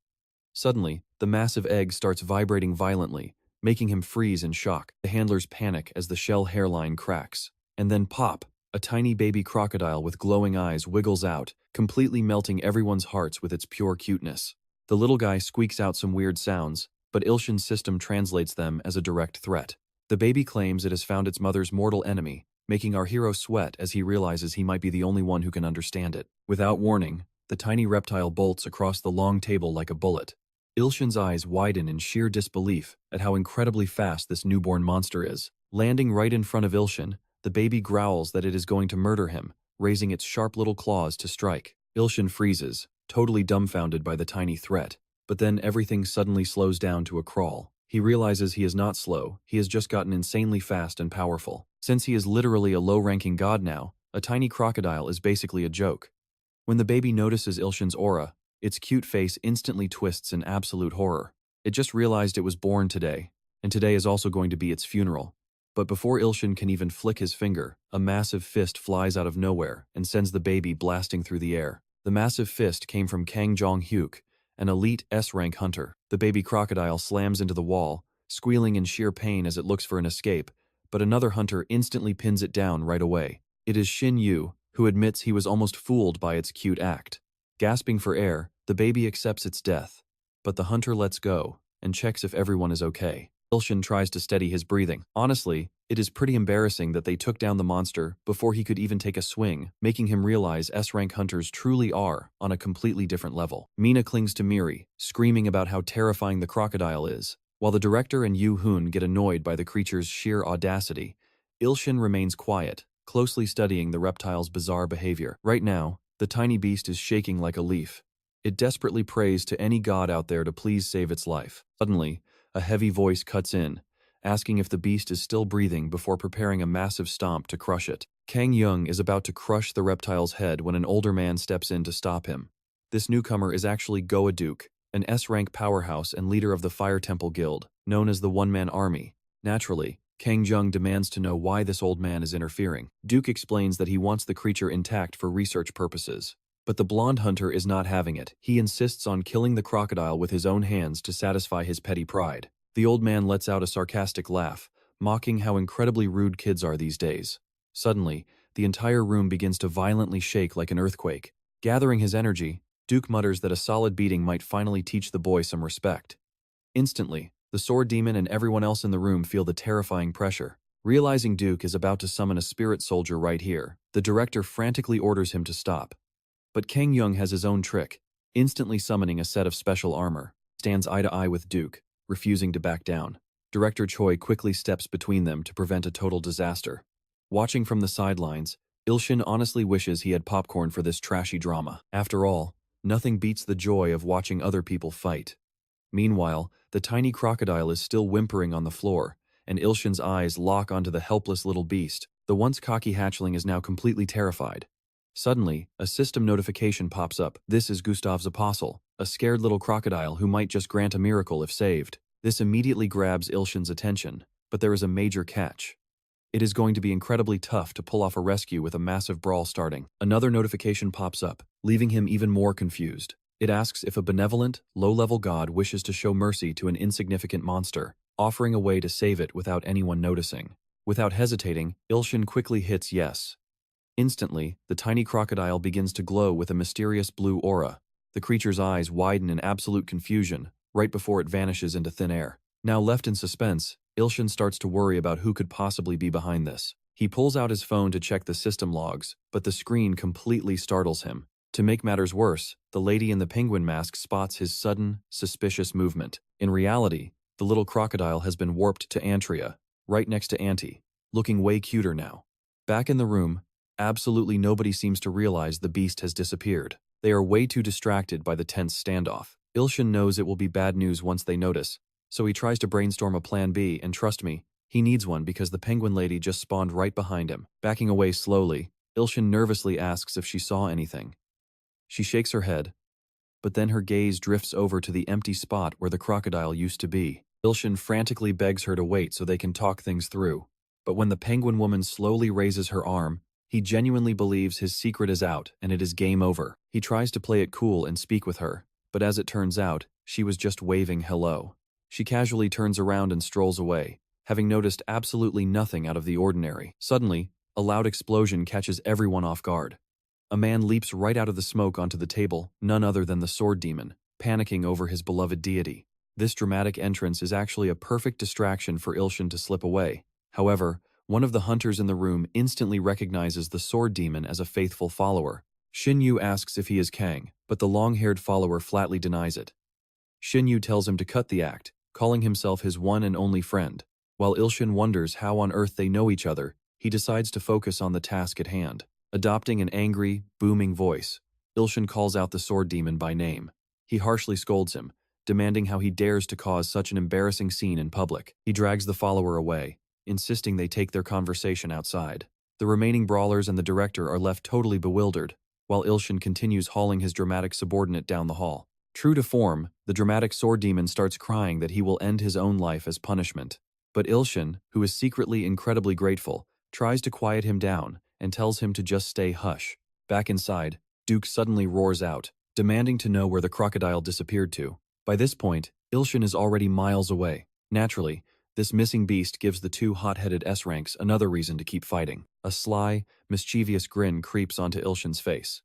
Suddenly, the massive egg starts vibrating violently, making him freeze in shock. The handlers panic as the shell hairline cracks. And then pop! A tiny baby crocodile with glowing eyes wiggles out, completely melting everyone's hearts with its pure cuteness. The little guy squeaks out some weird sounds, but Ilshin's system translates them as a direct threat. The baby claims it has found its mother's mortal enemy, making our hero sweat as he realizes he might be the only one who can understand it. Without warning, the tiny reptile bolts across the long table like a bullet. Ilshin's eyes widen in sheer disbelief at how incredibly fast this newborn monster is. Landing right in front of Ilshin, the baby growls that it is going to murder him, raising its sharp little claws to strike. Ilshin freezes, totally dumbfounded by the tiny threat, but then everything suddenly slows down to a crawl. He realizes he is not slow, he has just gotten insanely fast and powerful. Since he is literally a low-ranking god now, a tiny crocodile is basically a joke. When the baby notices Ilshin's aura, its cute face instantly twists in absolute horror. It just realized it was born today, and today is also going to be its funeral. But before Ilshin can even flick his finger, a massive fist flies out of nowhere and sends the baby blasting through the air. The massive fist came from Kang Jong-hyuk, an elite S-rank hunter. The baby crocodile slams into the wall, squealing in sheer pain as it looks for an escape, but another hunter instantly pins it down right away. It is Shin Yu, who admits he was almost fooled by its cute act. Gasping for air, the baby accepts its death, but the hunter lets go and checks if everyone is okay. Ilshin tries to steady his breathing. Honestly, it is pretty embarrassing that they took down the monster before he could even take a swing, making him realize S-rank hunters truly are on a completely different level. Mina clings to Miri, screaming about how terrifying the crocodile is. While the director and Yu Hoon get annoyed by the creature's sheer audacity, Ilshin remains quiet, closely studying the reptile's bizarre behavior. Right now, the tiny beast is shaking like a leaf. It desperately prays to any god out there to please save its life. Suddenly, a heavy voice cuts in, asking if the beast is still breathing before preparing a massive stomp to crush it. Kang Young is about to crush the reptile's head when an older man steps in to stop him. This newcomer is actually Goa Duke, an S-rank powerhouse and leader of the Fire Temple Guild, known as the One-Man Army. Naturally, Kang Jung demands to know why this old man is interfering. Duke explains that he wants the creature intact for research purposes. But the blonde hunter is not having it. He insists on killing the crocodile with his own hands to satisfy his petty pride. The old man lets out a sarcastic laugh, mocking how incredibly rude kids are these days. Suddenly, the entire room begins to violently shake like an earthquake. Gathering his energy, Duke mutters that a solid beating might finally teach the boy some respect. Instantly, the sword demon and everyone else in the room feel the terrifying pressure. Realizing Duke is about to summon a spirit soldier right here, the director frantically orders him to stop. But Kang Young has his own trick, instantly summoning a set of special armor. Stands eye to eye with Duke, refusing to back down. Director Choi quickly steps between them to prevent a total disaster. Watching from the sidelines, Ilshin honestly wishes he had popcorn for this trashy drama. After all, nothing beats the joy of watching other people fight. Meanwhile, the tiny crocodile is still whimpering on the floor, and Ilshin's eyes lock onto the helpless little beast. The once cocky hatchling is now completely terrified. Suddenly, a system notification pops up. This is Gustav's apostle, a scared little crocodile who might just grant a miracle if saved. This immediately grabs Ilshin's attention, but there is a major catch. It is going to be incredibly tough to pull off a rescue with a massive brawl starting. Another notification pops up, leaving him even more confused. It asks if a benevolent, low-level god wishes to show mercy to an insignificant monster, offering a way to save it without anyone noticing. Without hesitating, Ilshin quickly hits yes. Instantly, the tiny crocodile begins to glow with a mysterious blue aura. The creature's eyes widen in absolute confusion, right before it vanishes into thin air. Now left in suspense, Ilshin starts to worry about who could possibly be behind this. He pulls out his phone to check the system logs, but the screen completely startles him. To make matters worse, the lady in the penguin mask spots his sudden, suspicious movement. In reality, the little crocodile has been warped to Antria, right next to Auntie, looking way cuter now. Back in the room, absolutely nobody seems to realize the beast has disappeared. They are way too distracted by the tense standoff. Ilshin knows it will be bad news once they notice, so he tries to brainstorm a plan B, and trust me, he needs one because the penguin lady just spawned right behind him. Backing away slowly, Ilshin nervously asks if she saw anything. She shakes her head, but then her gaze drifts over to the empty spot where the crocodile used to be. Ilshin frantically begs her to wait so they can talk things through, but when the penguin woman slowly raises her arm, he genuinely believes his secret is out and it is game over. He tries to play it cool and speak with her, but as it turns out, she was just waving hello. She casually turns around and strolls away, having noticed absolutely nothing out of the ordinary. Suddenly, a loud explosion catches everyone off guard. A man leaps right out of the smoke onto the table, none other than the sword demon, panicking over his beloved deity. This dramatic entrance is actually a perfect distraction for Ilshin to slip away. However, one of the hunters in the room instantly recognizes the sword demon as a faithful follower. Shin Yu asks if he is Kang, but the long-haired follower flatly denies it. Shin Yu tells him to cut the act, calling himself his one and only friend. While Ilshin wonders how on earth they know each other, he decides to focus on the task at hand. Adopting an angry, booming voice, Ilshin calls out the sword demon by name. He harshly scolds him, demanding how he dares to cause such an embarrassing scene in public. He drags the follower away, insisting they take their conversation outside. The remaining brawlers and the director are left totally bewildered, while Ilshin continues hauling his dramatic subordinate down the hall. True to form, the dramatic sword demon starts crying that he will end his own life as punishment. But Ilshin, who is secretly incredibly grateful, tries to quiet him down and tells him to just stay hush. Back inside, Duke suddenly roars out, demanding to know where the crocodile disappeared to. By this point, Ilshin is already miles away. Naturally, this missing beast gives the two hot-headed S-ranks another reason to keep fighting. A sly, mischievous grin creeps onto Ilshin's face.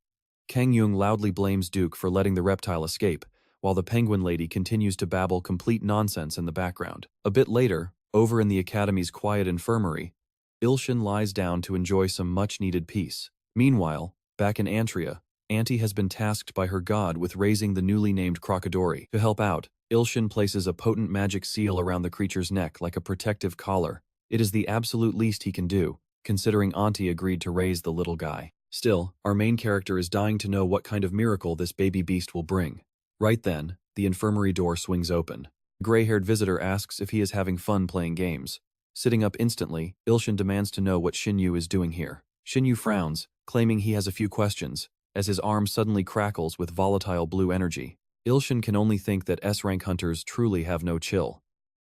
Kang Yung loudly blames Duke for letting the reptile escape, while the penguin lady continues to babble complete nonsense in the background. A bit later, over in the Academy's quiet infirmary, Ilshin lies down to enjoy some much-needed peace. Meanwhile, back in Antria, Auntie has been tasked by her god with raising the newly named Crocodori. To help out, Ilshin places a potent magic seal around the creature's neck like a protective collar. It is the absolute least he can do, considering Auntie agreed to raise the little guy. Still, our main character is dying to know what kind of miracle this baby beast will bring. Right then, the infirmary door swings open. The gray-haired visitor asks if he is having fun playing games. Sitting up instantly, Ilshin demands to know what Shinyu is doing here. Shinyu frowns, claiming he has a few questions, as his arm suddenly crackles with volatile blue energy. Ilshin can only think that S-rank hunters truly have no chill.